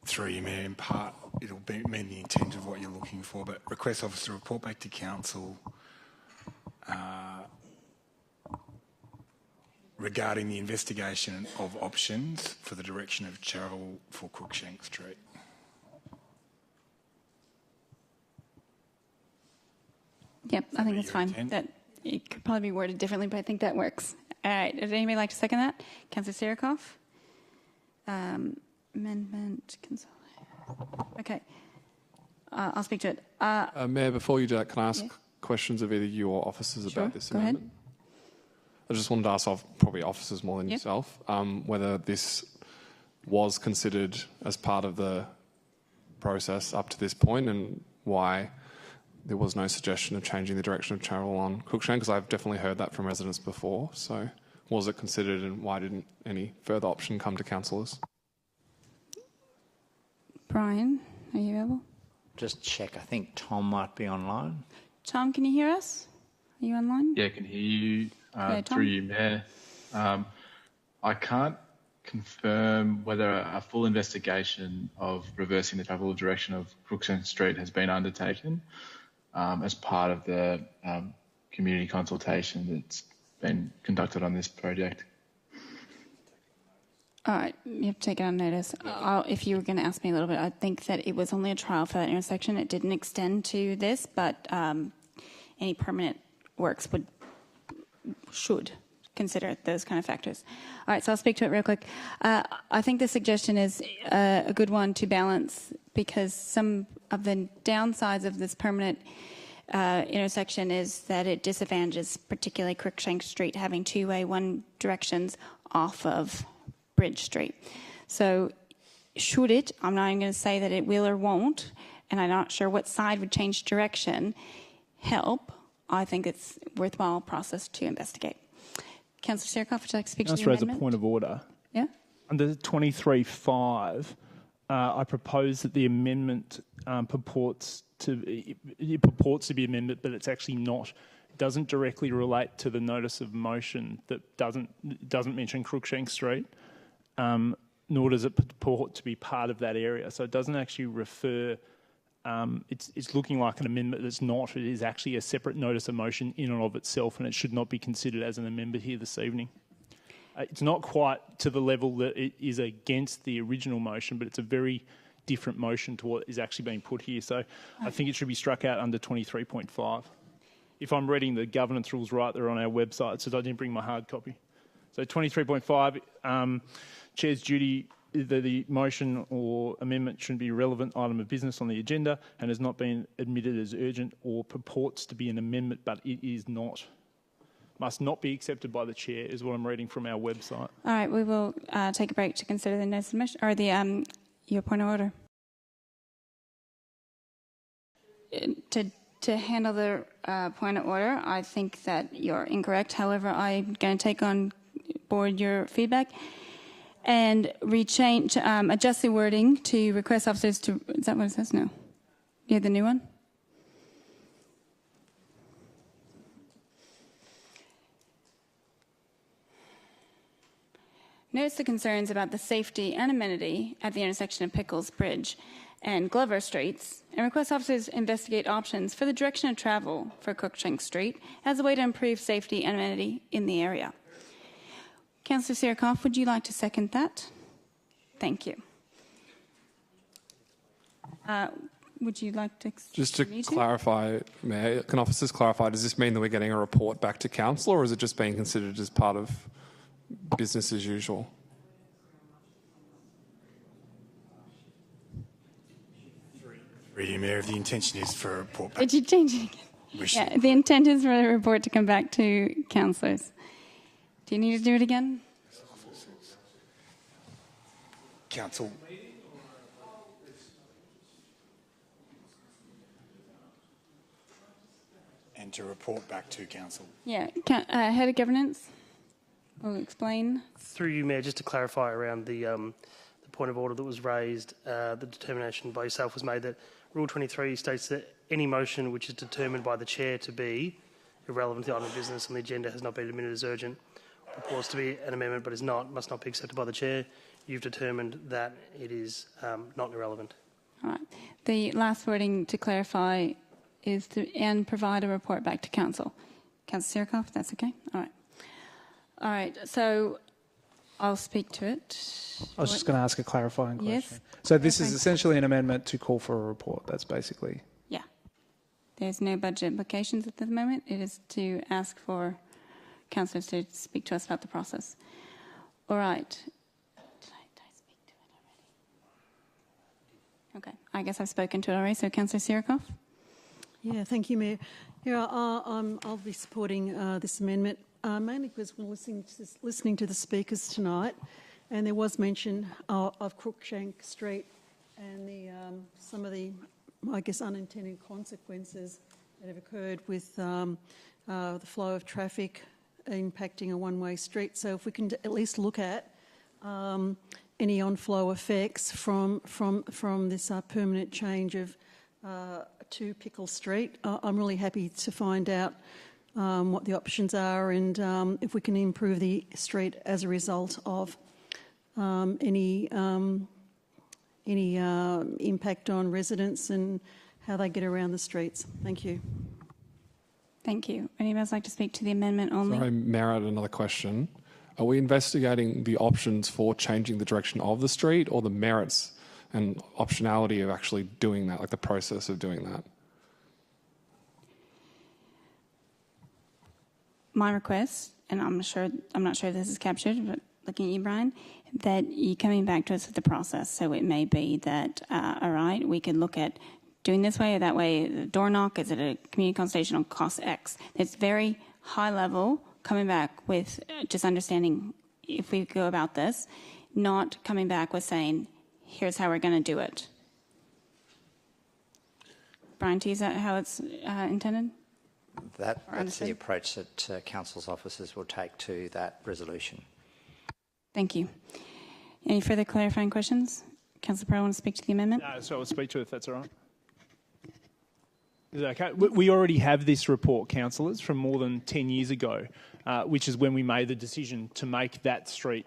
Through you, Mayor, in part, it'll mean the intent of what you're looking for, but request officer report back to council regarding the investigation of options for the direction of travel for Crookshank Street. Yep, I think that's fine. That it could probably be worded differently, but I think that works. All right, does anybody like to second that? Councillor Sirikoff? Amendment, okay. I'll speak to it. Mayor, before you do that, can I ask questions of either you or officers about this amendment? Ahead. I just wanted to ask probably officers more than yourself, whether this was considered as part of the process up to this point and why there was no suggestion of changing the direction of travel on Crookshank, because I've definitely heard that from residents before. So was it considered and why didn't any further option come to councillors? Brian, are you able? Just check. I think Tom might be online. Tom, can you hear us? Are you online? Yeah, I can hear you. Okay, Tom? Through you, Mayor. I can't confirm whether a full investigation of reversing the travel direction of Crookshank Street has been undertaken as part of the community consultation that's been conducted on this project. All right, you have to take it on notice. If you were going to ask me a little bit, I think that it was only a trial for that intersection. It didn't extend to this, but any permanent works should consider those kind of factors. All right, so I'll speak to it real quick. I think the suggestion is a good one to balance, because some of the downsides of this permanent intersection is that it disadvantages particularly Crookshank Street having two-way one directions off of Bridge Street. So should it, I'm not even going to say that it will or won't, and I'm not sure what side would change direction, help, I think it's a worthwhile process to investigate. Councillor Sirkoff, would you like to speak to the amendment? Can I raise a point of order? Yeah. Under 23.5, I propose that the amendment purports to be amended, but it's actually not. It doesn't directly relate to the notice of motion that doesn't mention Crookshank Street, nor does it purport to be part of that area. So it doesn't actually refer. It's looking like an amendment that's not. It is actually a separate notice of motion in and of itself, and it should not be considered as an amendment here this evening. It's not quite to the level that it is against the original motion, but it's a very different motion to what is actually being put here. So I think it should be struck out under 23.5. If I'm reading the governance rules right, they're on our website, so I didn't bring my hard copy. So 23.5, Chair's duty, the motion or amendment shouldn't be a relevant item of business on the agenda and has not been admitted as urgent or purports to be an amendment, but it is not. Must not be accepted by the Chair, is what I'm reading from our website. All right, we will take a break to consider the notice of motion, or the your point of order. To handle the point of order, I think that you're incorrect. However, I'm going to take on board your feedback and adjust the wording to request officers to. Is that what it says? No. You have the new one? Notice the concerns about the safety and amenity at the intersection of Pickles Bridge and Glover Streets, and request officers investigate options for the direction of travel for Crookshank Street as a way to improve safety and amenity in the area. Councillor Sirkoff, would you like to second that? Thank you. Would you like to... Just to clarify, Mayor, can officers clarify, does this mean that we're getting a report back to council, or is it just being considered as part of business as usual? Through you, Mayor, the intention is for a report back. Did you change it again? Yeah, the intent is for the report to come back to councillors. Do you need to do it again? Council. And to report back to council. Yeah. Head of Governance will explain. Through you, Mayor, just to clarify around the point of order that was raised, the determination by yourself was made that Rule 23 states that any motion which is determined by the Chair to be irrelevant to the item of business on the agenda has not been admitted as urgent, purports to be an amendment but must not be accepted by the Chair. You've determined that it is not irrelevant. All right. The last wording to clarify is to provide a report back to council. Councillor Sirkoff, that's okay? All right. All right. So I'll speak to it. I was just going to ask a clarifying question. Yes. So this is essentially an amendment to call for a report. That's basically... Yeah. There's no budget implications at the moment. It is to ask for councillors to speak to us about the process. All right. Did I speak to it already? Okay. I guess I've spoken to it already. So Councillor Sirkoff? Yeah, thank you, Mayor. Yeah, I'll be supporting this amendment, mainly because we're listening to the speakers tonight, and there was mention of Crookshank Street and some of the, I guess, unintended consequences that have occurred with the flow of traffic impacting a one-way street. So if we can at least look at any on-flow effects from this permanent change of to Pickles Street, I'm really happy to find out what the options are and if we can improve the street as a result of any impact on residents and how they get around the streets. Thank you. Thank you. Anyone else like to speak to the amendment only? Sorry, Mayor, I had another question. Are we investigating the options for changing the direction of the street or the merits and optionality of actually doing that, like the process of doing that? My request, and I'm not sure if this is captured, but looking at you, Brian, that you're coming back to us with the process. So it may be that, all right, we could look at doing this way or that way. The door knock, is it a community consultation on cost X? It's very high level, coming back with just understanding if we go about this, not coming back with saying, here's how we're going to do it. Brian, is that how it's intended? That's the approach that Council's officers will take to that resolution. Thank you. Any further clarifying questions? Councillor Pearl, want to speak to the amendment? No, so I'll speak to it if that's all right. Is that okay? We already have this report, councillors, from more than 10 years ago, which is when we made the decision to make that street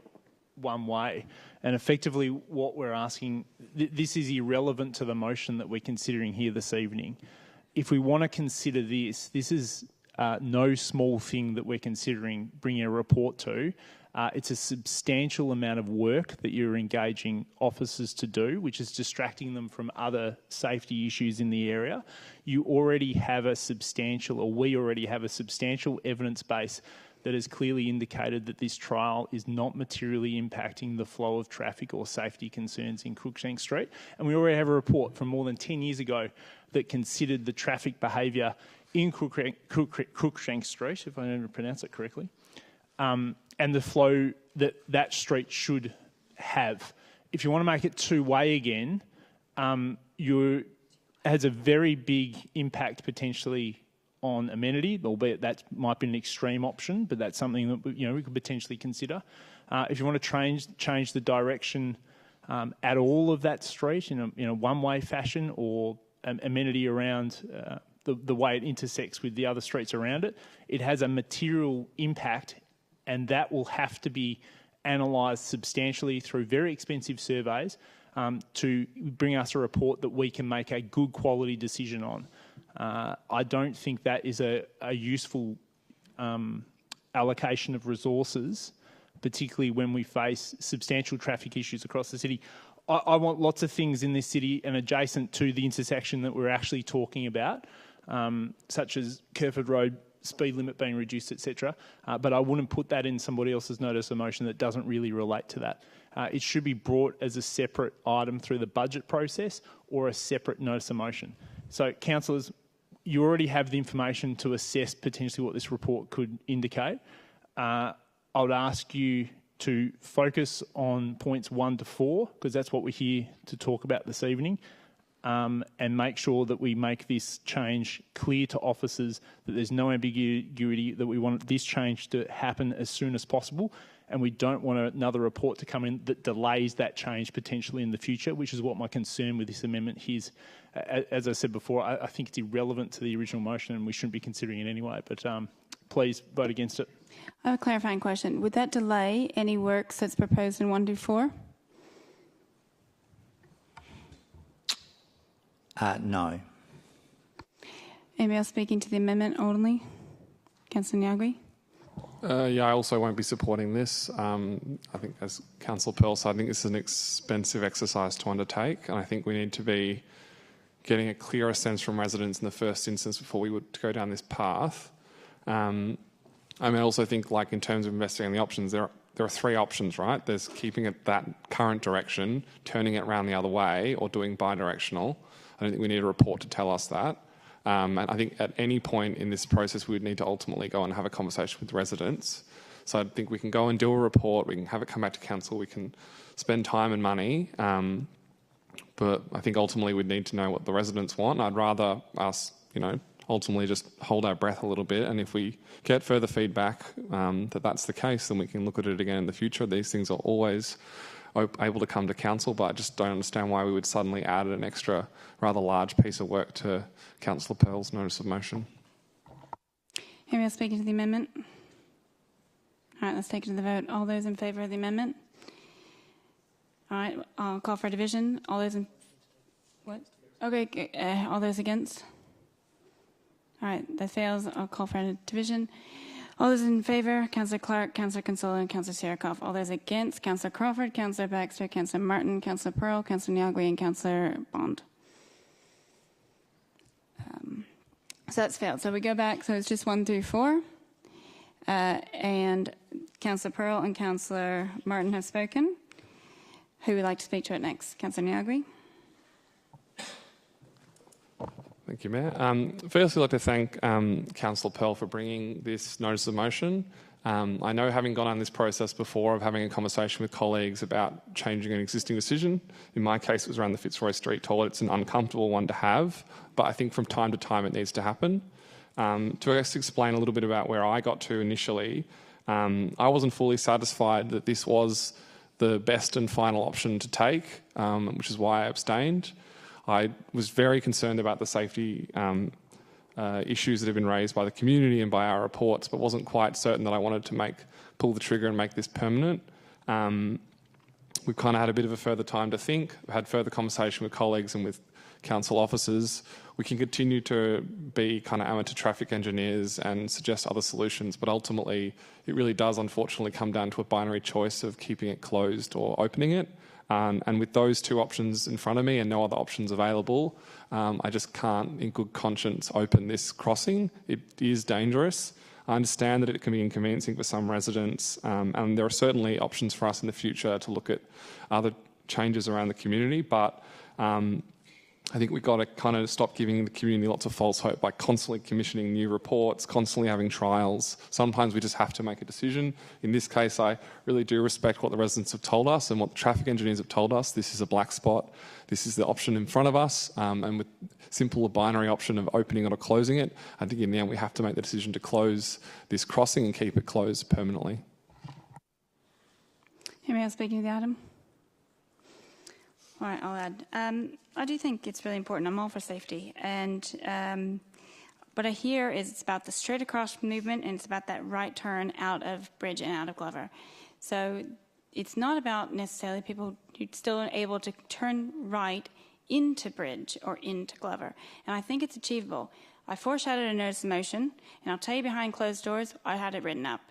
one way. And effectively what we're asking, this is irrelevant to the motion that we're considering here this evening. If we want to consider this is no small thing that we're considering bringing a report to. It's a substantial amount of work that you're engaging officers to do, which is distracting them from other safety issues in the area. You already have a substantial, or we already have a substantial evidence base that has clearly indicated that this trial is not materially impacting the flow of traffic or safety concerns in Crookshank Street. And we already have a report from more than 10 years ago that considered the traffic behaviour in Crookshank Street, if I don't pronounce it correctly, and the flow that street should have. If you want to make it two-way again, it has a very big impact potentially on amenity, albeit that might be an extreme option, but that's something that we could potentially consider. If you want to change the direction at all of that street in a one-way fashion, or amenity around the way it intersects with the other streets around it, it has a material impact, and that will have to be analysed substantially through very expensive surveys to bring us a report that we can make a good quality decision on. I don't think that is a useful allocation of resources, particularly when we face substantial traffic issues across the city. I want lots of things in this city and adjacent to the intersection that we're actually talking about, such as Kerford Road, speed limit being reduced, etc. But I wouldn't put that in somebody else's notice of motion that doesn't really relate to that. It should be brought as a separate item through the budget process or a separate notice of motion. So, councillors, you already have the information to assess potentially what this report could indicate. I would ask you to focus on points 1 to 4, because that's what we're here to talk about this evening, and make sure that we make this change clear to officers, that there's no ambiguity, that we want this change to happen as soon as possible, and we don't want another report to come in that delays that change potentially in the future, which is what my concern with this amendment is. As I said before, I think it's irrelevant to the original motion and we shouldn't be considering it anyway, but please vote against it. I have a clarifying question. Would that delay any works that's proposed in 1 to 4? No. Anybody else speaking to the amendment only? Councillor Nyagri? Yeah, I also won't be supporting this. I think, as Councillor Pearl said, I think this is an expensive exercise to undertake, and I think we need to be getting a clearer sense from residents in the first instance before we would go down this path. I also think, like, in terms of investigating the options, there are 3 options, right? There's keeping it that current direction, turning it around the other way, or doing bi-directional. I don't think we need a report to tell us that. And I think at any point in this process, we would need to ultimately go and have a conversation with residents. So I think we can go and do a report, we can have it come back to council, we can spend time and money, but I think ultimately we'd need to know what the residents want. I'd rather us, ultimately just hold our breath a little bit, and if we get further feedback that that's the case, then we can look at it again in the future. These things are always able to come to council, but I just don't understand why we would suddenly add an extra rather large piece of work to Councillor Pearl's notice of motion. Anyone else speaking to the amendment? All right, let's take it to the vote. All those in favour of the amendment? All right, I'll call for a division. All those in... What? Okay, all those against? All right, that fails. I'll call for a division. All those in favour, Councillor Clark, Councillor Consultor, and Councillor Sierrakoff. All those against, Councillor Crawford, Councillor Baxter, Councillor Martin, Councillor Pearl, Councillor Nyagui, and Councillor Bond. So that's failed. So we go back. So it's just 1 through 4. And Councillor Pearl and Councillor Martin have spoken. Who would like to speak to it next? Councillor Nyagui. Thank you, Mayor. Firstly, I'd like to thank Councillor Pearl for bringing this notice of motion. I know, having gone on this process before of having a conversation with colleagues about changing an existing decision, in my case it was around the Fitzroy Street toilet. It's an uncomfortable one to have, but I think from time to time it needs to happen. To explain a little bit about where I got to initially, I wasn't fully satisfied that this was the best and final option to take, which is why I abstained. I was very concerned about the safety issues that have been raised by the community and by our reports, but wasn't quite certain that I wanted to pull the trigger and make this permanent. We've kind of had a bit of a further time to think. We've had further conversation with colleagues and with council officers. We can continue to be kind of amateur traffic engineers and suggest other solutions, but ultimately it really does unfortunately come down to a binary choice of keeping it closed or opening it. And with those two options in front of me and no other options available, I just can't, in good conscience, open this crossing. It is dangerous. I understand that it can be inconveniencing for some residents, and there are certainly options for us in the future to look at other changes around the community, but I think we've got to kind of stop giving the community lots of false hope by constantly commissioning new reports, constantly having trials. Sometimes we just have to make a decision. In this case, I really do respect what the residents have told us and what the traffic engineers have told us. This is a black spot. This is the option in front of us. And with simple binary option of opening it or closing it, I think in the end we have to make the decision to close this crossing and keep it closed permanently. Anyone else speaking to the item? All right, I'll add. I do think it's really important. I'm all for safety. And what I hear is it's about the straight across movement and it's about that right turn out of Bridge and out of Glover. So it's not about necessarily people who still are able to turn right into Bridge or into Glover. And I think it's achievable. I foreshadowed a notice of motion, and I'll tell you behind closed doors, I had it written up.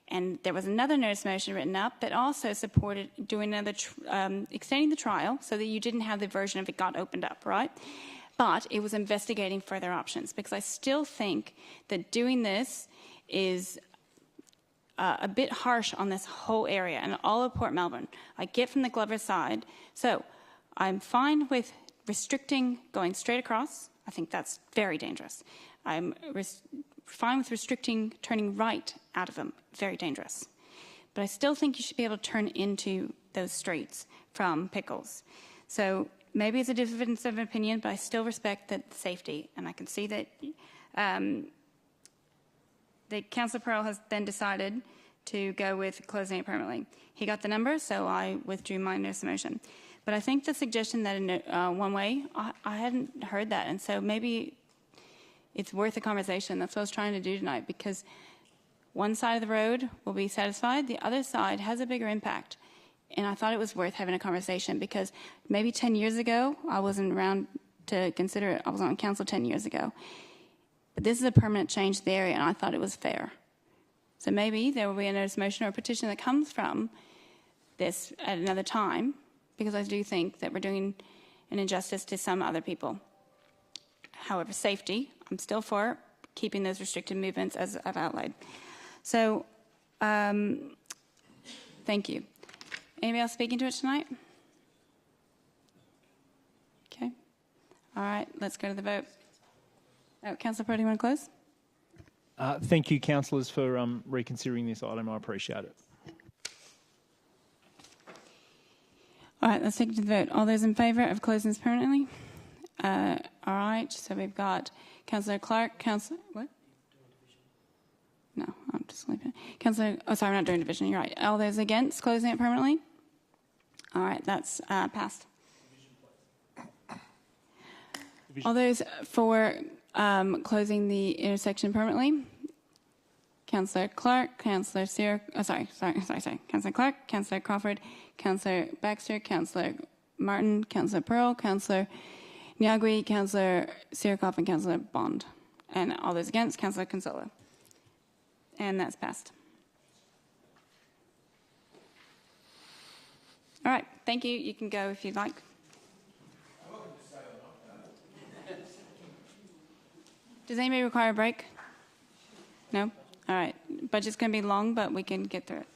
And there was another notice motion written up that also supported doing another, extending the trial so that you didn't have the version of it got opened up, right? But it was investigating further options because I still think that doing this is a bit harsh on this whole area and all of Port Melbourne. I get from the Glover side. So I'm fine with restricting going straight across. I think that's very dangerous. I'm fine with restricting turning right out of them. Very dangerous. But I still think you should be able to turn into those streets from Pickles. So maybe it's a difference of opinion, but I still respect that safety. And I can see that Councillor Pearl has then decided to go with closing it permanently. He got the number, so I withdrew my notice of motion. But I think the suggestion that in one way, I hadn't heard that. And so maybe it's worth a conversation. That's what I was trying to do tonight, because one side of the road will be satisfied. The other side has a bigger impact. And I thought it was worth having a conversation because maybe 10 years ago, I wasn't around to consider it. I was on council 10 years ago. But this is a permanent change to the area, and I thought it was fair. So maybe there will be a notice motion or a petition that comes from this at another time, because I do think that we're doing an injustice to some other people. However, safety, I'm still for keeping those restricted movements as I've outlined. So, thank you. Anybody else speaking to it tonight? Okay. All right, let's go to the vote. Oh, Councillor Pearl, do you want to close? Thank you, councillors, for reconsidering this item. I appreciate it. All right, let's take it to the vote. All those in favour of closing this permanently? All right, so we've got Councillor Clark, what? No, I'm just leaving it. Councillor, oh, sorry, we're not doing division, you're right. All those against closing it permanently? All right, that's passed. All those for closing the intersection permanently? Councillor Clark, Councillor Councillor Clark, Councillor Crawford, Councillor Baxter, Councillor Martin, Councillor Pearl, Councillor Nyagui, Councillor Sirikoff, and Councillor Bond. And all those against, Councillor Consultor. And that's passed. All right, thank you. You can go if you'd like. Does anybody require a break? No? All right. Budget's going to be long, but we can get through it.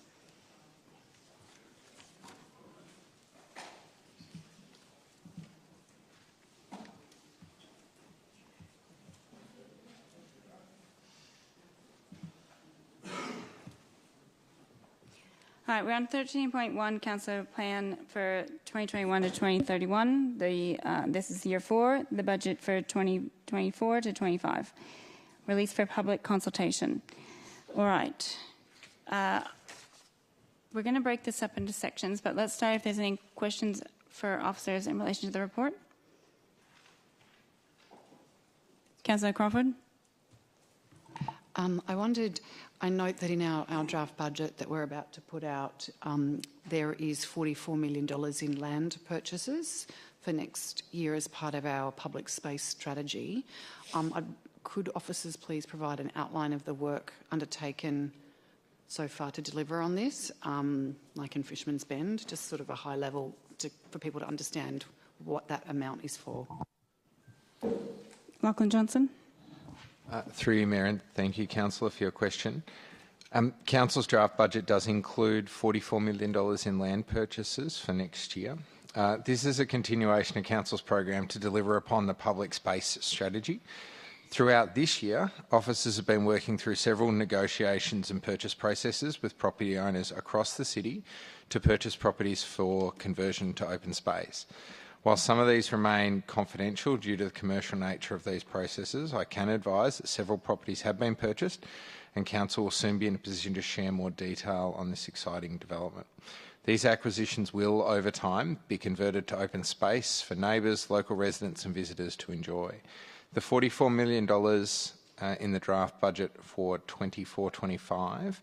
All right, we're on 13.1, Council Plan for 2021 to 2031. This is year 4, the budget for 2024 to 25. Release for public consultation. All right. We're going to break this up into sections, but let's start if there's any questions for officers in relation to the report. Councillor Crawford? I note that in our draft budget that we're about to put out, there is $44 million in land purchases for next year as part of our public space strategy. Could officers please provide an outline of the work undertaken so far to deliver on this, like in Fisherman's Bend, just sort of a high level for people to understand what that amount is for? Lachlan Johnson? Through you, Mayor, and thank you, Councillor, for your question. Council's draft budget does include $44 million in land purchases for next year. This is a continuation of Council's program to deliver upon the public space strategy. Throughout this year, officers have been working through several negotiations and purchase processes with property owners across the city to purchase properties for conversion to open space. While some of these remain confidential due to the commercial nature of these processes, I can advise that several properties have been purchased and Council will soon be in a position to share more detail on this exciting development. These acquisitions will, over time, be converted to open space for neighbours, local residents and visitors to enjoy. The $44 million in the draft budget for 24-25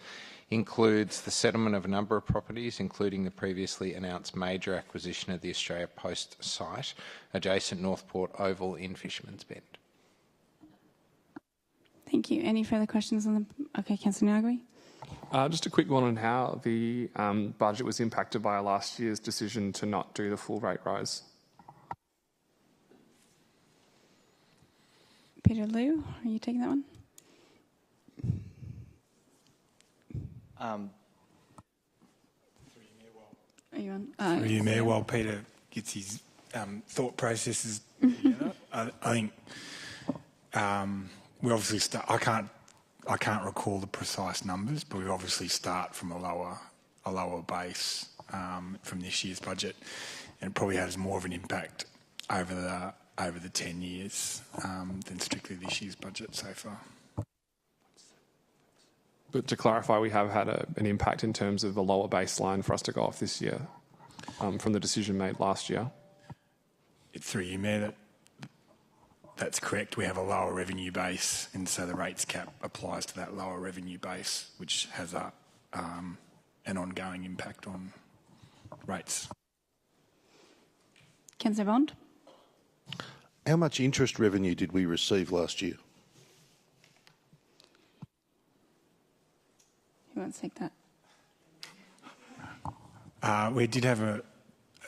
includes the settlement of a number of properties, including the previously announced major acquisition of the Australia Post site adjacent Northport Oval in Fisherman's Bend. Thank you. Any further questions on the... Okay, Councillor Nyagui. Just a quick one on how the budget was impacted by last year's decision to not do the full rate rise. Peter Liu, are you taking that one? Are you on? Through you, Mayor, while Peter gets his thought processes together, I think we obviously start. I can't recall the precise numbers, but we obviously start from a lower base from this year's budget, and it probably has more of an impact over the 10 years than strictly this year's budget so far. But to clarify, we have had an impact in terms of a lower baseline for us to go off this year from the decision made last year. Through you, Mayor, that's correct. We have a lower revenue base, and so the rates cap applies to that lower revenue base, which has an ongoing impact on rates. Councillor Bond? How much interest revenue did we receive last year? Who wants to take that? We did have a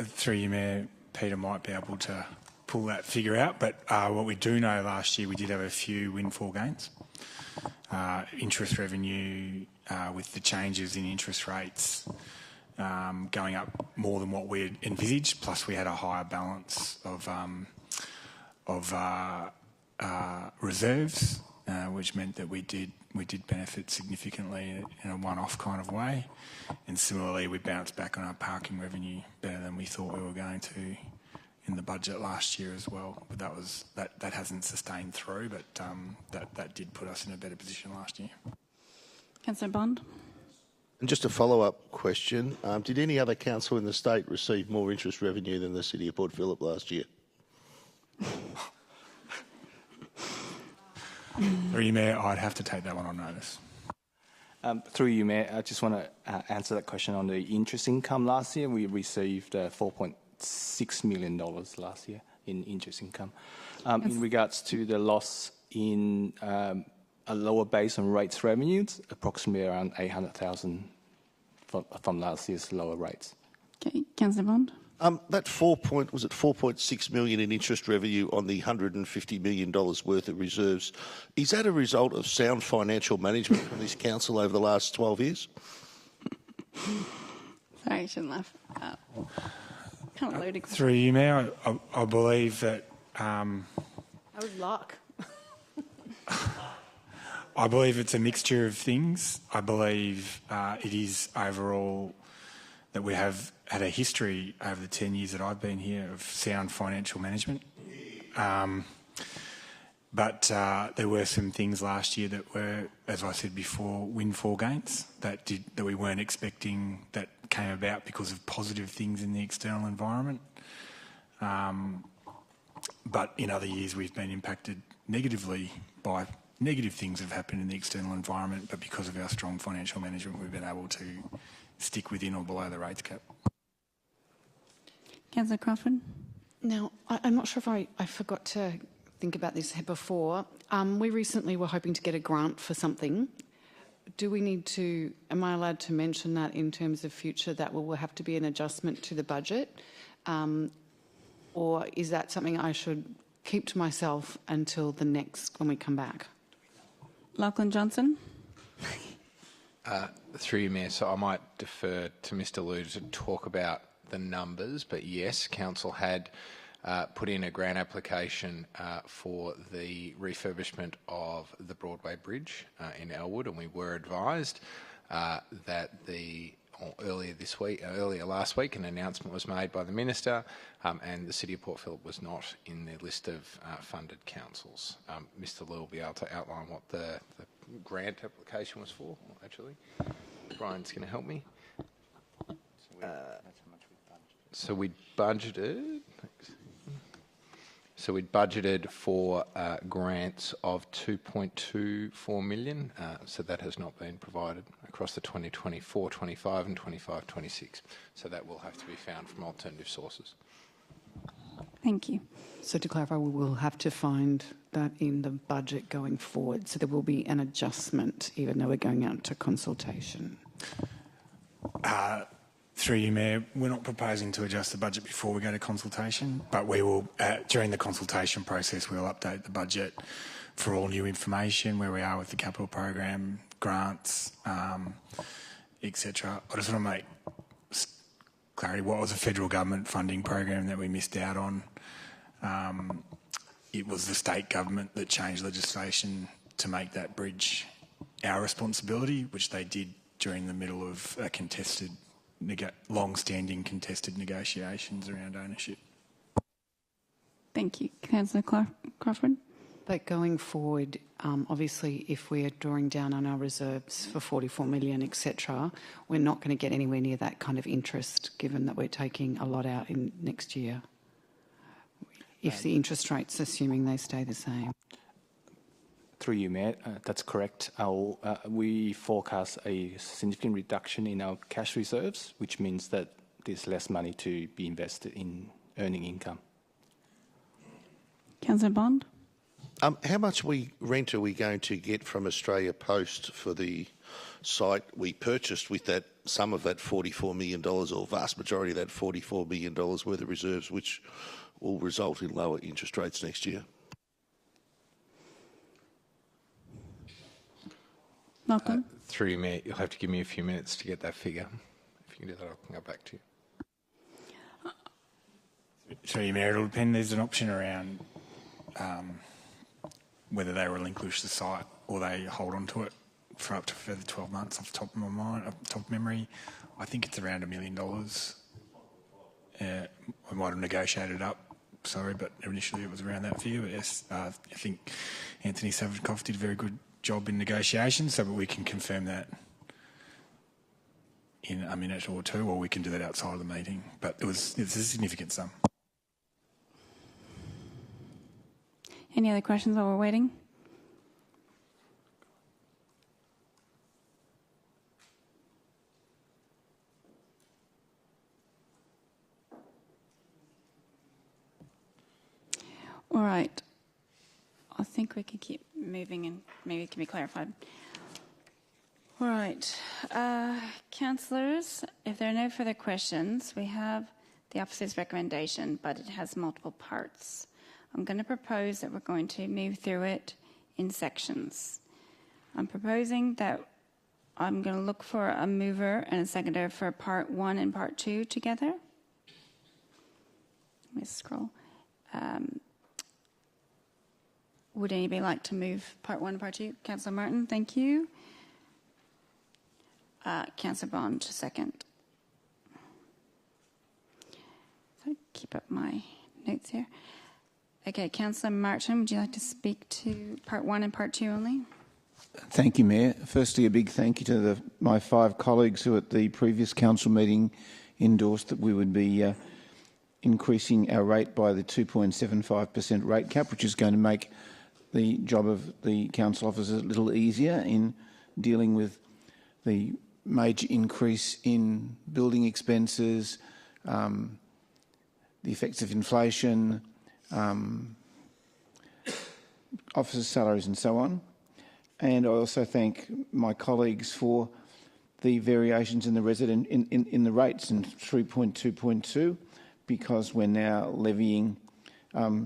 through you, Mayor, Peter might be able to pull that figure out, but what we do know last year, we did have a few windfall gains. Interest revenue with the changes in interest rates going up more than what we had envisaged, plus we had a higher balance of reserves, which meant that we did benefit significantly in a one-off kind of way. And similarly, we bounced back on our parking revenue better than we thought we were going to in the budget last year as well, but that hasn't sustained through, but that did put us in a better position last year. Councillor Bond. And just a follow-up question. Did any other council in the state receive more interest revenue than the City of Port Phillip last year? Through you, Mayor, I'd have to take that one on notice. Through you, Mayor, I just want to answer that question on the interest income last year. We received $4.6 million last year in interest income. In regards to the loss in a lower base on rates revenues, approximately around 800,000 from last year's lower rates. Okay, Councillor Bond. That $4.6 million in interest revenue on the $150 million worth of reserves, is that a result of sound financial management from this council over the last 12 years? Sorry, I shouldn't laugh. Kind of loaded. Through you, Mayor, I believe that... That was luck. I believe it's a mixture of things. I believe it is overall that we have had a history over the 10 years that I've been here of sound financial management. But there were some things last year that were, as I said before, windfall gains that we weren't expecting, that came about because of positive things in the external environment. But in other years we've been impacted negatively by negative things that have happened in the external environment, but because of our strong financial management we've been able to stick within or below the rates cap. Councillor Crawford. Now, I'm not sure if I forgot to think about this before. We recently were hoping to get a grant for something. Do we need to, am I allowed to mention that in terms of future that will have to be an adjustment to the budget? Or is that something I should keep to myself until the next, when we come back? Lachlan Johnson. Through you, Mayor, so I might defer to Mr. Luder to talk about the numbers, but yes, Council had put in a grant application for the refurbishment of the Broadway Bridge in Elwood, and we were advised that earlier last week, an announcement was made by the Minister, and the City of Port Phillip was not in the list of funded councils. Mr. Lew will be able to outline what the grant application was for, actually. Brian's going to help me. So we'd budgeted for grants of $2.24 million. So that has not been provided across the 2024-25 and 25-26. So that will have to be found from alternative sources. Thank you. So to clarify, we will have to find that in the budget going forward. So there will be an adjustment, even though we're going out to consultation. Through you, Mayor, we're not proposing to adjust the budget before we go to consultation, but we will, during the consultation process, we'll update the budget for all new information, where we are with the capital program, grants, etc. I just want to make clarity, what was a federal government funding program that we missed out on? It was the state government that changed legislation to make that bridge our responsibility, which they did during the middle of a long-standing contested negotiations around ownership. Thank you. Councillor Crawford. But going forward, obviously, if we're drawing down on our reserves for $44 million, etc., we're not going to get anywhere near that kind of interest, given that we're taking a lot out in next year. If the interest rates, assuming they stay the same. Through you, Mayor, that's correct. We forecast a significant reduction in our cash reserves, which means that there's less money to be invested in earning income. Councillor Bond. How much rent are we going to get from Australia Post for the site we purchased with that some of that $44 million, or vast majority of that $44 million worth of reserves, which will result in lower interest rates next year? Malcolm. Through you, Mayor, you'll have to give me a few minutes to get that figure. If you can do that, I can go back to you. Through you, Mayor, it'll depend. There's an option around whether they relinquish the site or they hold on to it for up to further 12 months off the top of my mind, off the top of memory. I think it's around $1 million. We might have negotiated up sorry, but initially it was around that figure. But yes, I think Anthony Savage-Coff did a very good job in negotiations, so that we can confirm that in a minute or two, or we can do that outside of the meeting. But it's a significant sum. Any other questions while we're waiting? All right. I think we can keep moving and maybe it can be clarified. All right. Councillors, if there are no further questions, we have the officer's recommendation, but it has multiple parts. I'm going to propose that we're going to move through it in sections. I'm proposing that I'm going to look for a mover and a seconder for part 1 and part 2 together. Let me scroll. Would anybody like to move part 1 and part 2? Councillor Martin, thank you. Councillor Bond, second. So keep up my notes here. Okay, Councillor Martin, would you like to speak to part 1 and part 2 only? Thank you, Mayor. Firstly, a big thank you to my 5 colleagues who at the previous council meeting endorsed that we would be increasing our rate by the 2.75% rate cap, which is going to make the job of the council officers a little easier in dealing with the major increase in building expenses, the effects of inflation, officers' salaries and so on. And I also thank my colleagues for the variations in the resident in the rates in 3.2.2, because we're now levying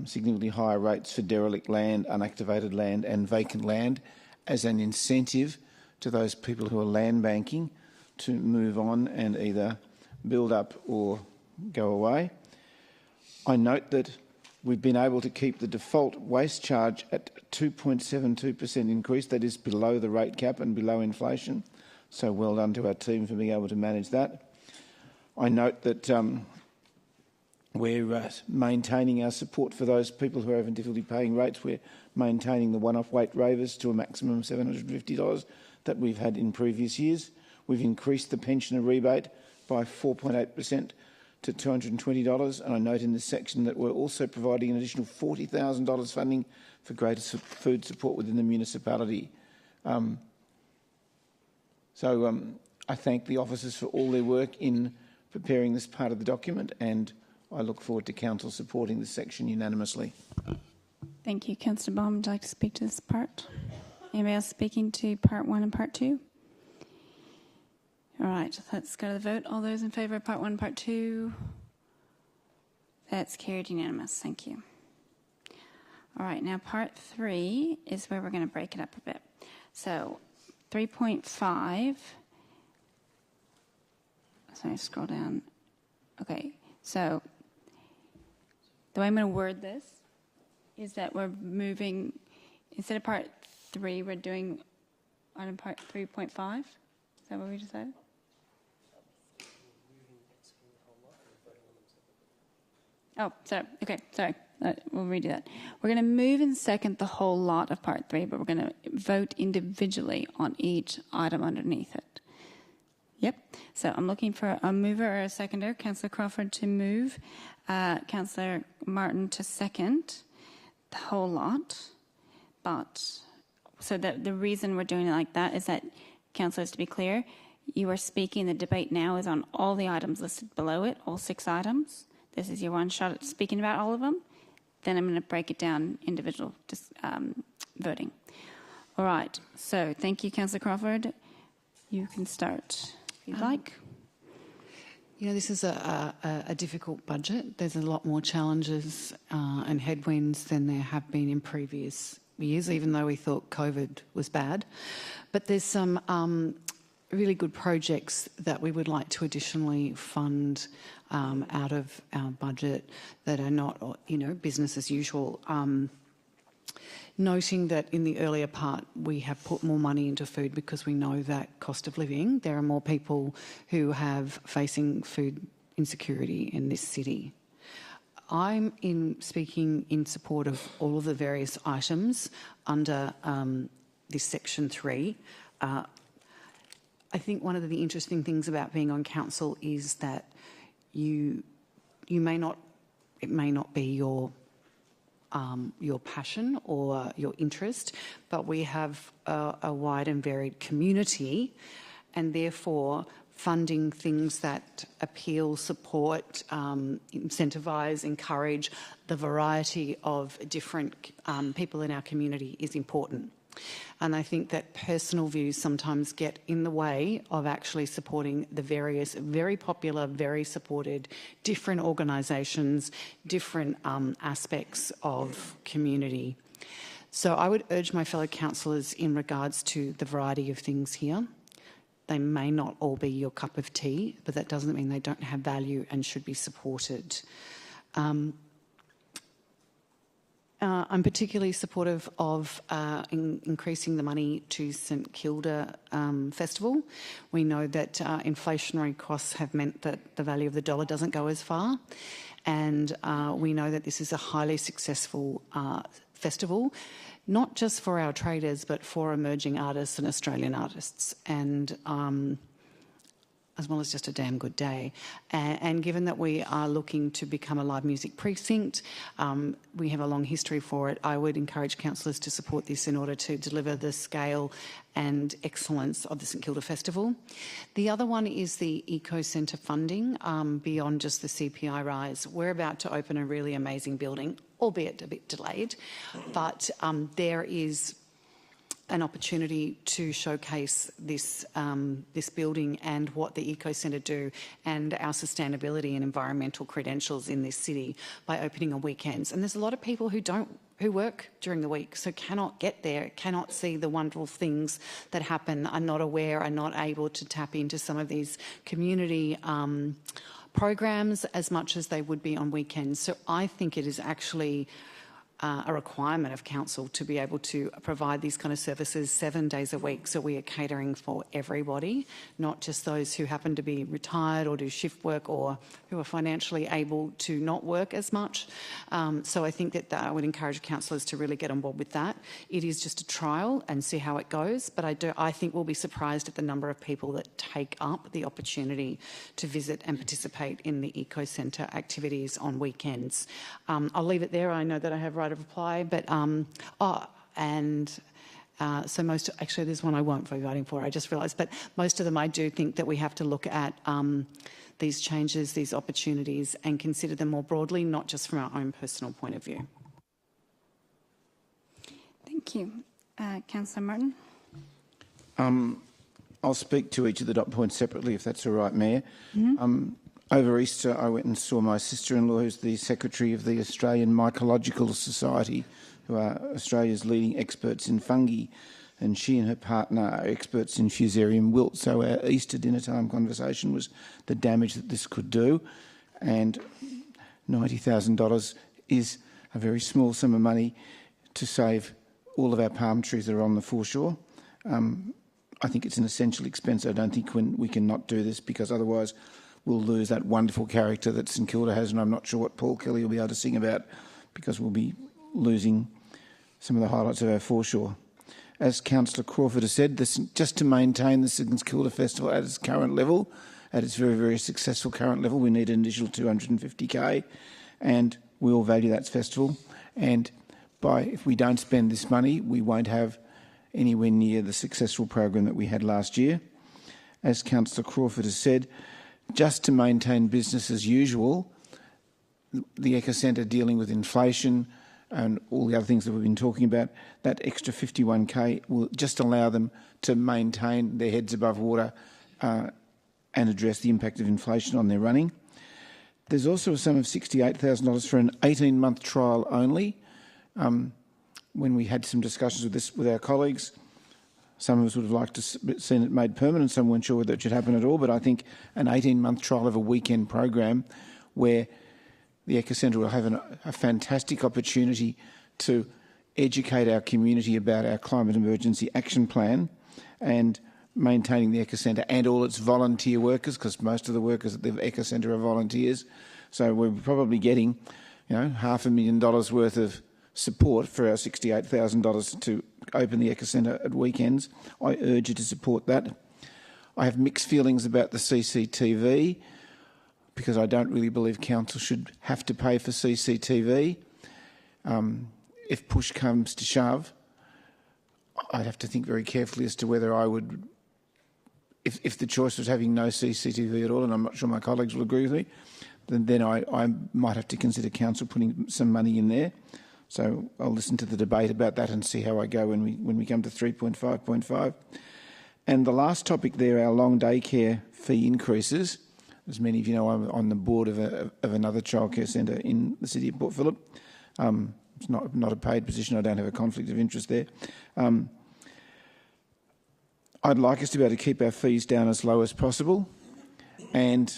significantly higher rates for derelict land, unactivated land and vacant land as an incentive to those people who are land banking to move on and either build up or go away. I note that we've been able to keep the default waste charge at 2.72% increase. That is below the rate cap and below inflation. So well done to our team for being able to manage that. I note that we're maintaining our support for those people who are having difficulty paying rates. We're maintaining the one-off weight waivers to a maximum of $750 that we've had in previous years. We've increased the pensioner rebate by 4.8% to $220, and I note in this section that we're also providing an additional $40,000 funding for greater food support within the municipality. I thank the officers for all their work in preparing this part of the document, and I look forward to Council supporting this section unanimously. Thank you. Councillor Baum, would you like to speak to this part? Anybody else speaking to part 1 and part 2? All right, let's go to the vote. All those in favour of part 1 and part 2? That's carried unanimous. Thank you. All right, now part 3 is where we're going to break it up a bit. So 3.5. Sorry, scroll down. Okay, so the way I'm going to word this is that we're moving, instead of part 3, we're doing on part 3.5. Is that what we decided? Oh, sorry. Okay, sorry. We'll redo that. We're going to move and second the whole lot of part 3, but we're going to vote individually on each item underneath it. Yep. So I'm looking for a mover or a seconder. Councillor Crawford to move. Councillor Martin to second the whole lot. But so the reason we're doing it like that is that, councillors, to be clear, you are speaking, the debate now is on all the items listed below it, all 6 items. This is your one shot at speaking about all of them. Then I'm going to break it down individual voting. All right. So thank you, Councillor Crawford. You can start if you'd like. You know, this is a difficult budget. There's a lot more challenges and headwinds than there have been in previous years, even though we thought COVID was bad. But there's some really good projects that we would like to additionally fund out of our budget that are not, business as usual. Noting that in the earlier part we have put more money into food because we know that cost of living, there are more people who have facing food insecurity in this city. I'm speaking in support of all of the various items under this section 3. I think one of the interesting things about being on council is that it may not be your passion or your interest, but we have a wide and varied community, and therefore funding things that appeal, support, incentivise, encourage the variety of different people in our community is important. And I think that personal views sometimes get in the way of actually supporting the various, very popular, very supported, different organisations, different aspects of community. So I would urge my fellow councillors in regards to the variety of things here. They may not all be your cup of tea, but that doesn't mean they don't have value and should be supported. I'm particularly supportive of increasing the money to St Kilda Festival. We know that inflationary costs have meant that the value of the dollar doesn't go as far, and we know that this is a highly successful festival, not just for our traders but for emerging artists and Australian artists, and as well as just a damn good day. And given that we are looking to become a live music precinct, we have a long history for it, I would encourage councillors to support this in order to deliver the scale and excellence of the St Kilda Festival. The other one is the Eco Centre funding, beyond just the CPI rise. We're about to open a really amazing building, albeit a bit delayed, but there is an opportunity to showcase this building and what the Eco Centre do and our sustainability and environmental credentials in this city by opening on weekends. And there's a lot of people who work during the week, so cannot get there, cannot see the wonderful things that happen, are not aware, are not able to tap into some of these community programs as much as they would be on weekends. So I think it is actually a requirement of council to be able to provide these kind of services 7 days a week, so we are catering for everybody, not just those who happen to be retired or do shift work or who are financially able to not work as much. So I think that I would encourage councillors to really get on board with that. It is just a trial and see how it goes, but I think we'll be surprised at the number of people that take up the opportunity to visit and participate in the Eco Centre activities on weekends. I'll leave it there. I know that I have right of reply, but so most, actually there's one I won't be voting for, I just realised, but most of them I do think that we have to look at these changes, these opportunities, and consider them more broadly, not just from our own personal point of view. Thank you. Councillor Martin. I'll speak to each of the dot points separately, if that's all right, Mayor. Mm-hmm. Over Easter, I went and saw my sister-in-law, who's the Secretary of the Australian Mycological Society, who are Australia's leading experts in fungi, and she and her partner are experts in Fusarium wilt. So our Easter dinner time conversation was the damage that this could do, and $90,000 is a very small sum of money to save all of our palm trees that are on the foreshore. I think it's an essential expense. I don't think we can not do this, because otherwise we'll lose that wonderful character that St Kilda has, and I'm not sure what Paul Kelly will be able to sing about, because we'll be losing some of the highlights of our foreshore. As Councillor Crawford has said, just to maintain the St Kilda Festival at its current level, at its very, very successful current level, we need an additional $250K, and we all value that festival. And if we don't spend this money, we won't have anywhere near the successful program that we had last year. As Councillor Crawford has said, just to maintain business as usual, the Eco Centre dealing with inflation and all the other things that we've been talking about, that extra $51K will just allow them to maintain their heads above water and address the impact of inflation on their running. There's also a sum of $68,000 for an 18-month trial only. When we had some discussions with this with our colleagues, some of us would have liked to seen it made permanent. Some weren't sure whether it should happen at all. But I think an 18-month trial of a weekend program where the Eco Centre will have a fantastic opportunity to educate our community about our climate emergency action plan and maintaining the Eco Centre and all its volunteer workers, because most of the workers at the Eco Centre are volunteers. So we're probably getting $500,000 worth of support for our $68,000 to open the Eco Centre at weekends. I urge you to support that. I have mixed feelings about the CCTV because I don't really believe council should have to pay for CCTV. If push comes to shove, I'd have to think very carefully as to whether I would, if the choice was having no CCTV at all, and I'm not sure my colleagues will agree with me, then I might have to consider council putting some money in there. So I'll listen to the debate about that and see how I go when we come to 3.5.5. And the last topic there, our long daycare fee increases. As many of you know, I'm on the board of another childcare centre in the city of Port Phillip. It's not a paid position. I don't have a conflict of interest there. I'd like us to be able to keep our fees down as low as possible, and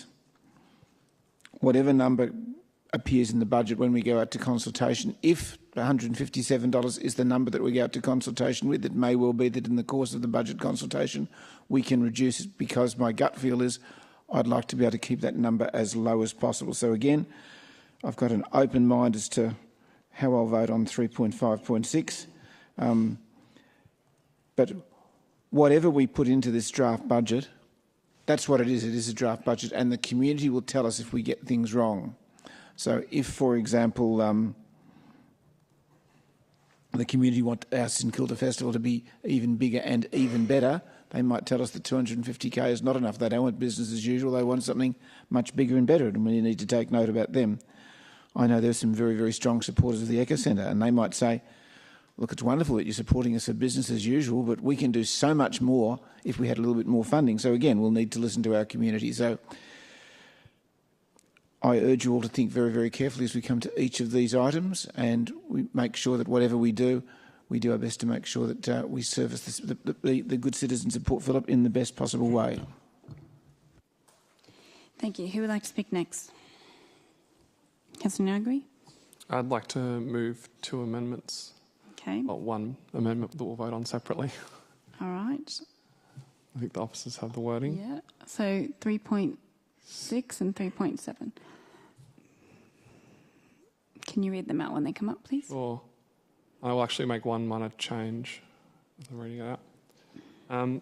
whatever number appears in the budget when we go out to consultation, if $157 is the number that we go out to consultation with, it may well be that in the course of the budget consultation we can reduce it, because my gut feel is I'd like to be able to keep that number as low as possible. So again, I've got an open mind as to how I'll vote on 3.5.6. But whatever we put into this draft budget, that's what it is. It is a draft budget, and the community will tell us if we get things wrong. So if, for example, the community want our St Kilda Festival to be even bigger and even better, they might tell us that 250k is not enough. They don't want business as usual. They want something much bigger and better, and we need to take note about them. I know there's some very, very strong supporters of the Eco Centre, and they might say, look, it's wonderful that you're supporting us for business as usual, but we can do so much more if we had a little bit more funding. So again, we'll need to listen to our community. So I urge you all to think very, very carefully as we come to each of these items, and we make sure that whatever we do our best to make sure that we service the good citizens of Port Phillip in the best possible way. Thank you. Who would like to speak next? Councillor Nagri? I'd like to move two amendments. Okay. Well, one amendment that we'll vote on separately. All right. I think the officers have the wording. Yeah. So 3.6 and 3.7. Can you read them out when they come up, please? Or I will actually make one minor change as I'm reading it out.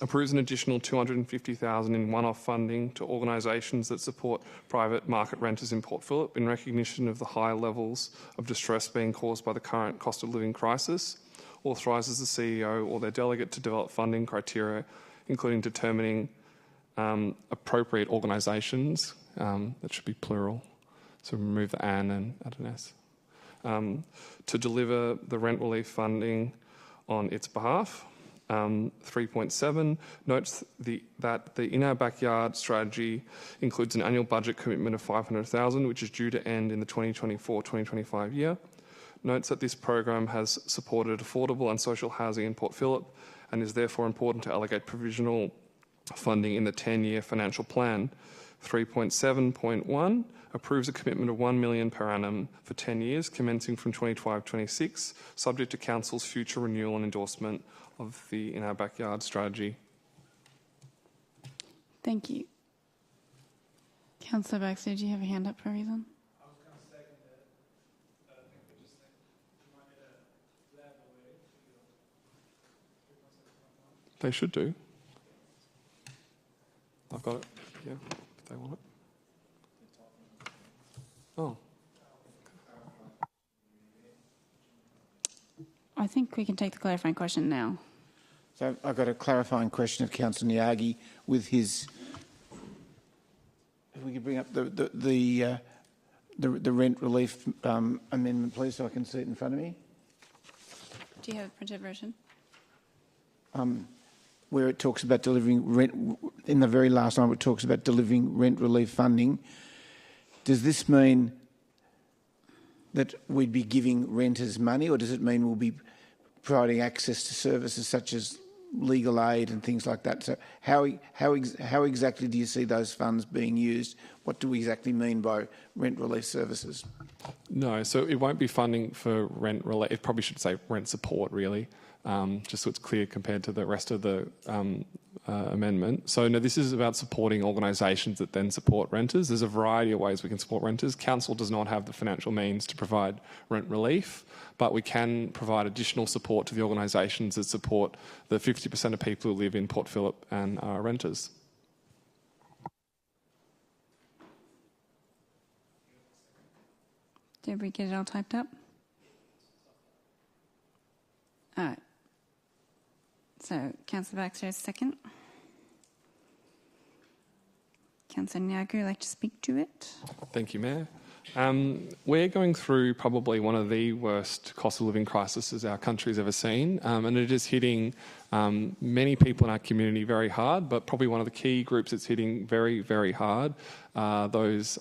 Approves an additional $250,000 in one-off funding to organisations that support private market renters in Port Phillip in recognition of the high levels of distress being caused by the current cost of living crisis. Authorises the CEO or their delegate to develop funding criteria, including determining appropriate organisations. That should be plural. So remove the "an" and add an "s." To deliver the rent relief funding on its behalf. 3.7 notes that the In Our Backyard strategy includes an annual budget commitment of $500,000, which is due to end in the 2024-2025 year. Notes that this program has supported affordable and social housing in Port Phillip and is therefore important to allocate provisional funding in the 10-year financial plan. 3.7.1 approves a commitment of $1 million per annum for 10 years, commencing from 25-26, subject to Council's future renewal and endorsement of the In Our Backyard strategy. Thank you. Councillor Baxter, do you have a hand up for a reason? I was going to second it, but I think we just think, do you want me to add the word? They should do. I've got it. Yeah, if they want it. Oh. I think we can take the clarifying question now. So I've got a clarifying question of Councillor Nyagi with his. If we could bring up the rent relief amendment, please, so I can see it in front of me. Do you have a printed version? Where it talks about delivering rent, in the very last line, it talks about delivering rent relief funding. Does this mean that we'd be giving renters money, or does it mean we'll be providing access to services such as legal aid and things like that? So how exactly do you see those funds being used? What do we exactly mean by rent relief services? No, so it won't be funding for rent relief. It probably should say rent support, really, just so it's clear compared to the rest of the amendment. So no, this is about supporting organisations that then support renters. There's a variety of ways we can support renters. Council does not have the financial means to provide rent relief, but we can provide additional support to the organisations that support the 50% of people who live in Port Phillip and are renters. Did we get it all typed up? All right. So, Councillor Baxter is second. Councillor Nyagu, would like to speak to it? Thank you, Mayor. We're going through probably one of the worst cost of living crises our country's ever seen, and it is hitting many people in our community very hard, but probably one of the key groups it's hitting very, very hard are those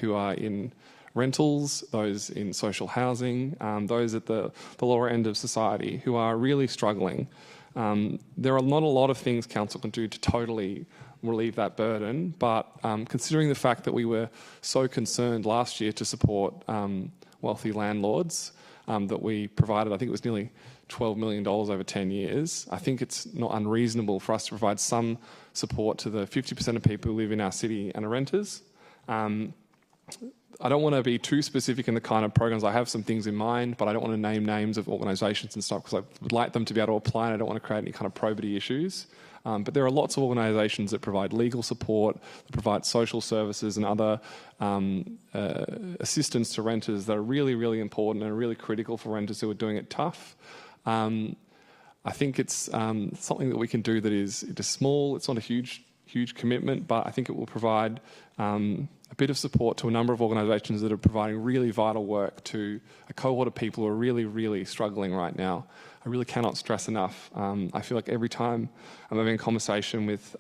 who are in rentals, those in social housing, those at the lower end of society who are really struggling. There are not a lot of things council can do to totally relieve that burden, but considering the fact that we were so concerned last year to support wealthy landlords, that we provided, I think it was nearly $12 million over 10 years, I think it's not unreasonable for us to provide some support to the 50% of people who live in our city and are renters. I don't want to be too specific in the kind of programs. I have some things in mind, but I don't want to name names of organisations and stuff because I would like them to be able to apply and I don't want to create any kind of probity issues. But there are lots of organisations that provide legal support, that provide social services and other assistance to renters that are really, really important and really critical for renters who are doing it tough. I think it's something that we can do that is small. It's not a huge commitment, but I think it will provide a bit of support to a number of organisations that are providing really vital work to a cohort of people who are really, really struggling right now. I really cannot stress enough. I feel like every time I'm having a conversation with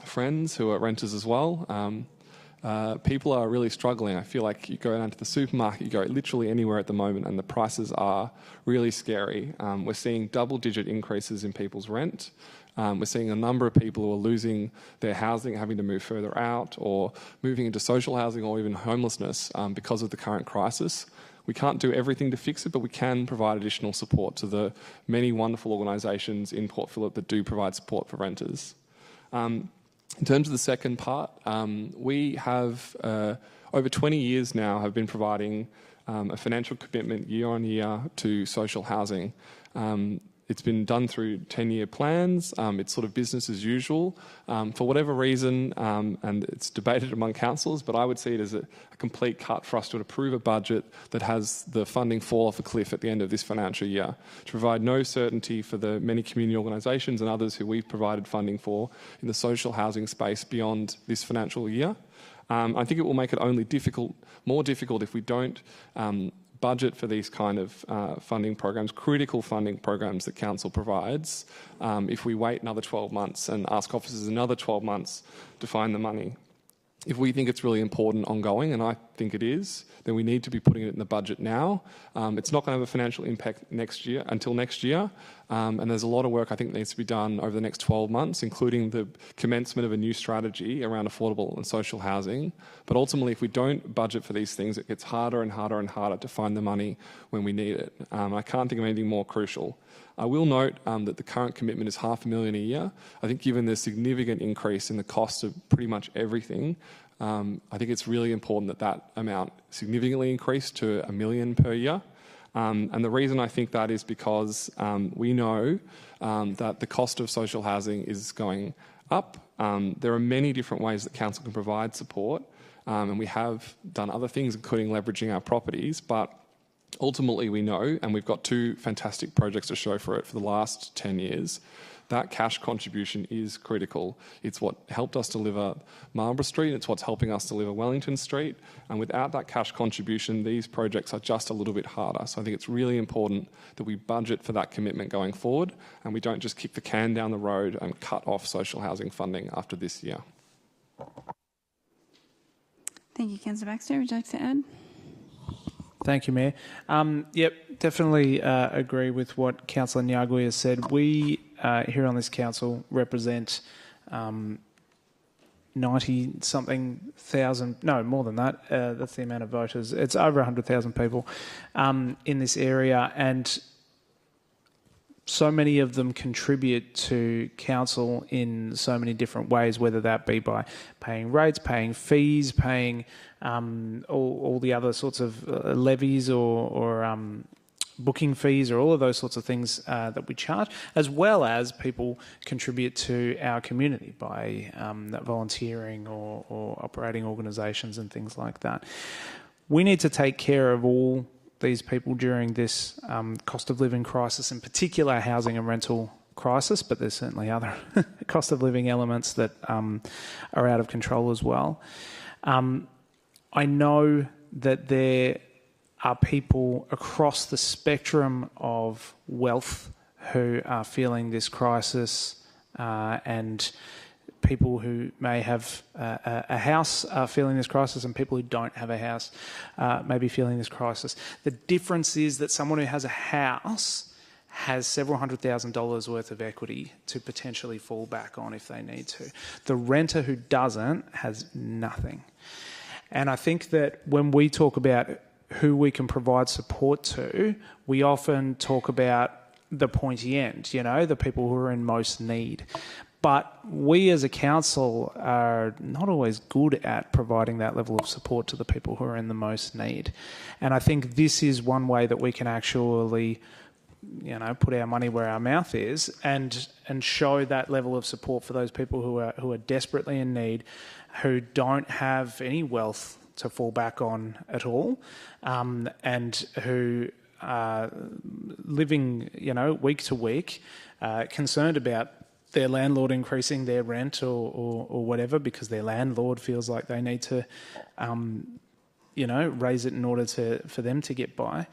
friends who are renters as well, people are really struggling. I feel like you go down to the supermarket, you go literally anywhere at the moment, and the prices are really scary. We're seeing double-digit increases in people's rent. We're seeing a number of people who are losing their housing, having to move further out, or moving into social housing or even homelessness because of the current crisis. We can't do everything to fix it, but we can provide additional support to the many wonderful organisations in Port Phillip that do provide support for renters. In terms of the second part, we have over 20 years now have been providing a financial commitment year on year to social housing. It's been done through 10-year plans. It's sort of business as usual. For whatever reason, and it's debated among councillors, but I would see it as a complete cut for us to approve a budget that has the funding fall off a cliff at the end of this financial year, to provide no certainty for the many community organisations and others who we've provided funding for in the social housing space beyond this financial year. I think it will make it only more difficult if we don't budget for these kind of funding programs, critical funding programs that council provides, if we wait another 12 months and ask officers another 12 months to find the money. If we think it's really important ongoing, and I think it is, then we need to be putting it in the budget now. It's not going to have a financial impact until next year, and there's a lot of work I think needs to be done over the next 12 months, including the commencement of a new strategy around affordable and social housing. But ultimately, if we don't budget for these things, it gets harder and harder and harder to find the money when we need it. I can't think of anything more crucial. I will note that the current commitment is $500,000 a year. I think given the significant increase in the cost of pretty much everything, I think it's really important that amount significantly increased to $1 million per year. And the reason I think that is because we know that the cost of social housing is going up. There are many different ways that council can provide support, and we have done other things, including leveraging our properties, but ultimately we know, and we've got two fantastic projects to show for it for the last 10 years, that cash contribution is critical. It's what helped us deliver Marlborough Street, it's what's helping us deliver Wellington Street, and without that cash contribution, these projects are just a little bit harder. So I think it's really important that we budget for that commitment going forward, and we don't just kick the can down the road and cut off social housing funding after this year. Thank you, Councillor Baxter. Would you like to add? Thank you, Mayor. Yep, definitely agree with what Councillor Nyagu has said. We here on this council represent 90-something thousand, no, more than that. That's the amount of voters. It's over 100,000 people in this area, and so many of them contribute to council in so many different ways, whether that be by paying rates, paying fees, paying all the other sorts of levies or booking fees or all of those sorts of things that we charge, as well as people contribute to our community by volunteering or operating organisations and things like that. We need to take care of all these people during this cost of living crisis, in particular housing and rental crisis, but there's certainly other cost of living elements that are out of control as well. I know that there are people across the spectrum of wealth who are feeling this crisis, and people who may have a house are feeling this crisis, and people who don't have a house may be feeling this crisis. The difference is that someone who has a house has several $100,000 worth of equity to potentially fall back on if they need to. The renter who doesn't has nothing. And I think that when we talk about who we can provide support to, we often talk about the pointy end, you know, the people who are in most need. But we as a council are not always good at providing that level of support to the people who are in the most need. And I think this is one way that we can actually, you know, put our money where our mouth is and show that level of support for those people who are desperately in need, who don't have any wealth to fall back on at all, and who are living, you know, week to week, concerned about their landlord increasing their rent or whatever, because their landlord feels like they need to, you know, raise it in order for them to get by.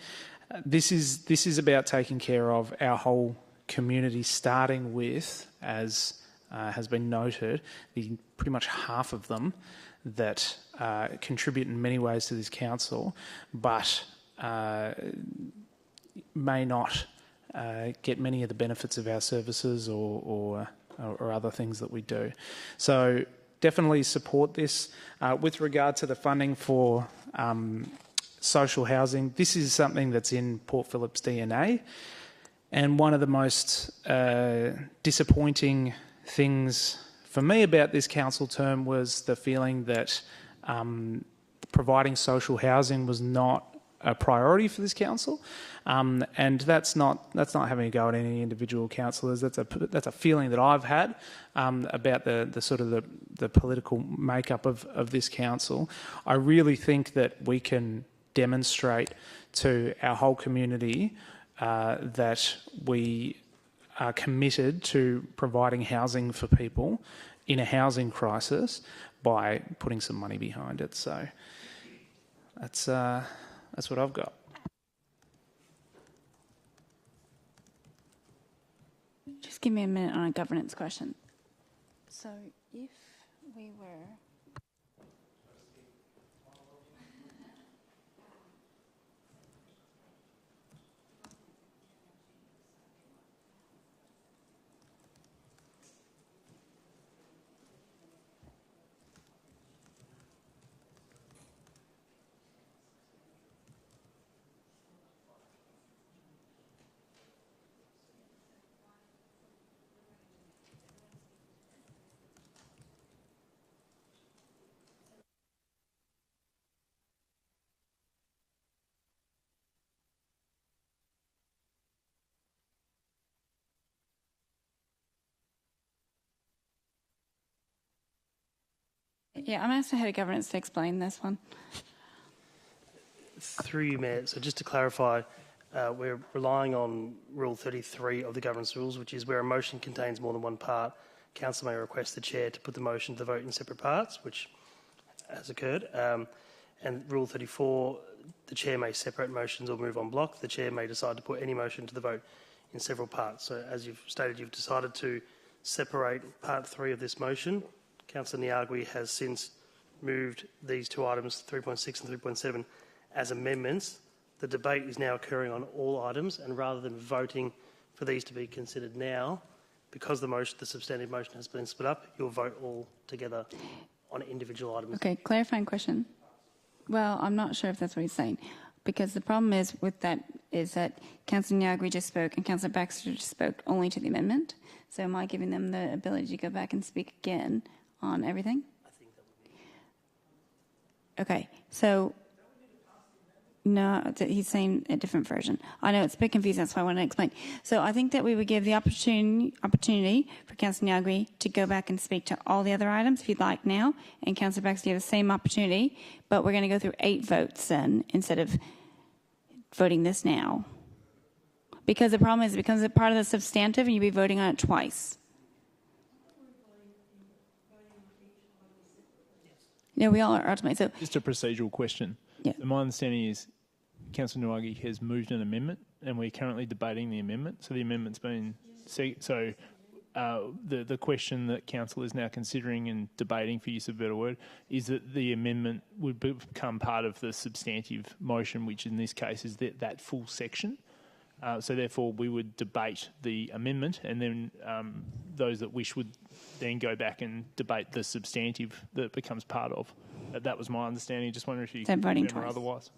This is about taking care of our whole community, starting with, as has been noted, pretty much half of them that contribute in many ways to this council, but may not get many of the benefits of our services or other things that we do. So definitely support this. With regard to the funding for social housing, this is something that's in Port Phillip's DNA, and one of the most disappointing things for me about this council term was the feeling that providing social housing was not a priority for this council, and that's not having a go at any individual councillors. That's a feeling that I've had about the sort of the political makeup of this council. I really think that we can demonstrate to our whole community that we are committed to providing housing for people in a housing crisis by putting some money behind it. So that's what I've got. Just give me a minute on a governance question. So if we were... Yeah, I'm asked the head of governance to explain this one. Through you, Mayor. So just to clarify, we're relying on Rule 33 of the governance rules, which is where a motion contains more than one part, council may request the chair to put the motion to the vote in separate parts, which has occurred. And Rule 34, the chair may separate motions or move en bloc. The chair may decide to put any motion to the vote in several parts. So as you've stated, you've decided to separate part 3 of this motion. Councillor Niagui has since moved these two items, 3.6 and 3.7, as amendments. The debate is now occurring on all items, and rather than voting for these to be considered now, because the substantive motion has been split up, you'll vote all together on individual items. Okay, clarifying question. Well, I'm not sure if that's what he's saying. because the problem is with that is that Councillor Nyagri just spoke and Councillor Baxter just spoke only to the amendment. So am I giving them the ability to go back and speak again on everything? I think that would be... Okay, so... No, he's saying a different version. I know it's a bit confusing, that's why I want to explain. So I think that we would give the opportunity for Councillor Nyagri to go back and speak to all the other items if you'd like now, and Councillor Baxter, you have the same opportunity, but we're going to go through 8 votes then instead of voting this now. Because the problem is it becomes a part of the substantive and you'll be voting on it twice. No, we all are ultimately. So just a procedural question. Yeah. So my understanding is Councillor Nwagi has moved an amendment and we're currently debating the amendment. So the amendment's been... the question that Council is now considering and debating, for use of a better word, is that the amendment would become part of the substantive motion, which in this case is that full section. So therefore we would debate the amendment and then those that wish would then go back and debate the substantive that becomes part of. That was my understanding. Just wondering if you remember otherwise.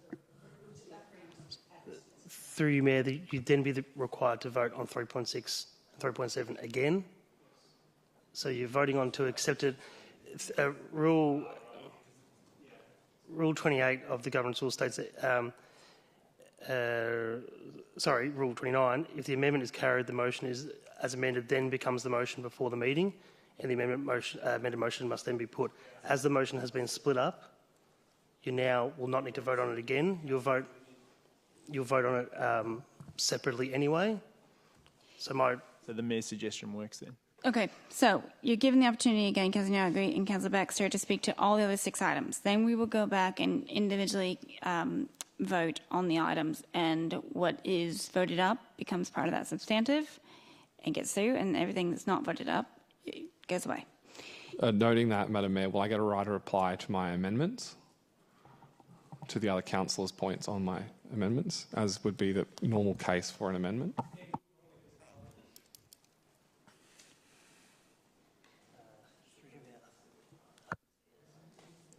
Through you, Mayor, you'd then be required to vote on 3.6 and 3.7 again. So you're voting on to accept it. Rule 28 of the Governance Rules states that, Rule 29, if the amendment is carried, the motion is as amended then becomes the motion before the meeting, and the amended motion must then be put. As the motion has been split up, you now will not need to vote on it again. You'll vote on it separately anyway. So the Mayor's suggestion works then. Okay, so you're given the opportunity again, Councillor Nyagri and Councillor Baxter, to speak to all the other 6 items. Then we will go back and individually vote on the items, and what is voted up becomes part of that substantive and gets through, and everything that's not voted up goes away. Noting that, Madam Mayor, will I get a right to reply to my amendments, to the other councillors' points on my amendments, as would be the normal case for an amendment?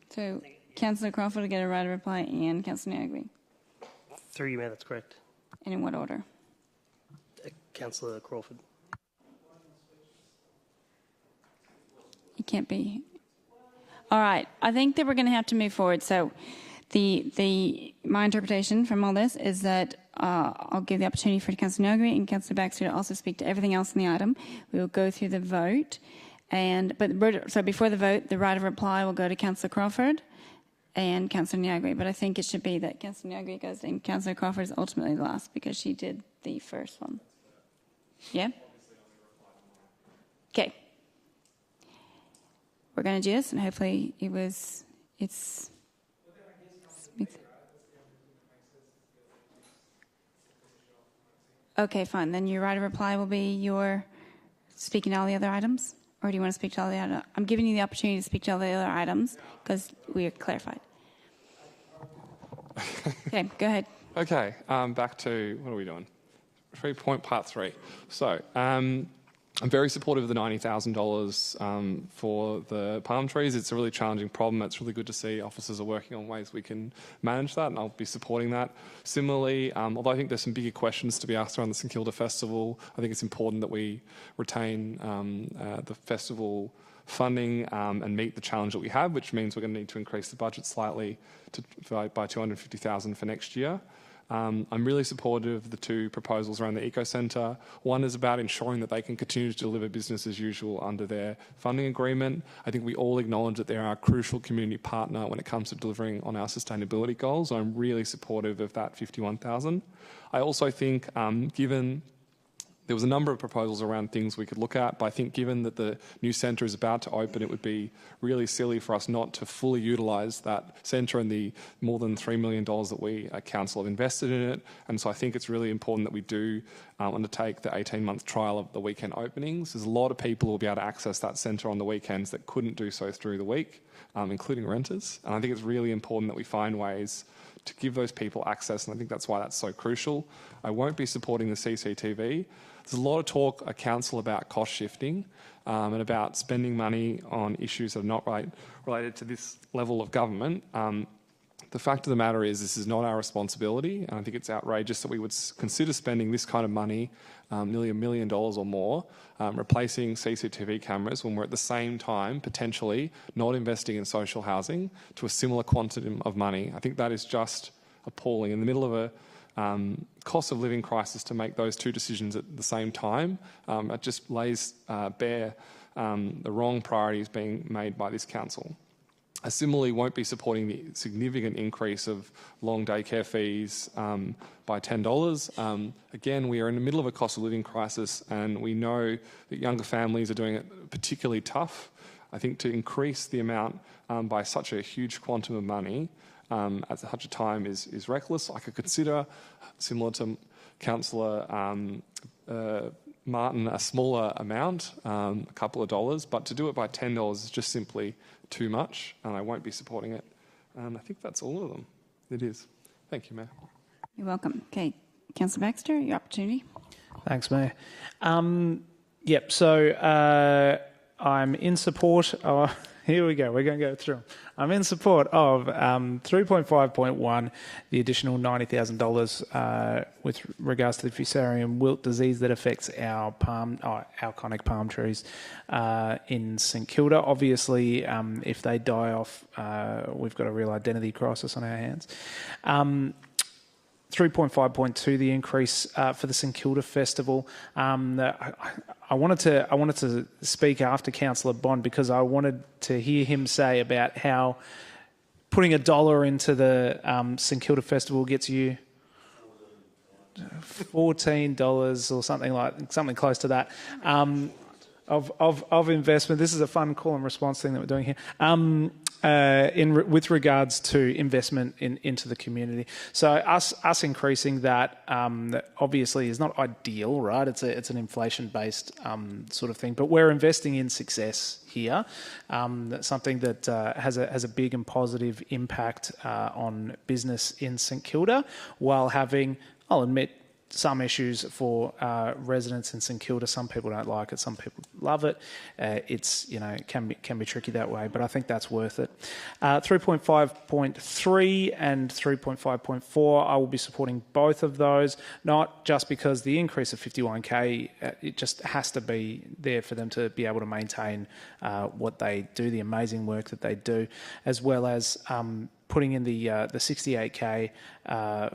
So Councillor Crawford will get a right to reply and Councillor Nyagri. Through you, Mayor, that's correct. And in what order? Councillor Crawford. You can't be. All right. I think that we're going to have to move forward. So my interpretation from all this is that I'll give the opportunity for Councillor Nyagri and Councillor Baxter to also speak to everything else in the item. We will go through the vote. So before the vote, the right of reply will go to Councillor Crawford and Councillor Nyagri. But I think it should be that Councillor Nyagri goes and Councillor Crawford is ultimately the last because she did the first one. Yeah? Okay. We're going to do this, and hopefully it's... Okay, fine. Then your right of reply will be your speaking to all the other items? Or do you want to speak to all the other? I'm giving you the opportunity to speak to all the other items because we are clarified. Okay, go ahead. Okay, back to, what are we doing? Part 3. So, I'm very supportive of the $90,000 for the palm trees. It's a really challenging problem. It's really good to see officers are working on ways we can manage that, and I'll be supporting that. Similarly, although I think there's some bigger questions to be asked around the St Kilda Festival, I think it's important that we retain the festival funding and meet the challenge that we have, which means we're going to need to increase the budget slightly by $250,000 for next year. I'm really supportive of the 2 proposals around the Eco Centre. One is about ensuring that they can continue to deliver business as usual under their funding agreement. I think we all acknowledge that they are a crucial community partner when it comes to delivering on our sustainability goals. I'm really supportive of that $51,000. I also think, given there was a number of proposals around things we could look at, but I think given that the new centre is about to open, it would be really silly for us not to fully utilise that centre and the more than $3 million that we, Council, have invested in it. And so I think it's really important that we do undertake the 18-month trial of the weekend openings. There's a lot of people who will be able to access that centre on the weekends that couldn't do so through the week, including renters. And I think it's really important that we find ways to give those people access, and I think that's why that's so crucial. I won't be supporting the CCTV. There's a lot of talk at Council about cost shifting and about spending money on issues that are not related to this level of government. The fact of the matter is this is not our responsibility, and I think it's outrageous that we would consider spending this kind of money, nearly $1 million or more, replacing CCTV cameras when we're at the same time potentially not investing in social housing to a similar quantum of money. I think that is just appalling. In the middle of a cost of living crisis, to make those two decisions at the same time, it just lays bare the wrong priorities being made by this council. I similarly won't be supporting the significant increase of long daycare fees by $10. Again, we are in the middle of a cost of living crisis, and we know that younger families are doing it particularly tough. I think to increase the amount by such a huge quantum of money at such a time is reckless. I could consider, similar to Councillor Martin, a smaller amount, a couple of dollars, but to do it by $10 is just simply too much, and I won't be supporting it. I think that's all of them. It is. Thank you, Mayor. You're welcome. Okay, Councillor Baxter, your opportunity. Thanks, Mayor. So I'm in support of... Here we go. We're going to go through them. I'm in support of 3.5.1, the additional $90,000 with regards to the fusarium wilt disease that affects our conic palm trees in St Kilda. Obviously, if they die off, we've got a real identity crisis on our hands. 3.5.2, the increase for the St Kilda Festival. I wanted to speak after Councillor Bond because I wanted to hear him say about how putting $1 into the St Kilda Festival gets you $14 or something close to that of investment. This is a fun call and response thing that we're doing here. With regards to investment into the community. So us increasing that obviously is not ideal, right? It's an inflation-based sort of thing, but we're investing in success here. Something that has a big and positive impact on business in St Kilda, while having, I'll admit, some issues for residents in St Kilda. Some people don't like it, some people love it. It's can be tricky that way, but I think that's worth it. 3.5.3 and 3.5.4, I will be supporting both of those, not just because the increase of 51k, it just has to be there for them to be able to maintain what they do, the amazing work that they do, as well as putting in the 68k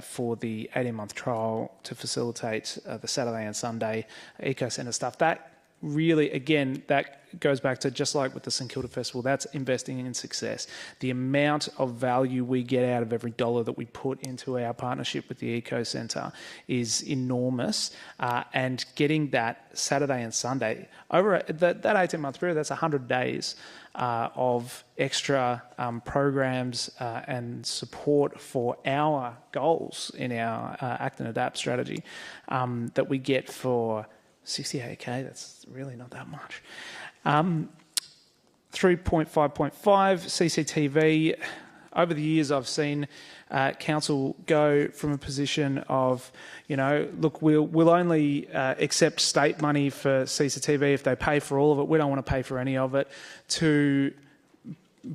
for the 18-month trial to facilitate the Saturday and Sunday Eco Centre stuff. That really, again, that goes back to just like with the St Kilda Festival, that's investing in success. The amount of value we get out of every dollar that we put into our partnership with the Eco Centre is enormous, and getting that Saturday and Sunday, over that 18-month period, that's 100 days of extra programs and support for our goals in our Act and Adapt strategy that we get for 68k. That's really not that much. 3.5.5 CCTV. Over the years, I've seen council go from a position of, look, we'll only accept state money for CCTV if they pay for all of it. We don't want to pay for any of it, to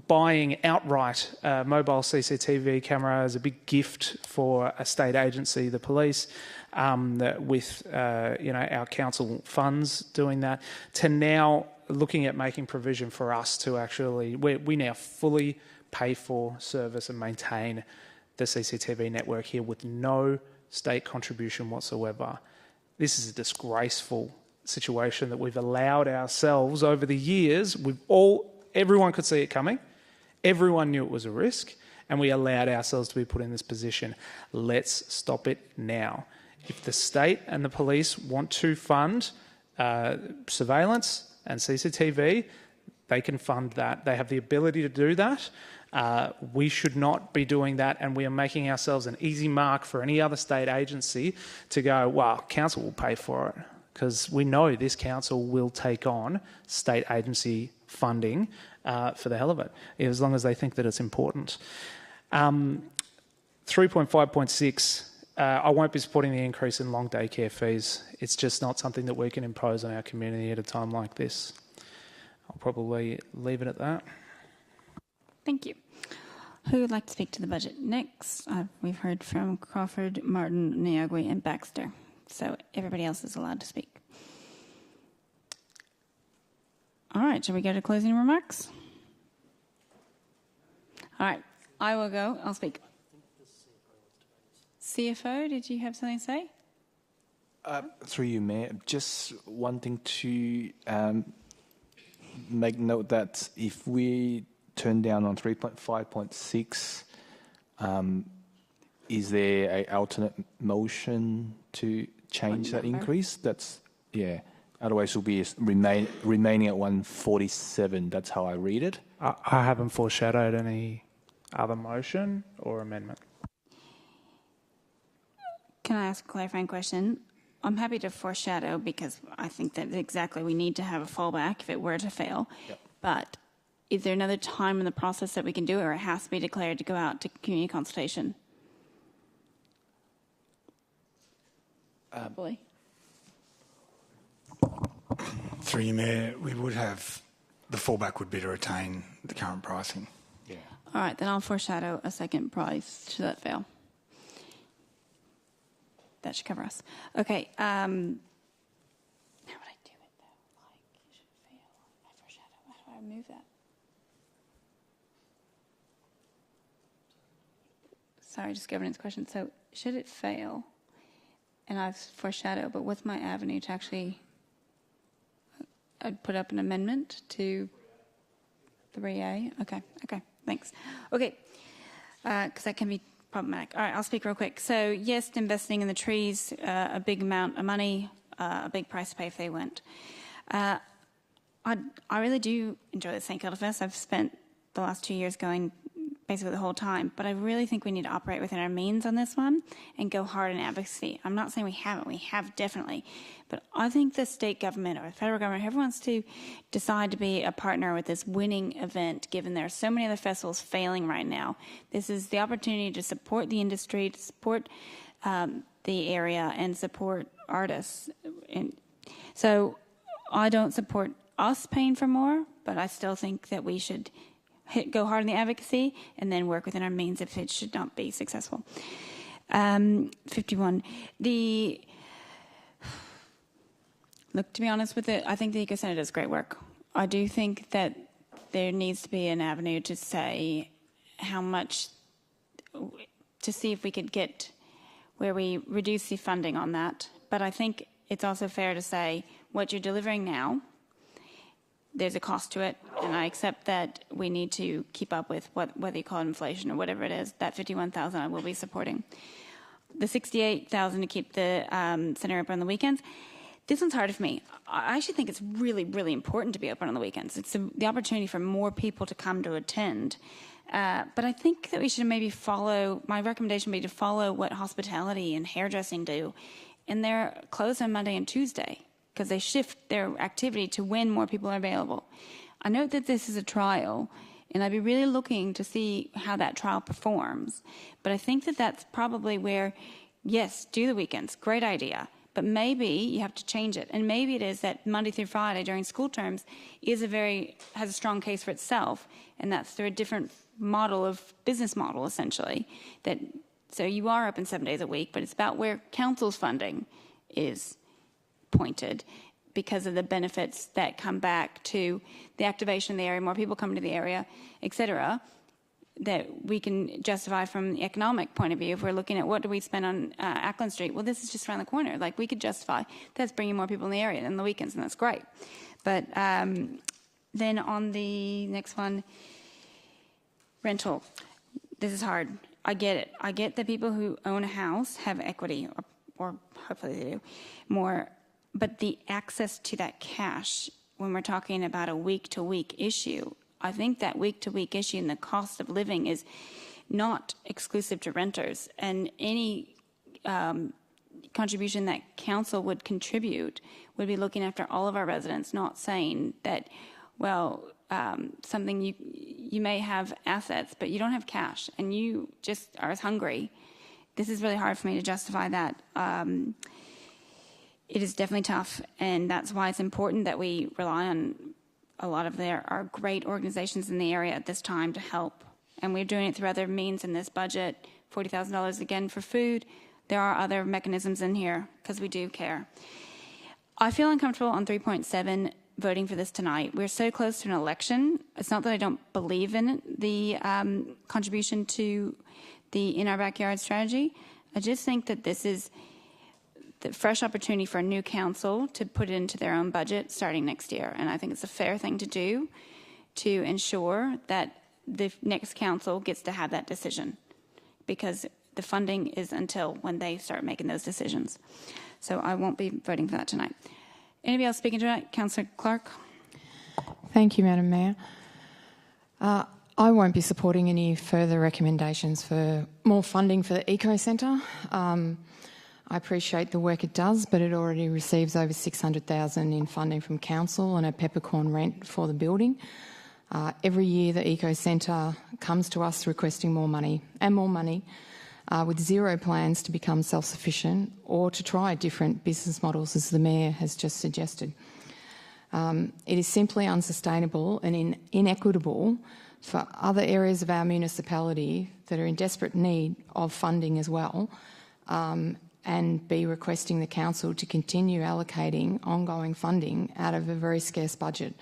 buying outright mobile CCTV camera as a big gift for a state agency, the police, with our council funds doing that, to now looking at making provision for us to actually, we now fully pay for, service and maintain the CCTV network here with no state contribution whatsoever. This is a disgraceful situation that we've allowed ourselves over the years. Everyone could see it coming. Everyone knew it was a risk, and we allowed ourselves to be put in this position. Let's stop it now. If the state and the police want to fund surveillance and CCTV, they can fund that. They have the ability to do that. We should not be doing that, and we are making ourselves an easy mark for any other state agency to go, well, council will pay for it, because we know this council will take on state agency funding for the hell of it, as long as they think that it's important. 3.5.6, I won't be supporting the increase in long daycare fees. It's just not something that we can impose on our community at a time like this. I'll probably leave it at that. Thank you. Who would like to speak to the budget? Next, we've heard from Crawford, Martin, Niagui, and Baxter. So everybody else is allowed to speak. All right, shall we go to closing remarks? All right, I will go. I'll speak. CFO, did you have something to say? Through you, Mayor, just wanting to make note that if we turn down on 3.5.6, is there an alternate motion to change that increase? That's, yeah. Otherwise, it'll be remaining at 147. That's how I read it. I haven't foreshadowed any other motion or amendment. Can I ask a clarifying question? I'm happy to foreshadow because I think that exactly we need to have a fallback if it were to fail. Yep. But is there another time in the process that we can do it, or it has to be declared to go out to community consultation? Probably. Through you, Mayor, we would have, the fallback would be to retain the current pricing. Yeah. All right, then I'll foreshadow a second price should that fail. That should cover us. Okay. How would I do it, though? Like, it should fail. I foreshadow. How do I move that? Sorry, just governance question. So, should it fail, and I've foreshadowed, but what's my avenue to actually... I'd put up an amendment to 3A. Okay, thanks. Okay, because that can be problematic. All right, I'll speak real quick. So, yes, investing in the trees, a big amount of money, a big price to pay if they went. I really do enjoy the St Kilda Fest. I've spent the last 2 years going basically the whole time, but I really think we need to operate within our means on this one and go hard in advocacy. I'm not saying we haven't. We have definitely. But I think the state government or the federal government, whoever wants to decide to be a partner with this winning event, given there are so many other festivals failing right now, this is the opportunity to support the industry, to support the area, and support artists. And so I don't support us paying for more, but I still think that we should go hard in the advocacy and then work within our means if it should not be successful. 51. Look, to be honest with it, I think the Eco Centre does great work. I do think that there needs to be an avenue to say how much, to see if we could get where we reduce the funding on that. But I think it's also fair to say what you're delivering now, there's a cost to it, and I accept that we need to keep up with whether you call it inflation or whatever it is. That 51,000 I will be supporting. The 68,000 to keep the centre open on the weekends. This one's harder for me. I actually think it's really, really important to be open on the weekends. It's the opportunity for more people to come to attend. But I think that we should maybe follow, my recommendation would be to follow what hospitality and hairdressing do. And they're closed on Monday and Tuesday because they shift their activity to when more people are available. I note that this is a trial, and I'd be really looking to see how that trial performs. But I think that that's probably where, yes, do the weekends, great idea. But maybe you have to change it. And maybe it is that Monday through Friday during school terms has a strong case for itself. And that's through a different business model, essentially. So you are open 7 days a week, but it's about where council's funding is pointed because of the benefits that come back to the activation of the area, more people come to the area, et cetera, that we can justify from the economic point of view. If we're looking at what do we spend on Acland Street, well, this is just around the corner. Like, we could justify that's bringing more people in the area on the weekends, and that's great. But then on the next one, rental. This is hard. I get it. I get that people who own a house have equity, or hopefully they do, more. But the access to that cash, when we're talking about a week-to-week issue, I think that week-to-week issue and the cost of living is not exclusive to renters. And any contribution that council would contribute would be looking after all of our residents, not saying that, well, something you may have assets, but you don't have cash, and you just are hungry. This is really hard for me to justify that. It is definitely tough, and that's why it's important that we rely on a lot of our great organizations in the area at this time to help and we're doing it through other means in this budget, $40,000 again for food. There are other mechanisms in here because we do care. I feel uncomfortable on 3.7 voting for this tonight. We're so close to an election. It's not that I don't believe in it, the contribution to the In Our Backyard strategy. I just think that this is the fresh opportunity for a new council to put it into their own budget starting next year. And I think it's a fair thing to do to ensure that the next council gets to have that decision, because the funding is until when they start making those decisions. So I won't be voting for that tonight. Anybody else speaking tonight? Councillor Clark. Thank you, Madam Mayor. I won't be supporting any further recommendations for more funding for the Eco Centre. I appreciate the work it does, but it already receives over $600,000 in funding from council and a peppercorn rent for the building. Every year the Eco Centre comes to us requesting more money and more money, with zero plans to become self-sufficient or to try different business models, as the Mayor has just suggested. It is simply unsustainable and inequitable for other areas of our municipality that are in desperate need of funding as well, and be requesting the council to continue allocating ongoing funding out of a very scarce budget.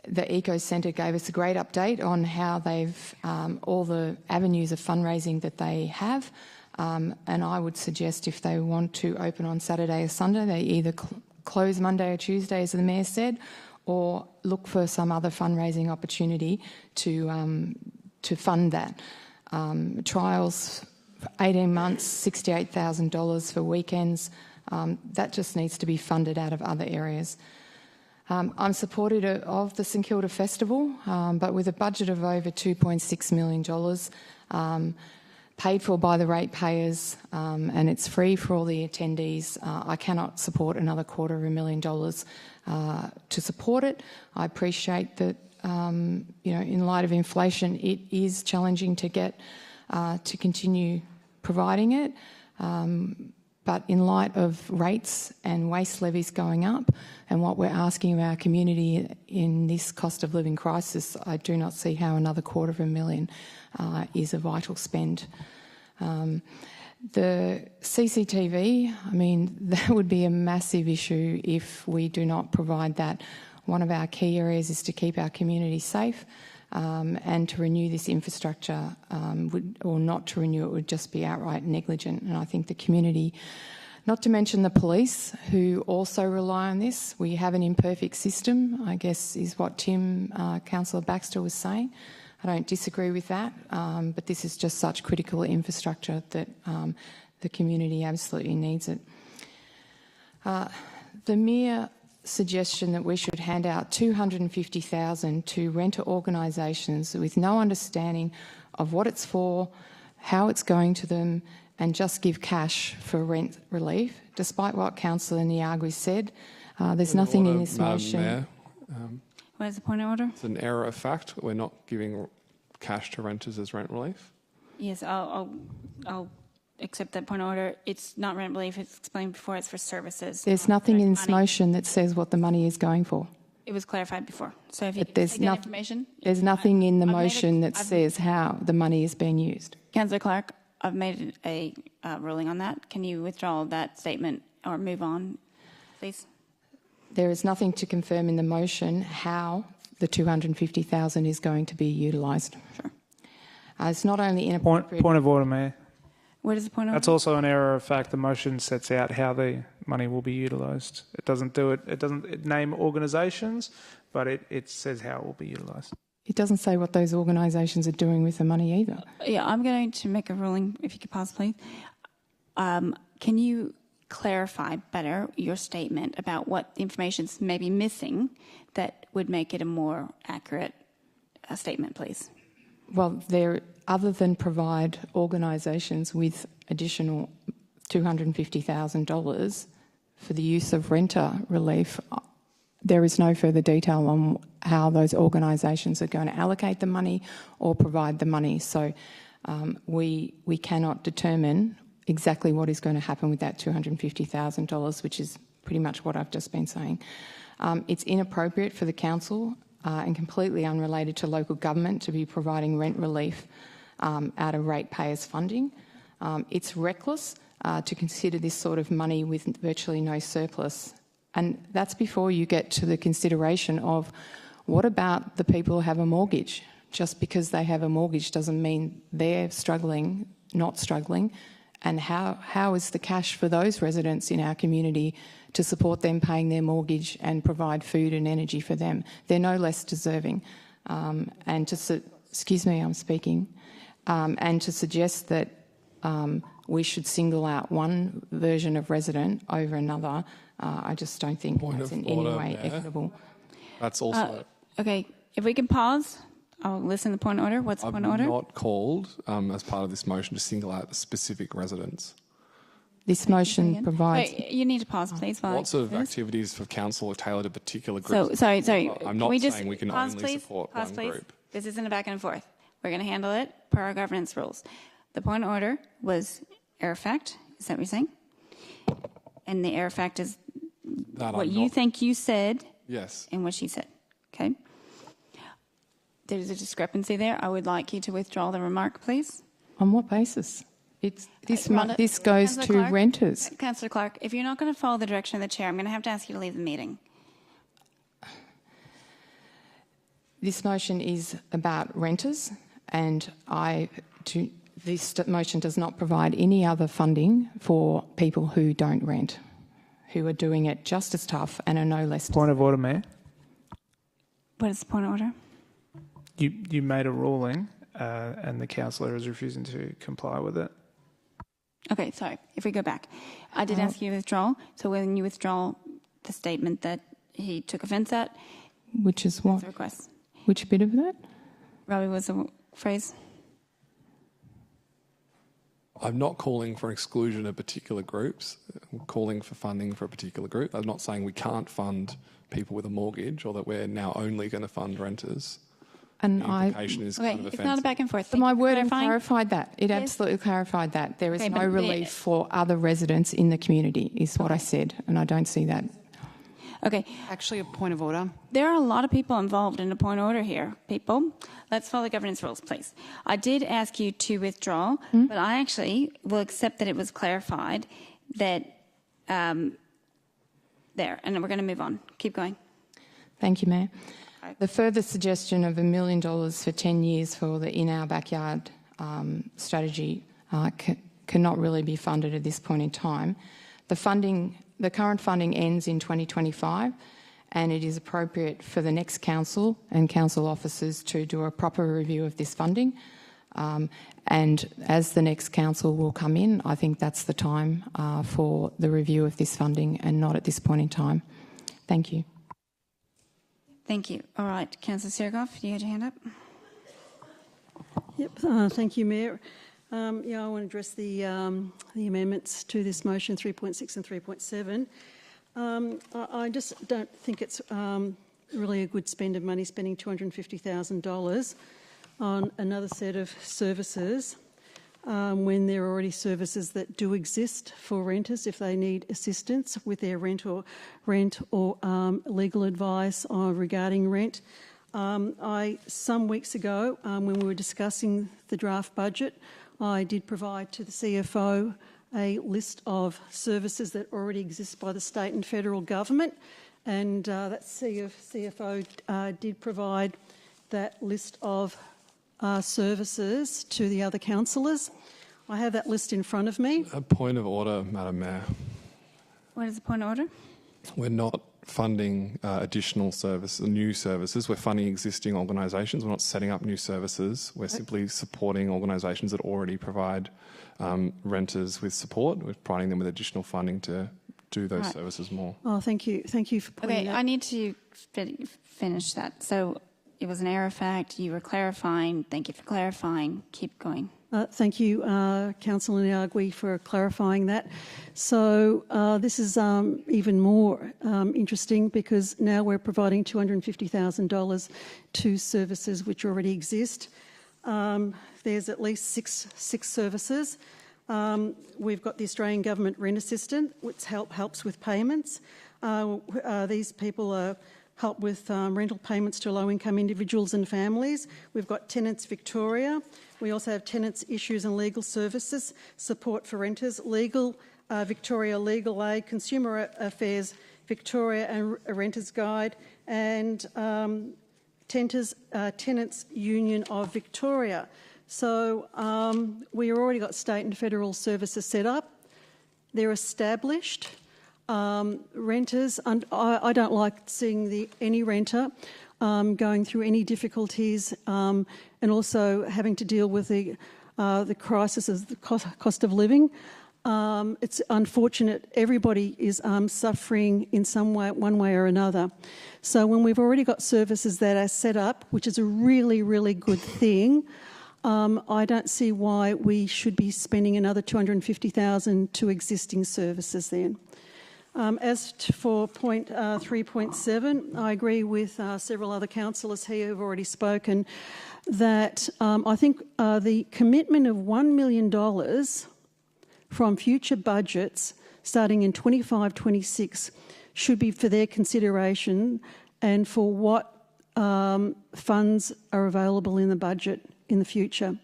The Eco Centre gave us a great update on how they've, all the avenues of fundraising that they have, and I would suggest if they want to open on Saturday or Sunday, they either close Monday or Tuesday, as the Mayor said, or look for some other fundraising opportunity to fund that. Trials for 18 months, $68,000 for weekends, that just needs to be funded out of other areas. I'm supportive of the St Kilda Festival, but with a budget of over $2.6 million, paid for by the ratepayers, and it's free for all the attendees, I cannot support another $250,000 to support it. I appreciate that, in light of inflation, it is challenging to get to continue providing it. But in light of rates and waste levies going up and what we're asking of our community in this cost of living crisis, I do not see how another $250,000 is a vital spend. The CCTV, I mean, that would be a massive issue if we do not provide that. One of our key areas is to keep our community safe. And to renew this infrastructure, or not to renew it, would just be outright negligent. And I think the community, not to mention the police, who also rely on this. We have an imperfect system, I guess, is what Councillor Baxter was saying. I don't disagree with that, but this is just such critical infrastructure that the community absolutely needs it. The mere suggestion that we should hand out $250,000 to renter organisations with no understanding of what it's for, how it's going to them, and just give cash for rent relief, despite what Councillor Niagui said. There's nothing in this motion. Mayor, Where's the point of order? it's an error of fact. We're not giving cash to renters as rent relief. Yes, I'll accept that point of order. It's not rent relief. It's explained before. It's for services. There's nothing in this motion that says what the money is going for. It was clarified before. So if you But there's take that information, there's nothing in the motion that says how the money is being used. Councillor Clark, I've made a ruling on that. Can you withdraw that statement or move on, please? There is nothing to confirm in the motion how the $250,000 is going to be utilised. Sure. It's not only inappropriate. Point of order, Mayor. What is the point of That's order? also an error of fact. The motion sets out how the money will be utilised. It doesn't do it. It doesn't name organisations, but it says how it will be utilised. It doesn't say what those organisations are doing with the money either. Yeah, I'm going to make a ruling, if you could pause, please. Can you clarify better your statement about what information is maybe missing that would make it a more accurate statement, please? Well, other than provide organisations with additional $250,000 for the use of renter relief, there is no further detail on how those organisations are going to allocate the money or provide the money. So we cannot determine exactly what is going to happen with that $250,000, which is pretty much what I've just been saying. It's inappropriate for the council and completely unrelated to local government to be providing rent relief out of ratepayers funding. It's reckless to consider this sort of money with virtually no surplus. And that's before you get to the consideration of what about the people who have a mortgage? Just because they have a mortgage doesn't mean they're struggling, not struggling. And how is the cash for those residents in our community to support them paying their mortgage and provide food and energy for them? They're no less deserving. Excuse me, I'm speaking. And to suggest that we should single out one version of resident over another, I just don't think that's in any way equitable. That's also... Okay, if we can pause, I'll listen to the point of order. What's the point of order? I'm not called, as part of this motion, to single out specific residents. This motion provides... Wait, you need to pause, please. What sort of activities for council are tailored to particular groups? Sorry. I'm not saying we can pause, only please? support Pause, one please. group. This isn't a back and forth. We're going to handle it per our governance rules. The point of order was error fact. Is that what you're saying? And the error fact is what you think you said. Yes. And what she said. Okay. There's a discrepancy there. I would like you to withdraw the remark, please. On what basis? This goes to renters. Councillor Clark, if you're not going to follow the direction of the chair, I'm going to have to ask you to leave the meeting. This motion is about renters, and this motion does not provide any other funding for people who don't rent, who are doing it just as tough and are no less. Point of order, Mayor. What is the point of order? You made a ruling, and the councillor is refusing to comply with it. Okay, sorry. If we go back, I did ask you to withdraw. So when you withdraw the statement that he took offence at, which is what? The request. Which bit of that? Robbie, was the phrase? I'm not calling for exclusion of particular groups. I'm calling for funding for a particular group. I'm not saying we can't fund people with a mortgage or that we're now only going to fund renters. And the implication is kind of it's not a back and forth. So my word clarified that. It absolutely clarified that. There is no relief for other residents in the community, is what I said, and I don't see that. Okay. Actually, a point of order. There are a lot of people involved in a point of order here, people. Let's follow the governance rules, please. I did ask you to withdraw, but I actually will accept that it was clarified that there, and we're going to move on. Keep going. Thank you, Mayor. The further suggestion of $1 million for 10 years for the In Our Backyard strategy cannot really be funded at this point in time. The current funding ends in 2025, and it is appropriate for the next council and council officers to do a proper review of this funding. And as the next council will come in, I think that's the time for the review of this funding and not at this point in time. Thank you. Thank you. All right, Councillor Sergoff, you had your hand up. Yep, thank you, Mayor. I want to address the amendments to this motion 3.6 and 3.7. I just don't think it's really a good spend of money spending $250,000 on another set of services when there are already services that do exist for renters if they need assistance with their rent or legal advice regarding rent. Some weeks ago, when we were discussing the draft budget, I did provide to the CFO a list of services that already exist by the state and federal government, and that CFO did provide that list of services to the other councillors. I have that list in front of me. A point of order, Madam Mayor. What is the point of order? We're not funding additional services, new services. We're funding existing organisations. We're not setting up new services. We're simply supporting organisations that already provide renters with support. We're providing them with additional funding to do those services more. Oh, thank you. Thank you for pointing that. I need to finish that. So it was an error fact. You were clarifying. Thank you for clarifying. Keep going. Thank you, Councillor Niagui, for clarifying that. So this is even more interesting because now we're providing $250,000 to services which already exist. There's at least six services. We've got the Australian Government Rent Assistant, which helps with payments. These people are help with rental payments to low-income individuals and families. We've got Tenants Victoria. We also have Tenants Issues and Legal Services, Support for Renters, Victoria Legal Aid, Consumer Affairs Victoria and a Renters Guide, and Tenants Union of Victoria. So we already got state and federal services set up. They're established. Renters, and I don't like seeing any renter going through any difficulties, and also having to deal with the crisis of the cost of living. It's unfortunate. Everybody is suffering in some way, one way or another. So when we've already got services that are set up, which is a really, really good thing, I don't see why we should be spending another $250,000 to existing services then. As for point 3.7, I agree with several other councillors here who have already spoken that I think the commitment of $1 million from future budgets starting in 25-26 should be for their consideration and for what funds are available in the budget in the future.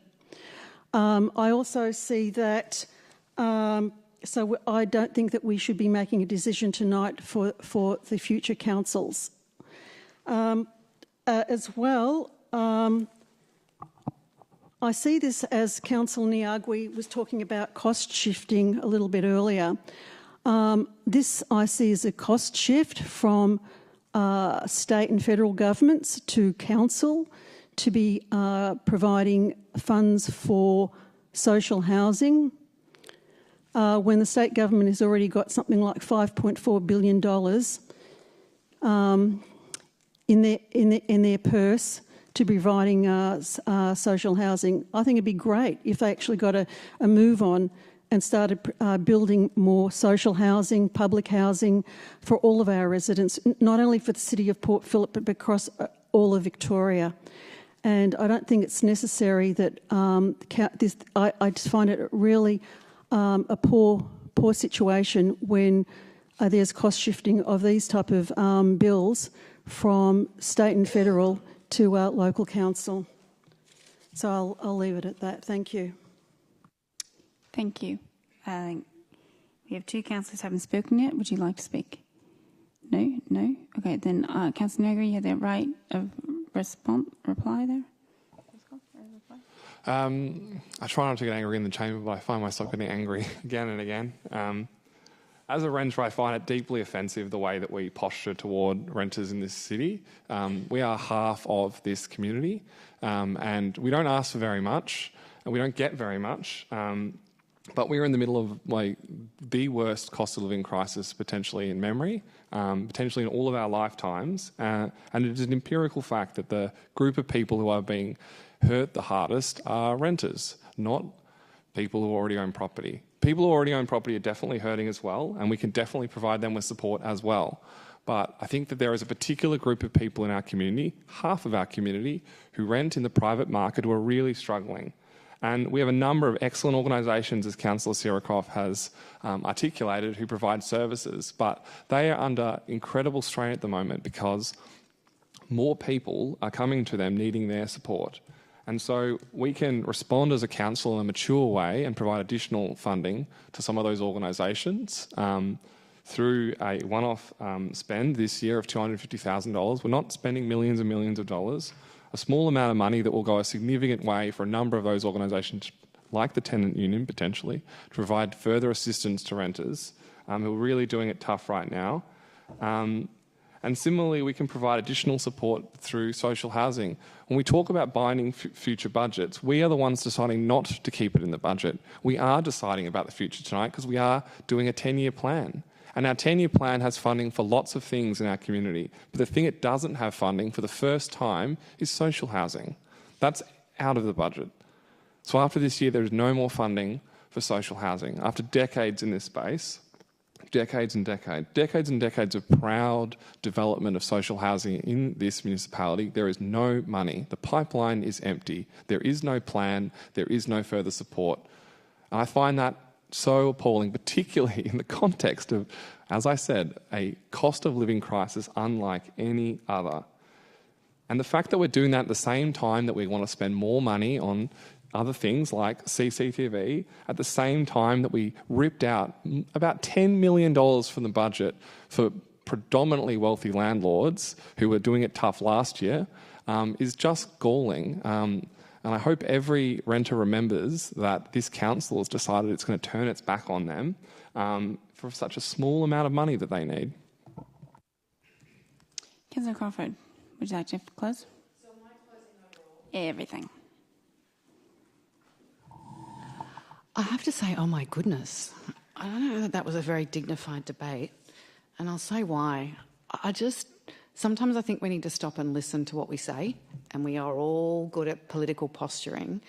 I also see that so I don't think that we should be making a decision tonight for the future councils. As well, I see this as Councillor Niagui was talking about cost shifting a little bit earlier. This I see as a cost shift from state and federal governments to council to be providing funds for social housing. When the state government has already got something like $5.4 billion in their purse to providing social housing. I think it'd be great if they actually got a move on and started building more social housing, public housing for all of our residents, not only for the city of Port Phillip but across all of Victoria. And I don't think it's necessary that I just find it really a poor situation when there's cost shifting of these type of bills from state and federal to local council. So I'll leave it at that. Thank you. Thank you. We have two councillors haven't spoken yet. Would you like to speak? No? No? Okay, then Councillor Niagara, you have the right of reply there. I try not to get angry in the chamber, but I find myself getting angry again and again. As a renter, I find it deeply offensive the way that we posture toward renters in this city. We are half of this community, and we don't ask for very much, and we don't get very much. But we're in the middle of the worst cost of living crisis potentially in memory, potentially in all of our lifetimes. And it is an empirical fact that the group of people who are being hurt the hardest are renters, not people who already own property. People who already own property are definitely hurting as well, and we can definitely provide them with support as well. But I think that there is a particular group of people in our community, half of our community, who rent in the private market who are really struggling. And we have a number of excellent organisations, as Councillor Sirikoff has articulated, who provide services, but they are under incredible strain at the moment because more people are coming to them needing their support. And so we can respond as a council in a mature way and provide additional funding to some of those organisations through a one-off spend this year of $250,000. We're not spending millions and millions of dollars. A small amount of money that will go a significant way for a number of those organisations, like the tenant union potentially, to provide further assistance to renters who are really doing it tough right now. And similarly, we can provide additional support through social housing. When we talk about binding future budgets, we are the ones deciding not to keep it in the budget. We are deciding about the future tonight because we are doing a 10-year plan. And our 10-year plan has funding for lots of things in our community. But the thing it doesn't have funding for the first time is social housing. That's out of the budget. So after this year, there is no more funding for social housing. After decades in this space, decades and decades of proud development of social housing in this municipality, there is no money. The pipeline is empty. There is no plan. There is no further support. And I find that so appalling, particularly in the context of, as I said, a cost of living crisis unlike any other. And the fact that we're doing that at the same time that we want to spend more money on other things like CCTV, at the same time that we ripped out about $10 million from the budget for predominantly wealthy landlords who were doing it tough last year, is just galling. And I hope every renter remembers that this council has decided it's going to turn its back on them for such a small amount of money that they need. Councillor Crawford, would you like to close? So my closing overall? Everything. I have to say, oh my goodness, I don't know that that was a very dignified debate, and I'll say why. Sometimes I think we need to stop and listen to what we say, and we are all good at political posturing,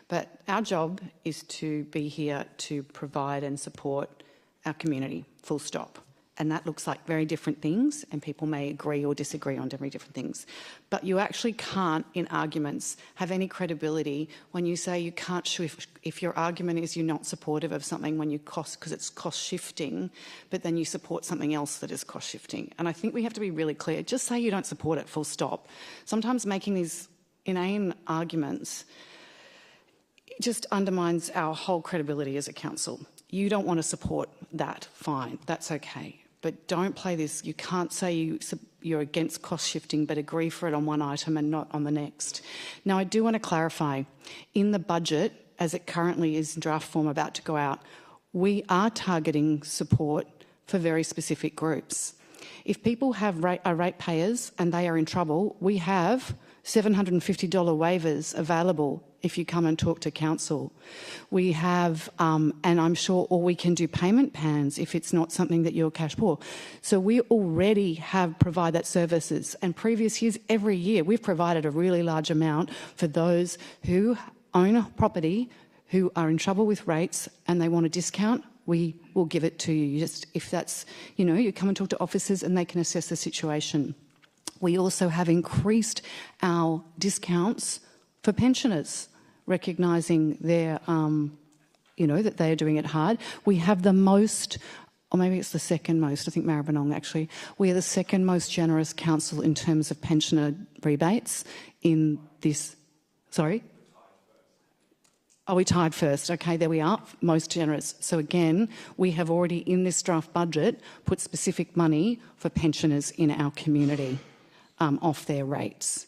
but our job is to be here to provide and support our community, full stop. And that looks like very different things, and people may agree or disagree on very different things. But you actually can't, in arguments, have any credibility when you say you can't shift. If your argument is you're not supportive of something when you because it's cost shifting, but then you support something else that is cost shifting. And I think we have to be really clear. Just say you don't support it, full stop. Sometimes making these inane arguments just undermines our whole credibility as a council. You don't want to support that, fine, that's okay. But don't play this. You can't say you're against cost shifting but agree for it on one item and not on the next. Now, I do want to clarify. In the budget, as it currently is in draft form about to go out, we are targeting support for very specific groups. If people are ratepayers and they are in trouble, we have $750 waivers available if you come and talk to council. We have, and I'm sure, or we can do payment plans if it's not something that you're cash poor. So we already have provided that services, and previous years, every year, we've provided a really large amount for those who own a property, who are in trouble with rates and they want a discount. We will give it to you. Just if that's, you come and talk to officers and they can assess the situation. We also have increased our discounts for pensioners, recognising their, that they are doing it hard. We have the most, or maybe it's the second most, I think Maribyrnong actually, we are the second most generous council in terms of pensioner rebates in this, sorry? Oh, we tied first. Okay, there we are, most generous. So again, we have already in this draft budget put specific money for pensioners in our community off their rates.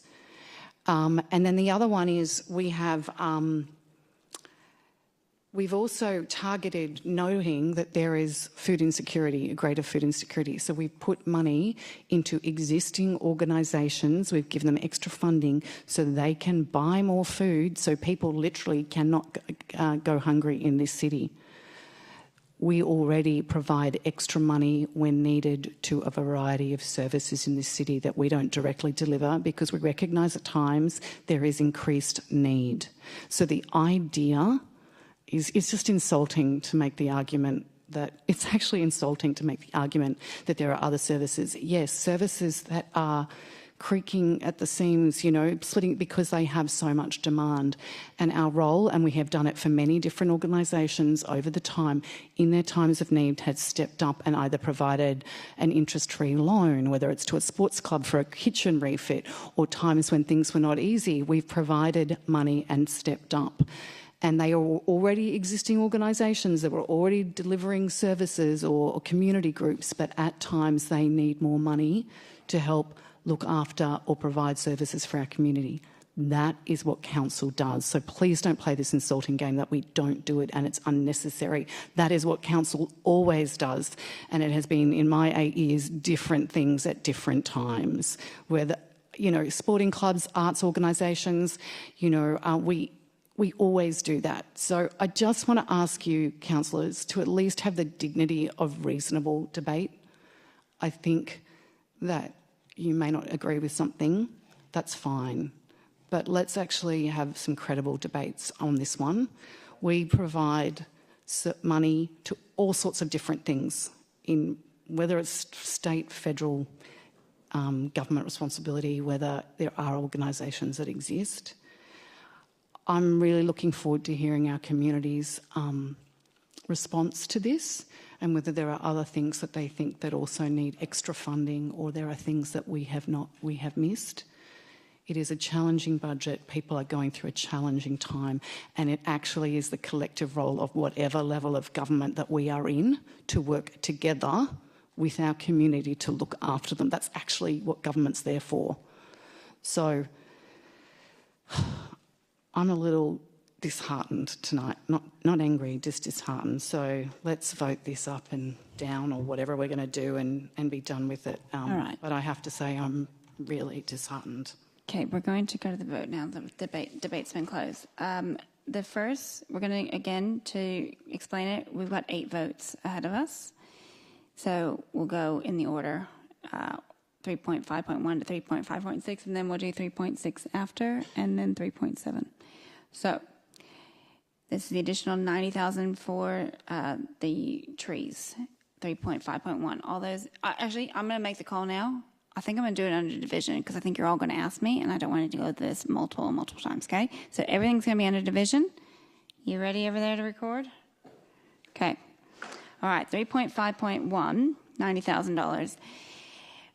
And then the other one is we've also targeted knowing that there is food insecurity, a greater food insecurity. So we've put money into existing organisations. We've given them extra funding so they can buy more food so people literally cannot go hungry in this city. We already provide extra money when needed to a variety of services in this city that we don't directly deliver because we recognise at times there is increased need. So the idea is it's just insulting to make the argument that it's actually insulting to make the argument that there are other services. Yes, services that are creaking at the seams, splitting because they have so much demand. And our role, and we have done it for many different organisations over the time, in their times of need has stepped up and either provided an interest-free loan, whether it's to a sports club for a kitchen refit, or times when things were not easy, we've provided money and stepped up. And they are already existing organisations that were already delivering services or community groups, but at times they need more money to help look after or provide services for our community. That is what council does. So please don't play this insulting game that we don't do it and it's unnecessary. That is what council always does. And it has been, in my 8 years, different things at different times. Whether, sporting clubs, arts organisations, we always do that. So I just want to ask you, councillors, to at least have the dignity of reasonable debate. I think that you may not agree with something, that's fine. But let's actually have some credible debates on this one. We provide money to all sorts of different things, in whether it's state, federal, government responsibility, whether there are organisations that exist. I'm really looking forward to hearing our community's response to this, and whether there are other things that they think that also need extra funding, or there are things that we have missed. It is a challenging budget. People are going through a challenging time, and it actually is the collective role of whatever level of government that we are in to work together with our community to look after them. That's actually what government's there for. So I'm a little disheartened tonight, not angry, just disheartened. So let's vote this up and down, or whatever we're going to do, and be done with it. All right. But I have to say I'm really disheartened. Okay, we're going to go to the vote now. The debate's been closed. The first, we're going to, again, to explain it, we've got 8 votes ahead of us. So we'll go in the order 3.5.1 to 3.5.6, and then we'll do 3.6 after, and then 3.7. So this is the additional $90,000 for the trees, 3.5.1. All those, actually, I'm going to make the call now. I think I'm going to do it under division because I think you're all going to ask me, and I don't want to go through this multiple times, okay? So everything's going to be under division. You ready over there to record? Okay. All right, 3.5.1, $90,000.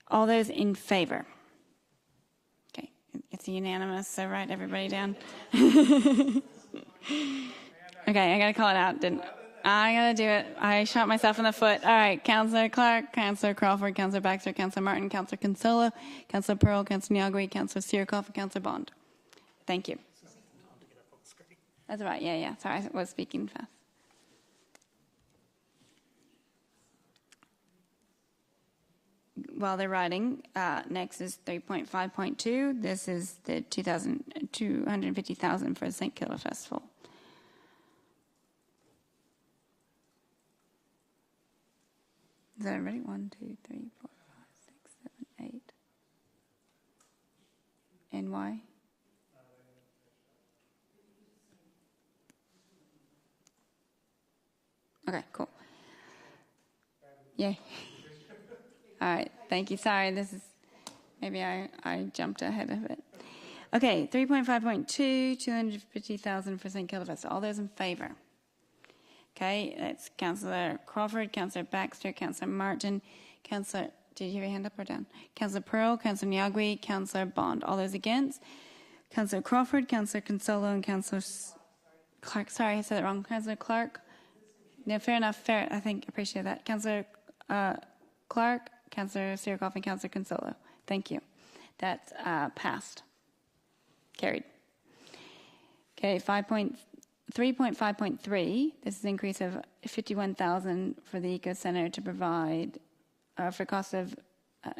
All those in favour? Okay, it's unanimous, so write everybody down. Okay, I got to call it out, didn't I? Got to do it. I shot myself in the foot. All right, Councillor Clark, Councillor Crawford, Councillor Baxter, Councillor Martin, Councillor Consultation, Councillor Pearl, Councillor Nyagui, Councillor Sirikoff, and Councillor Bond. Thank you. That's right, yeah. Sorry, I was speaking fast. While they're writing, next is 3.5.2. This is the $250,000 for the St. Kilda Festival. Is that everybody? 1, 2, 3, 4, 5, 6, 7, 8. And why? Okay, cool. Yay. All right, thank you. Sorry, this is, maybe I jumped ahead of it. Okay, 3.5.2, $250,000 for St. Kilda Festival. All those in favour? Okay, that's Councillor Crawford, Councillor Baxter, Councillor Martin, Councillor, did you have your hand up or down? Councillor Pearl, Councillor Nyagui, Councillor Bond. All those against? Councillor Crawford, Councillor Consultation, and Councillor Clark. Sorry, I said it wrong. Councillor Clark. No, fair enough. Fair. I think appreciate that. Councillor Clark, Councillor Sirikoff, and Councillor Consultation. Thank you. That's passed. Carried. Okay, 3.5.3. This is an increase of $51,000 for the Eco Centre to provide for cost of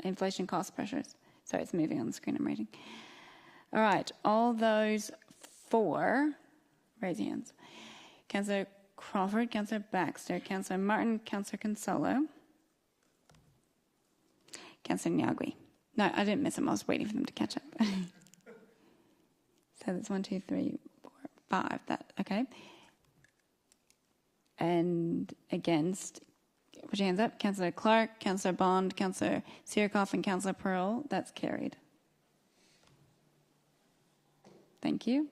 inflation cost pressures. Sorry, it's moving on the screen. I'm reading. All right, all those for, raise your hands. Councillor Crawford, Councillor Baxter, Councillor Martin, Councillor Consultation, Councillor Nyagui. No, I didn't miss them. I was waiting for them to catch up. So that's 1, 2, 3, 4, 5. That okay. And against, put your hands up. Councillor Clark, Councillor Bond, Councillor Sirikoff, and Councillor Pearl. That's carried. Thank you.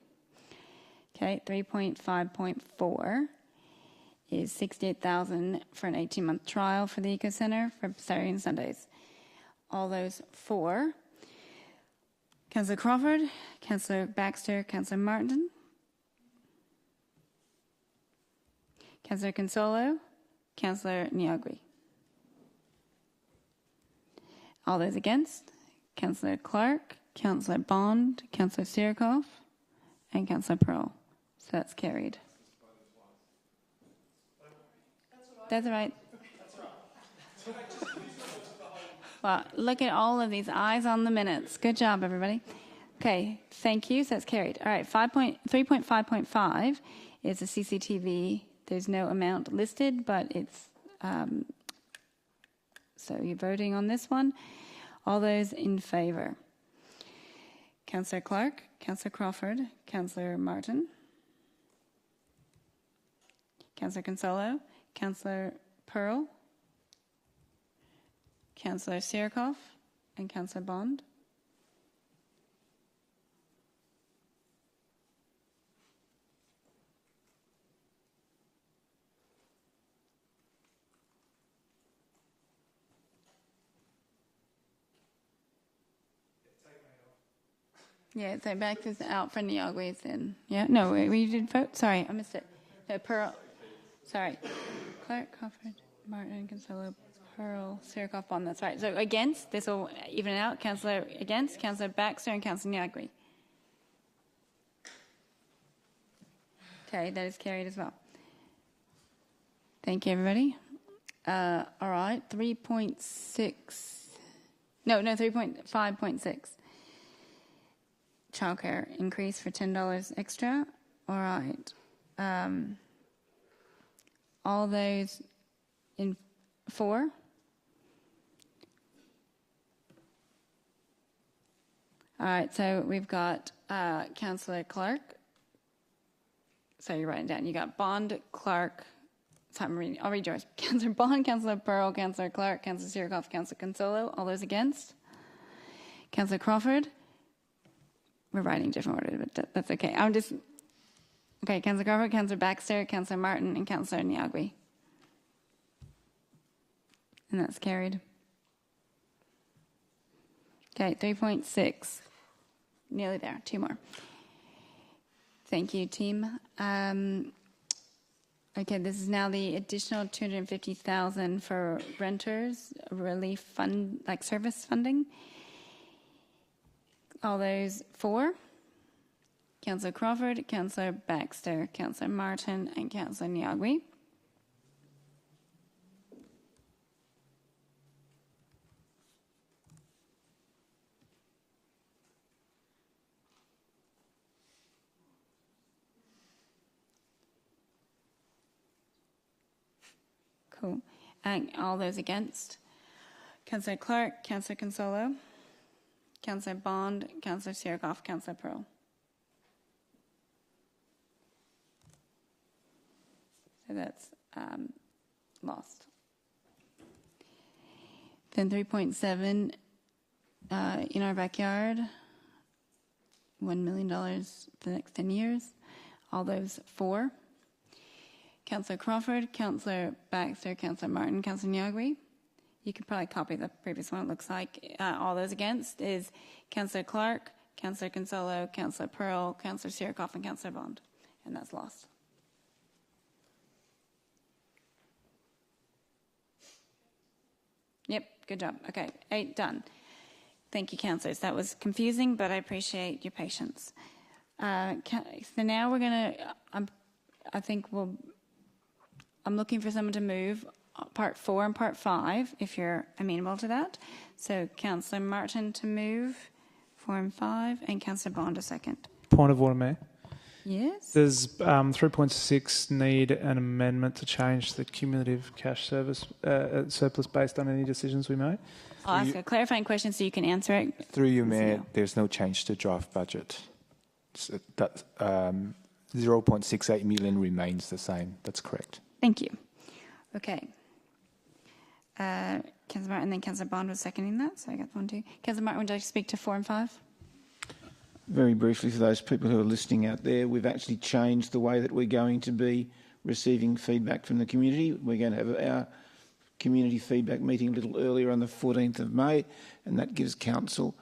Okay, 3.5.4 is $68,000 for an 18-month trial for the Eco Centre for Saturday and Sundays. All those for Councillor Crawford, Councillor Baxter, Councillor Martin, Councillor Consultation, Councillor Nyagui. All those against? Councillor Clark, Councillor Bond, Councillor Sirikoff, and Councillor Pearl. So that's carried. That's all right. Well, look at all of these eyes on the minutes. Good job, everybody. Okay, thank you. So that's carried. All right, 3.5.5 is a CCTV. There's no amount listed, but it's... so you're voting on this one. All those in favour? Councillor Clark, Councillor Crawford, Councillor Martin, Councillor Consultation, Councillor Pearl, Councillor Sirikoff, and Councillor Bond. Yeah, so back is out for Niagara then. Yeah, no, we did vote. Sorry, I missed it. No, Pearl. Sorry. Clark, Crawford, Martin, Consuelo, Pearl, Sirikoff, Bond. That's right. So against, this will even it out. Councillor against, Councillor Baxter and Councillor Niagara. Okay, that is carried as well. Thank you, everybody. All right, 3.6. No, 3.5.6. Childcare increase for $10 extra. All right. All those in for? All right, so we've got Councillor Clark. So you're writing down. You got Bond, Clark. Sorry, I'll read yours. Councillor Bond, Councillor Pearl, Councillor Clark, Councillor Sirikoff, Councillor Consuelo. All those against? Councillor Crawford. We're writing different order, but that's okay. Okay, Councillor Crawford, Councillor Baxter, Councillor Martin, and Councillor Niagara. And that's carried. Okay, 3.6. Nearly there. 2 more. Thank you, team. Okay, this is now the additional $250,000 for renters relief fund, like service funding. All those for? Councillor Crawford, Councillor Baxter, Councillor Martin, and Councillor Niagara. Cool. And all those against? Councillor Clark, Councillor Consuelo, Councillor Bond, Councillor Sirikoff, Councillor Pearl. So that's lost. Then 3.7 in our backyard, $1 million for the next 10 years. All those for? Councillor Crawford, Councillor Baxter, Councillor Martin, Councillor Niagara. You could probably copy the previous one, it looks like. All those against is Councillor Clark, Councillor Consuelo, Councillor Pearl, Councillor Sirikoff, and Councillor Bond. And that's lost. Yep, good job. Okay, 8 done. Thank you, councillors. That was confusing, but I appreciate your patience. So now we're going to, I'm looking for someone to move part 4 and part 5, if you're amenable to that. So Councillor Martin to move 4 and 5, and Councillor Bond a second. Point of order, Mayor. Yes. Does 3.6 need an amendment to change the cumulative cash service surplus based on any decisions we make? I'll ask a clarifying question so you can answer it. Through you, Mayor, there's no change to draft budget. So that 0.68 million remains the same. That's correct. Thank you. Okay. Councillor Martin, then Councillor Bond was seconding that, so I got 1, 2. Councillor Martin, would you like to speak to 4 and 5? Very briefly, for those people who are listening out there, we've actually changed the way that we're going to be receiving feedback from the community. We're going to have our community feedback meeting a little earlier on the 14th of May, and that gives council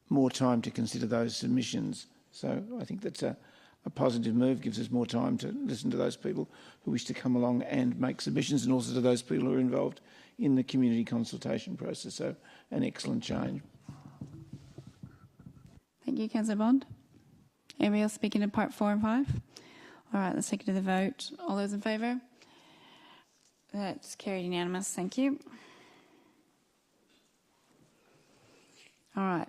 more time to consider those submissions. So I think that's a positive move, gives us more time to listen to those people who wish to come along and make submissions, and also to those people who are involved in the community consultation process. So an excellent change. Thank you, Councillor Bond. Anybody else speaking to part 4 and 5? All right, let's take it to the vote. All those in favour? That's carried unanimous. Thank you. All right.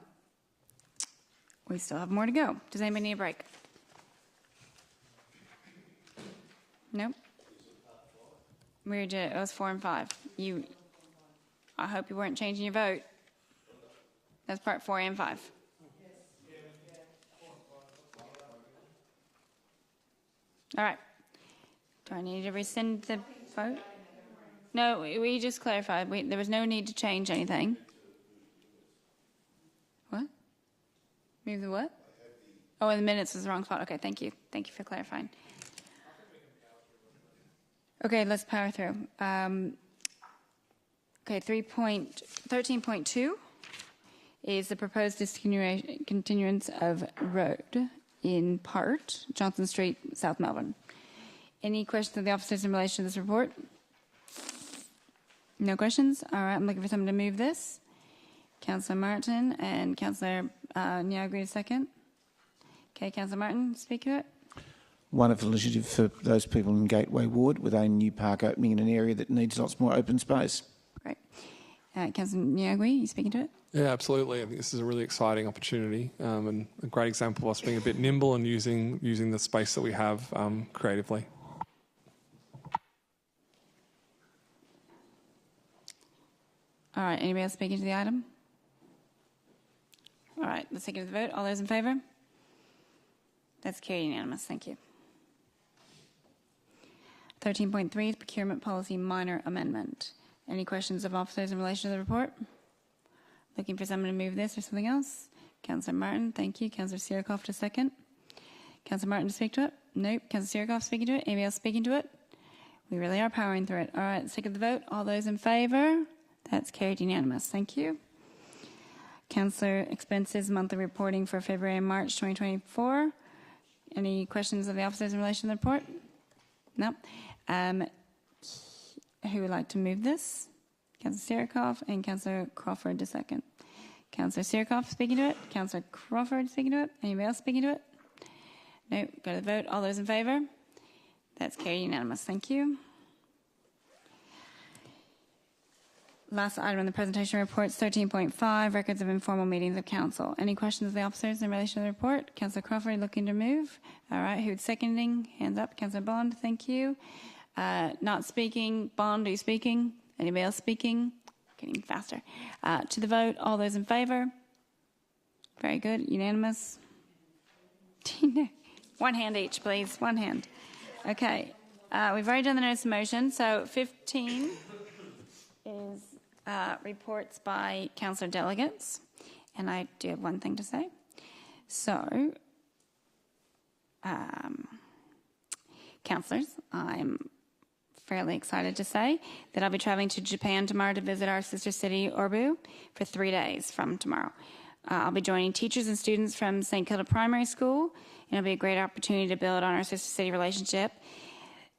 We still have more to go. Does anybody need a break? Nope. It was 4 and 5. I hope you weren't changing your vote. That's part 4 and 5. All right. Do I need to rescind the vote? No, we just clarified. There was no need to change anything. What? Move the what? Oh, in the minutes was the wrong spot. Okay, thank you. Thank you for clarifying. Okay, let's power through. Okay, 13.2 is the proposed continuance of road in part, Johnson Street, South Melbourne. Any questions of the officers in relation to this report? No questions? All right, I'm looking for someone to move this. Councillor Martin and Councillor Nyagri a second. Okay, Councillor Martin, speak to it. Wonderful initiative for those people in Gateway Ward with a new park opening in an area that needs lots more open space. Great. Councillor Nyagri, you speaking to it? Yeah, absolutely. I think this is a really exciting opportunity and a great example of us being a bit nimble and using the space that we have creatively. All right, anybody else speaking to the item? All right, let's take it to the vote. All those in favour? That's carried unanimous. Thank you. 13.3 is Procurement Policy Minor Amendment. Any questions of officers in relation to the report? Looking for someone to move this or something else? Councillor Martin, thank you. Councillor Sirikoff to second. Councillor Martin to speak to it? Nope. Councillor Sirikoff speaking to it? Anybody else speaking to it? We really are powering through it. All right, let's take it to the vote. All those in favour? That's carried unanimous. Thank you. Councillor Expenses Monthly Reporting for February and March 2024. Any questions of the officers in relation to the report? No. Who would like to move this? Councillor Sirikoff and Councillor Crawford to second. Councillor Sirikoff speaking to it. Councillor Crawford speaking to it. Anybody else speaking to it? No. Go to the vote. All those in favour? That's carried unanimous. Thank you. Last item on the presentation reports, 13.5, records of informal meetings of council. Any questions of the officers in relation to the report? Councillor Crawford looking to move. All right, who's seconding? Hands up. Councillor Bond, thank you. Not speaking. Bond, are you speaking? Anybody else speaking? Getting faster. To the vote, all those in favour? Very good, unanimous. One hand each, please. One hand. Okay, we've already done the notice of motion, so 15 is reports by councillor delegates, and I do have one thing to say. So, councillors, I'm fairly excited to say that I'll be travelling to Japan tomorrow to visit our sister city, Orbu, for 3 days from tomorrow. I'll be joining teachers and students from St. Kilda Primary School, and it'll be a great opportunity to build on our sister city relationship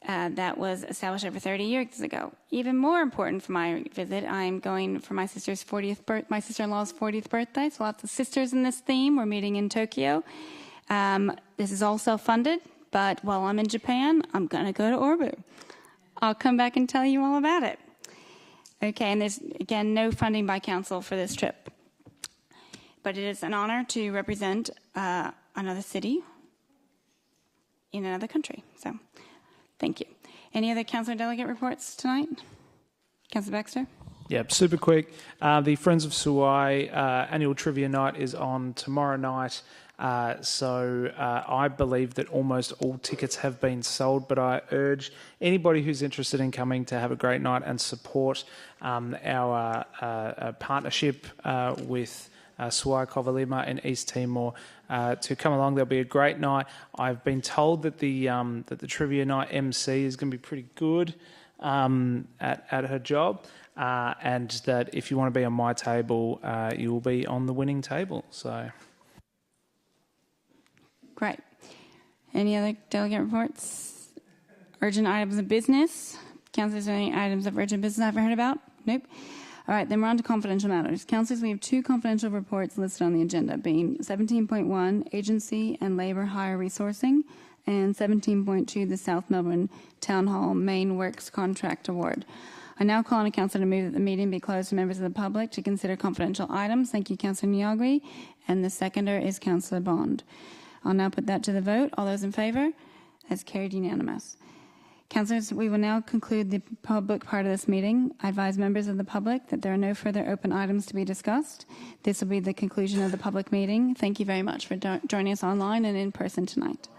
that was established over 30 years ago. Even more important for my visit, I'm going for my my sister-in-law's 40th birthday. So lots of sisters in this theme. We're meeting in Tokyo. This is all self-funded, but while I'm in Japan, I'm going to go to Orbu. I'll come back and tell you all about it. Okay, and there's, again, no funding by council for this trip. But it is an honour to represent another city in another country. So, thank you. Any other councillor delegate reports tonight? Councillor Baxter? Yep, super quick. The Friends of Suai annual trivia night is on tomorrow night. So I believe that almost all tickets have been sold, but I urge anybody who's interested in coming to have a great night and support our partnership with Suai Kovalima in East Timor to come along. There'll be a great night. I've been told that the trivia night MC is going to be pretty good at her job, and that if you want to be on my table, you will be on the winning table. So, great. Any other delegate reports? Urgent items of business. Councillors, any items of urgent business I've heard about? Nope. All right, then we're on to confidential matters. Councillors, we have 2 confidential reports listed on the agenda, being 17.1, Agency and Labour Hire Resourcing, and 17.2, the South Melbourne Town Hall Main Works Contract Award. I now call on a councillor to move that the meeting be closed to members of the public to consider confidential items. Thank you, Councillor Nyagri. And the seconder is Councillor Bond. I'll now put that to the vote. All those in favour? That's carried unanimous. Councillors, we will now conclude the public part of this meeting. I advise members of the public that there are no further open items to be discussed. This will be the conclusion of the public meeting. Thank you very much for joining us online and in person tonight.